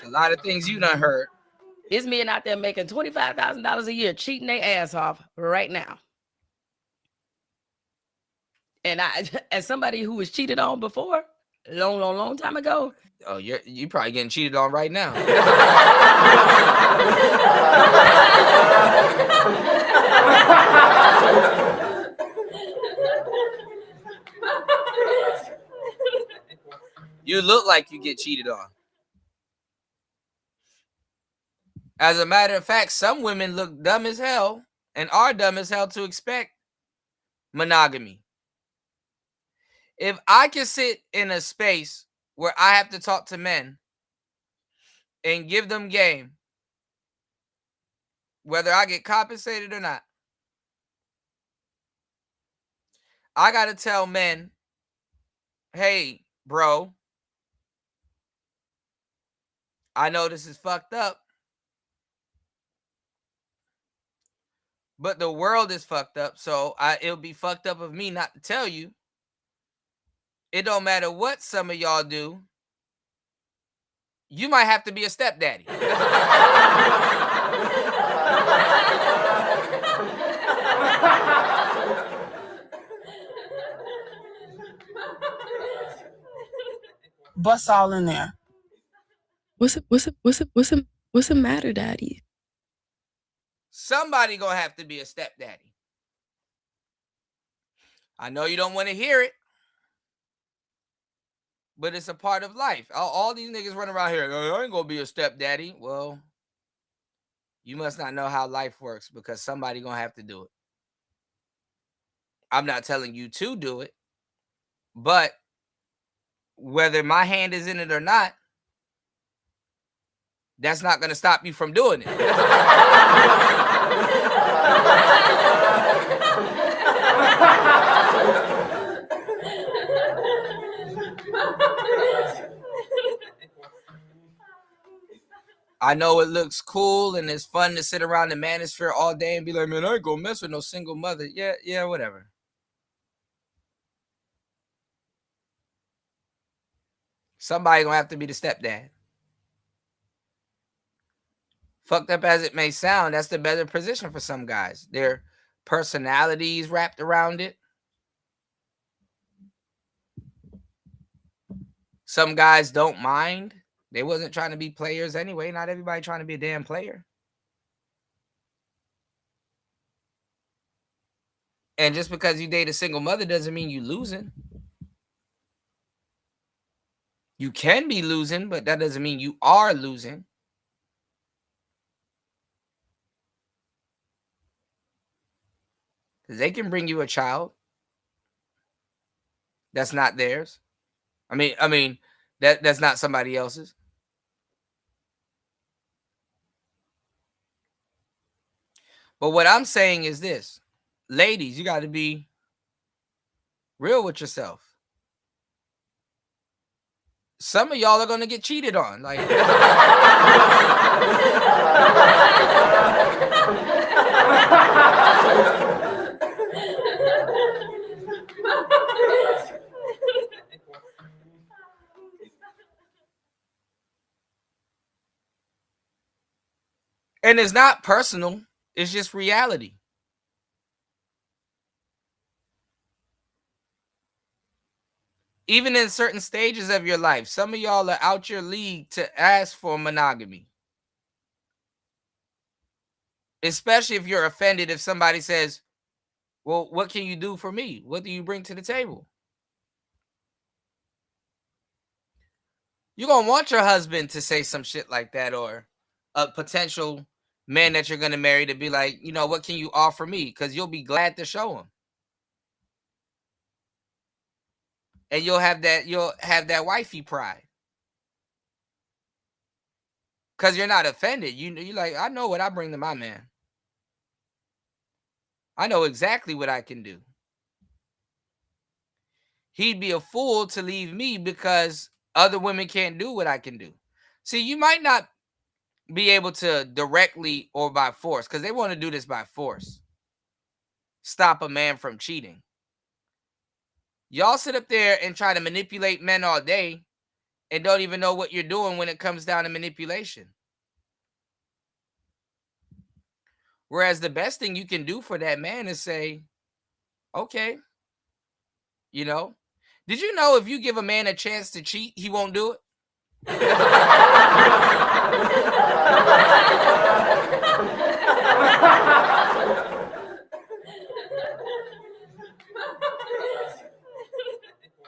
A lot of things you done heard. It's men out there making $25,000 a year, cheating their ass off right now. And I, as somebody who was cheated on before, long time ago. Oh, you probably getting cheated on right now. You look like you get cheated on. As a matter of fact, some women look dumb as hell and are dumb as hell to expect monogamy. If I can sit in a space where I have to talk to men and give them game, whether I get compensated or not, I got to tell men, hey, bro, I know this is fucked up, But the world is fucked up, so it'll be fucked up of me not to tell you. It don't matter what some of y'all do. You might have to be a stepdaddy. Bust all in there. What's the matter, Daddy? Somebody gonna have to be a stepdaddy. I know you don't want to hear it, but it's a part of life. All these niggas running around here, I ain't gonna be a stepdaddy. Well, you must not know how life works, because somebody gonna have to do it. I'm not telling you to do it, but whether my hand is in it or not, that's not gonna stop you from doing it. I know it looks cool and it's fun to sit around the manosphere all day and be like, man, I ain't gonna mess with no single mother. Yeah, whatever. Somebody gonna have to be the stepdad. Fucked up as it may sound, that's the better position for some guys. Their personalities wrapped around it. Some guys don't mind. They wasn't trying to be players anyway. Not everybody trying to be a damn player. And just because you date a single mother doesn't mean you losing. You can be losing, but that doesn't mean you are losing. Because they can bring you a child that's not theirs. I mean that's not somebody else's. But what I'm saying is this. Ladies, you got to be real with yourself. Some of y'all are going to get cheated on. Like, and it's not personal. It's just reality. Even in certain stages of your life, some of y'all are out your league to ask for monogamy. Especially if you're offended if somebody says, well, what can you do for me? What do you bring to the table? You're going to want your husband to say some shit like that, or a potential man that you're going to marry to be like, you know, what can you offer me? Because you'll be glad to show him. And you'll have that wifey pride. Because you're not offended. You're like, I know what I bring to my man. I know exactly what I can do. He'd be a fool to leave me because other women can't do what I can do. See, you might not be able to directly or by force, because they want to do this by force, stop a man from cheating. Y'all sit up there and try to manipulate men all day and don't even know what you're doing when it comes down to manipulation. Whereas the best thing you can do for that man is say, okay, you know, did you know if you give a man a chance to cheat, he won't do it?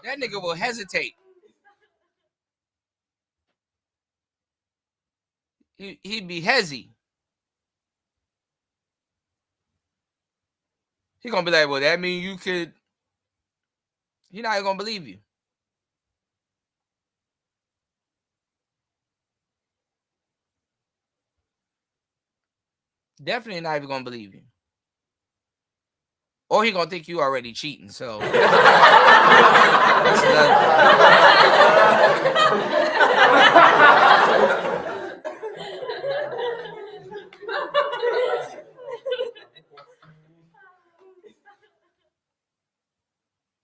That nigga will hesitate. He'd be hezzy. He gonna be like, well, that mean you could. He not even gonna believe you. Definitely not even gonna believe you. Or he gonna think you already cheating. So that's another thing.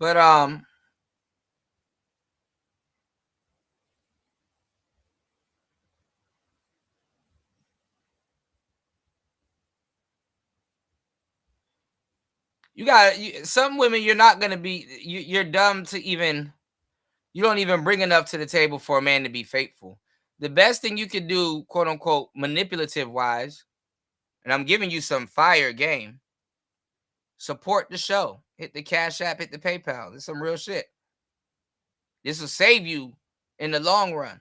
But you got some women. You're not gonna be. You're dumb to even. You don't even bring enough to the table for a man to be faithful. The best thing you could do, quote unquote, manipulative wise, and I'm giving you some fire game. Support the show. Hit the Cash App, hit the PayPal. This is some real shit. This will save you in the long run.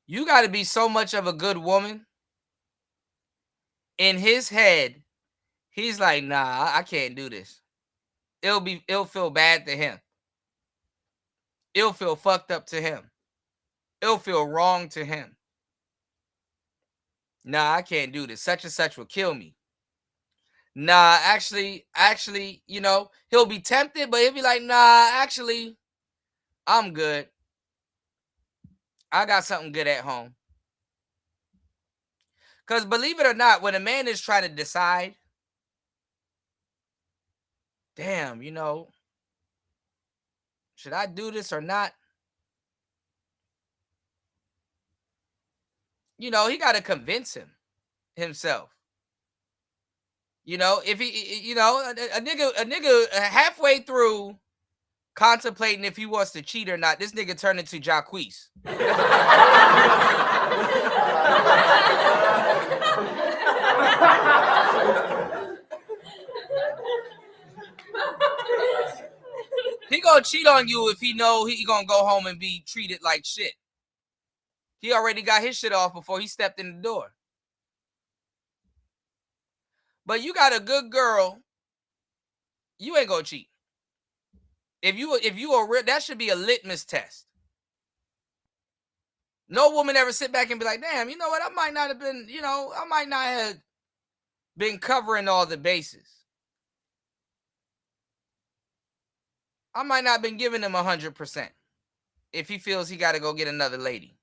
You got to be so much of a good woman. In his head, he's like, nah, I can't do this. It'll feel bad to him. It'll feel fucked up to him. It'll feel wrong to him. Nah, I can't do this. Such and such will kill me. Nah, actually, you know, he'll be tempted, but he'll be like, nah, actually, I'm good. I got something good at home. Because believe it or not, when a man is trying to decide, damn, you know, should I do this or not? You know, he got to convince himself. You know, if he, you know, a nigga halfway through contemplating if he wants to cheat or not, this nigga turned into Jacquees. He gonna cheat on you if he know he gonna go home and be treated like shit. He already got his shit off before he stepped in the door. But you got a good girl, you ain't gonna cheat. If you are real, that should be a litmus test. No woman ever sit back and be like, damn, you know what? I might not have been, you know, I might not have been covering all the bases. I might not have been giving him 100% if he feels he got to go get another lady.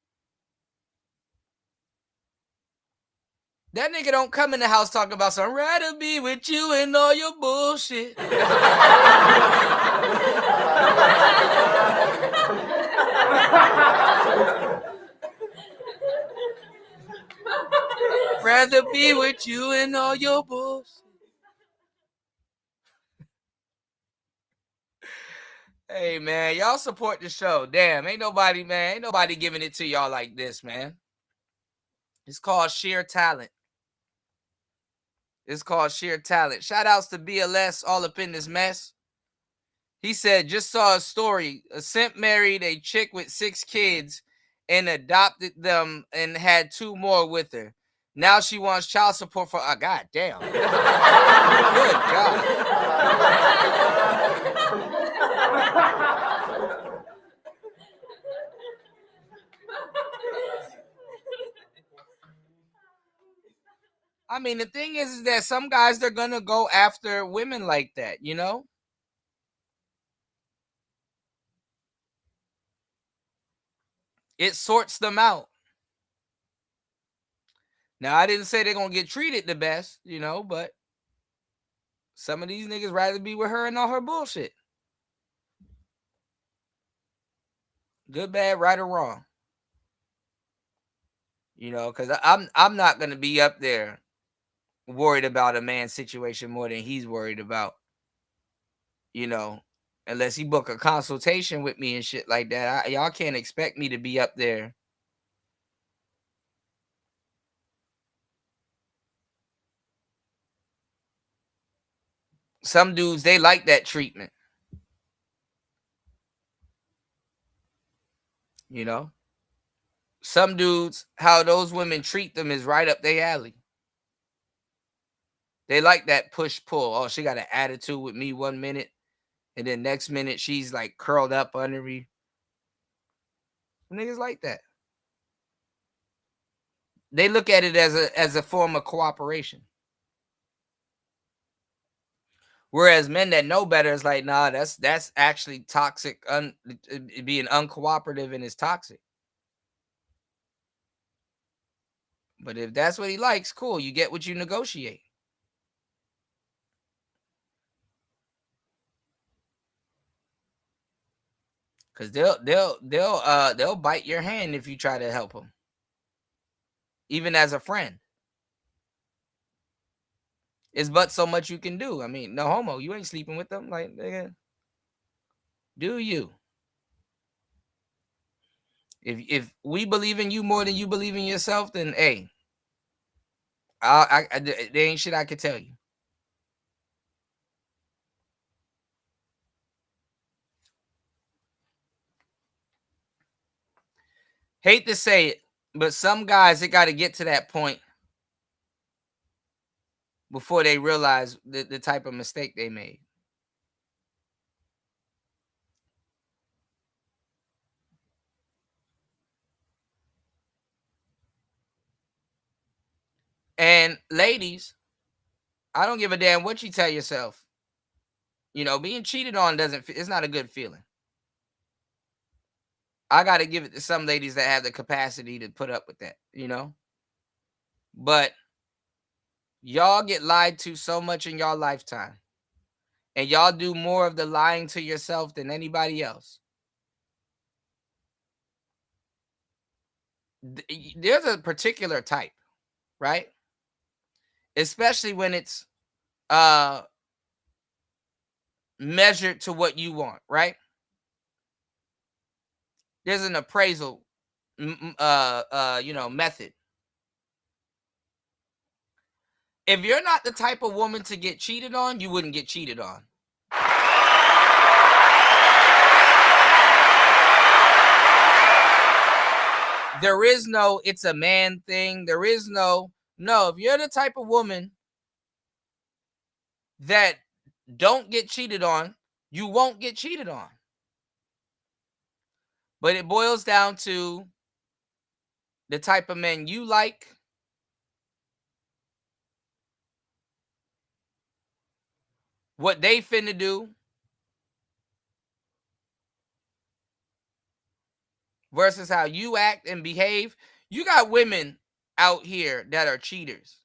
That nigga don't come in the house talking about some rather be with you and all your bullshit. Rather be with you and all your bullshit. Hey man, y'all support the show. Damn, ain't nobody giving it to y'all like this, man. It's called sheer talent. It's called sheer talent. Shout outs to BLS all up in this mess. He said, just saw a story. A simp married a chick with 6 kids and adopted them and had 2 more with her. Now she wants child support for God damn. Good God. I mean, the thing is that some guys, they're gonna go after women like that, you know? It sorts them out. Now, I didn't say they're gonna get treated the best, you know, but some of these niggas rather be with her and all her bullshit. Good, bad, right, or wrong. You know, because I'm not gonna be up there worried about a man's situation more than he's worried about, you know, unless he book a consultation with me and shit like that. Y'all can't expect me to be up there. Some dudes, they like that treatment. You know? Some dudes, how those women treat them is right up their alley. They like that push-pull. Oh, she got an attitude with me 1 minute, and then next minute she's like curled up under me. Niggas like that. They look at it as a form of cooperation. Whereas men that know better is like, nah, that's actually toxic. Being uncooperative and is toxic. But if that's what he likes, cool. You get what you negotiate. Because they'll bite your hand if you try to help them, even as a friend. It's but so much you can do. I mean, no homo. You ain't sleeping with them. Like, nigga, do you? If we believe in you more than you believe in yourself, then hey, there ain't shit I could tell you. Hate to say it, but some guys, they got to get to that point before they realize the type of mistake they made. And ladies, I don't give a damn what you tell yourself. You know, being cheated on it's not a good feeling. I got to give it to some ladies that have the capacity to put up with that, you know? But y'all get lied to so much in y'all lifetime. And y'all do more of the lying to yourself than anybody else. There's a particular type, right? Especially when it's measured to what you want, right? There's an appraisal method. If you're not the type of woman to get cheated on, you wouldn't get cheated on. There is no it's a man thing. There is no, if you're the type of woman that don't get cheated on, you won't get cheated on. But it boils down to the type of men you like, what they finna do, versus how you act and behave. You got women out here that are cheaters.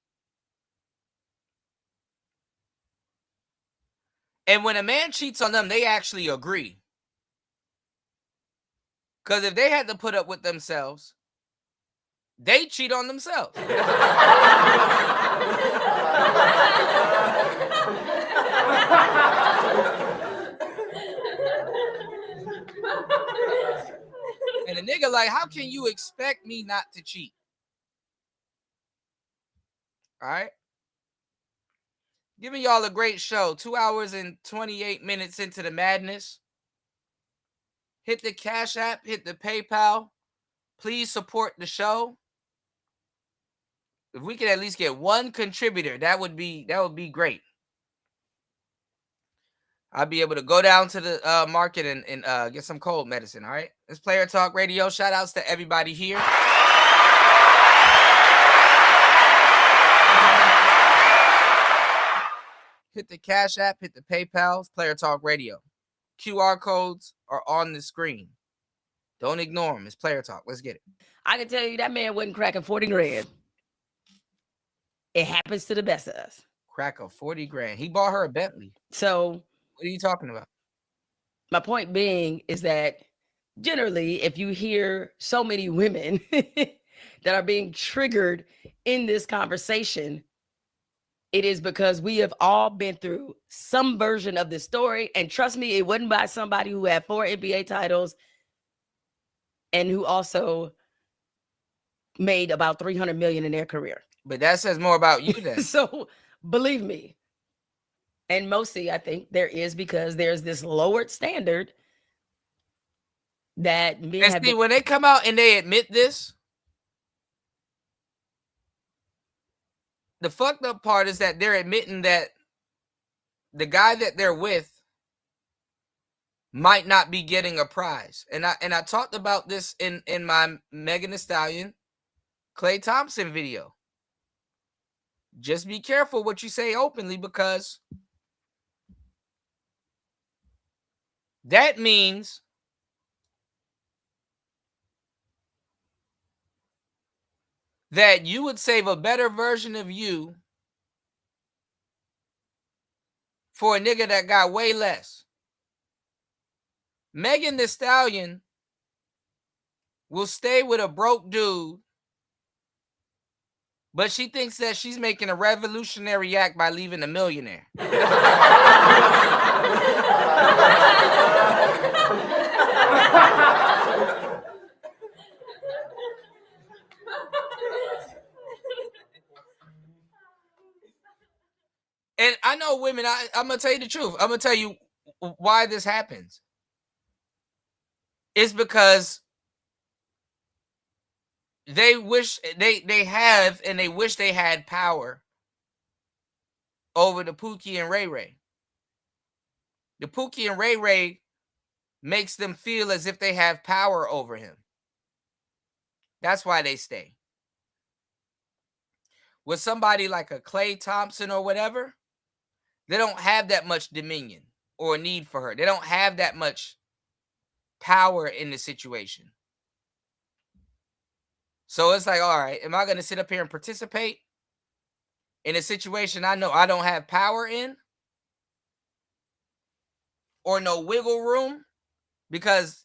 And when a man cheats on them, they actually agree. Because if they had to put up with themselves, they cheat on themselves. And a nigga like, how can you expect me not to cheat? All right. Giving y'all a great show. 2 hours and 28 minutes into the madness. Hit the Cash App, hit the PayPal. Please support the show. If we could at least get one contributor, that would be great. I'll be able to go down to the market and get some cold medicine. All right. It's Player Talk Radio. Shout outs to everybody here. Hit the Cash App, hit the PayPal, Player Talk Radio. QR codes are on the screen. Don't ignore them. It's Player Talk. Let's get it. I can tell you that man wasn't cracking 40 grand. It happens to the best of us. Crack of 40 grand. He bought her a Bentley. So what are you talking about? My point being is that generally, if you hear so many women that are being triggered in this conversation, it is because we have all been through some version of this story. And trust me, it wasn't by somebody who had 4 NBA titles and who also made about $300 million in their career. But that says more about you then. So believe me. And mostly I think there is because there's this lowered standard that men and see, when they come out and they admit this, the fucked up part is that they're admitting that the guy that they're with might not be getting a prize. And I talked about this in my Megan Thee Stallion, Klay Thompson video. Just be careful what you say openly, because that means that you would save a better version of you for a nigga that got way less. Megan Thee Stallion will stay with a broke dude, but she thinks that she's making a revolutionary act by leaving a millionaire. And I know women, I'm going to tell you the truth. I'm going to tell you why this happens. It's because they wish they have and they wish they had power over the Pookie and Ray Ray. The Pookie and Ray Ray makes them feel as if they have power over him. That's why they stay. With somebody like a Klay Thompson or whatever, they don't have that much dominion or need for her. They don't have that much power in the situation. So it's like, all right, am I going to sit up here and participate in a situation I know I don't have power in or no wiggle room? Because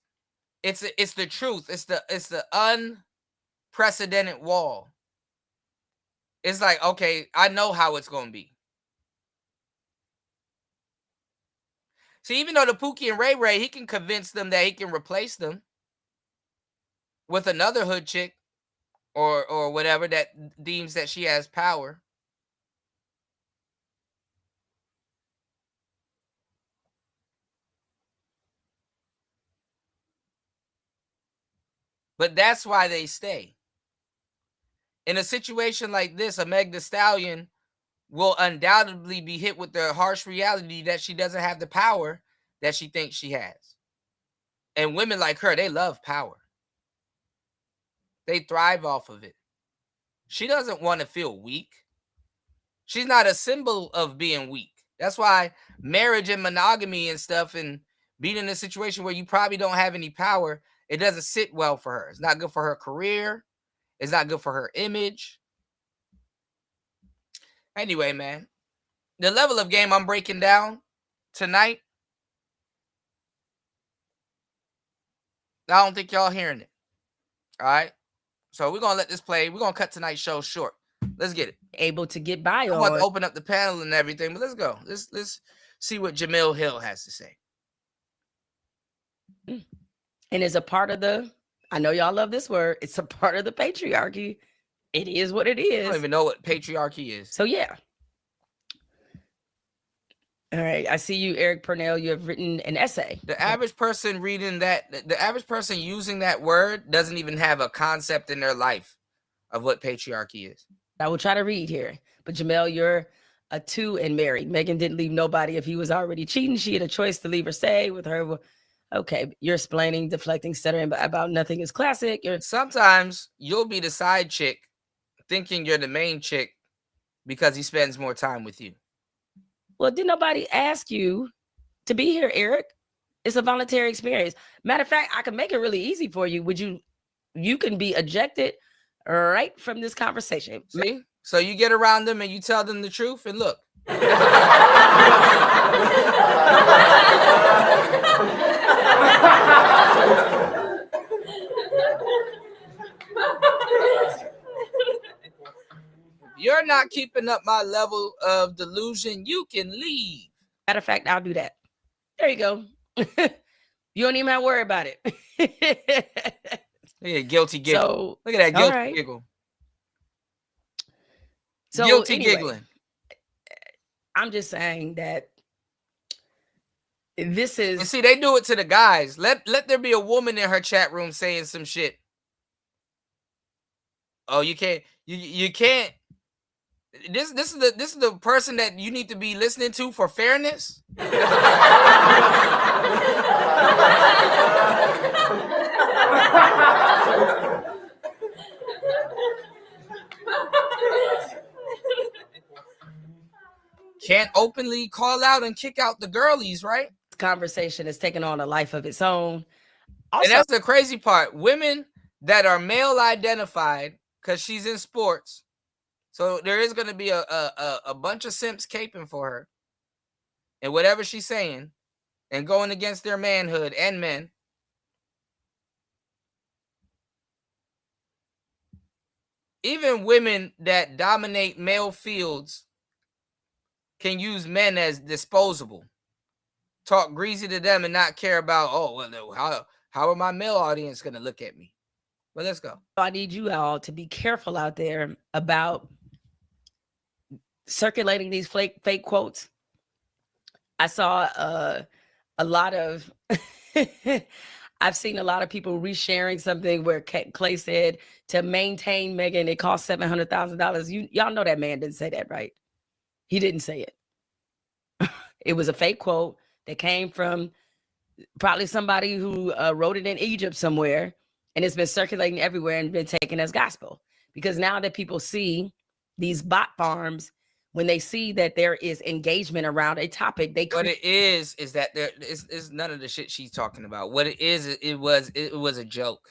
it's the truth. It's the unprecedented wall. It's like, okay, I know how it's going to be. See, even though the Pookie and Ray Ray, he can convince them that he can replace them with another hood chick or whatever that deems that she has power. But that's why they stay. In a situation like this, a Meg Thee Stallion will undoubtedly be hit with the harsh reality that she doesn't have the power that she thinks she has. And women like her, they love power. They thrive off of it. She doesn't want to feel weak. She's not a symbol of being weak. That's why marriage and monogamy and stuff and being in a situation where you probably don't have any power, it doesn't sit well for her. It's not good for her career. It's not good for her image. Anyway, man, the level of game I'm breaking down tonight, I don't think y'all hearing it. All right? So we're going to let this play. We're going to cut tonight's show short. Let's get it. Able to get by I on. want to open up the panel and everything, but let's go. Let's see what Jamil Hill has to say. And is a part of the, I know y'all love this word, it's a part of the patriarchy. It is what it is. I don't even know what patriarchy is. So yeah. All right. I see you, Eric Purnell. You have written an essay. The average person reading that, the average person using that word doesn't even have a concept in their life of what patriarchy is. I will try to read here. But Jamel, you're a 2 and married. Megan didn't leave nobody. If he was already cheating, she had a choice to leave or stay with her. Okay, you're explaining, deflecting, stuttering about nothing is classic. Sometimes you'll be the side chick thinking you're the main chick because he spends more time with you. Well, did nobody ask you to be here, Eric? It's a voluntary experience. Matter of fact, I can make it really easy for you. You can be ejected right from this conversation. See? So you get around them and you tell them the truth and look. You're not keeping up my level of delusion. You can leave. Matter of fact, I'll do that. There you go. You don't even have to worry about it. Look at guilty giggle. So, look at that guilty giggle. So guilty anyway, giggling. I'm just saying that this is. And see, they do it to the guys. Let there be a woman in her chat room saying some shit. Oh, you can't. You can't. This is the person that you need to be listening to for fairness. Can't openly call out and kick out the girlies, right? This conversation has taken on a life of its own. Also, and that's the crazy part. Women that are male identified, because she's in sports. So there is going to be a bunch of simps caping for her and whatever she's saying. and going against their manhood and men. Even women that dominate male fields can use men as disposable. Talk greasy to them and not care about, oh, well, how are my male audience going to look at me? Well, let's go. I need you all to be careful out there about circulating these fake quotes. I saw a lot of I've seen a lot of people resharing something where Clay said to maintain Megan, it cost $700,000. Y'all know that man didn't say that, right? He didn't say it. It was a fake quote that came from probably somebody who wrote it in Egypt somewhere, and it's been circulating everywhere and been taken as gospel. Because now that people see these bot farms, when they see that there is engagement around a topic, what it is that there is none of the shit she's talking about. What it is, it was a joke.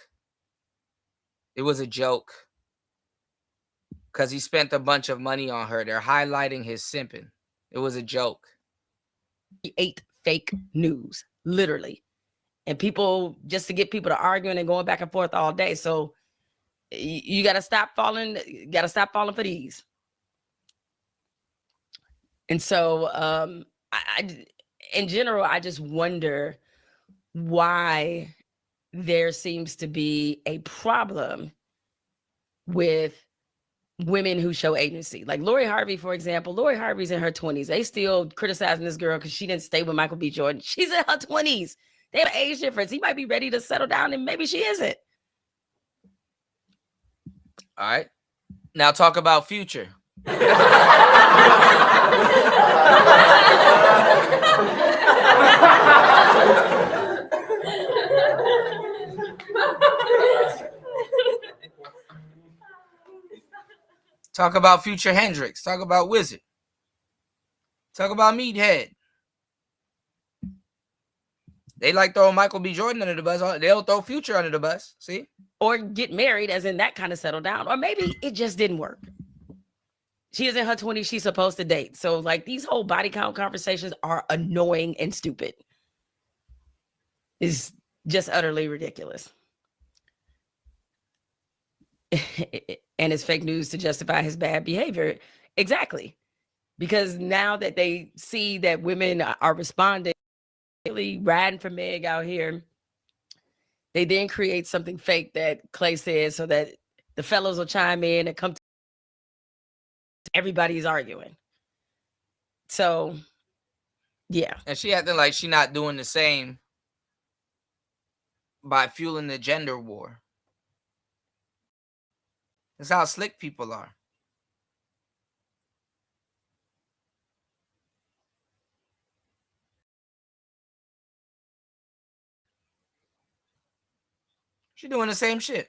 It was a joke because he spent a bunch of money on her. They're highlighting his simping. It was a joke. He ate fake news, literally, and people just to get people to arguing and going back and forth all day. So you got to stop falling. Got to stop falling for these. And so, I, in general, I just wonder why there seems to be a problem with women who show agency. Like Lori Harvey, for example. Lori Harvey's in her 20s. They still criticizing this girl because she didn't stay with Michael B. Jordan. She's in her 20s. They have an age difference. He might be ready to settle down, and maybe she isn't. All right. Now talk about Future. Talk about Future Hendrix. Talk about Wizard. Talk about Meathead. They like throwing Michael B. Jordan under the bus. They'll throw Future under the bus. See? Or get married, as in that kind of settle down. Or maybe it just didn't work. She is in her 20s. She's supposed to date. So, like, these whole body count conversations are annoying and stupid. It's just utterly ridiculous. And it's fake news to justify his bad behavior. Exactly. Because now that they see that women are responding, really riding for Meg out here, they then create something fake that Clay says so that the fellows will chime in and come to everybody's arguing. So, yeah. And she acting like she not doing the same by fueling the gender war. That's how slick people are. She doing the same shit.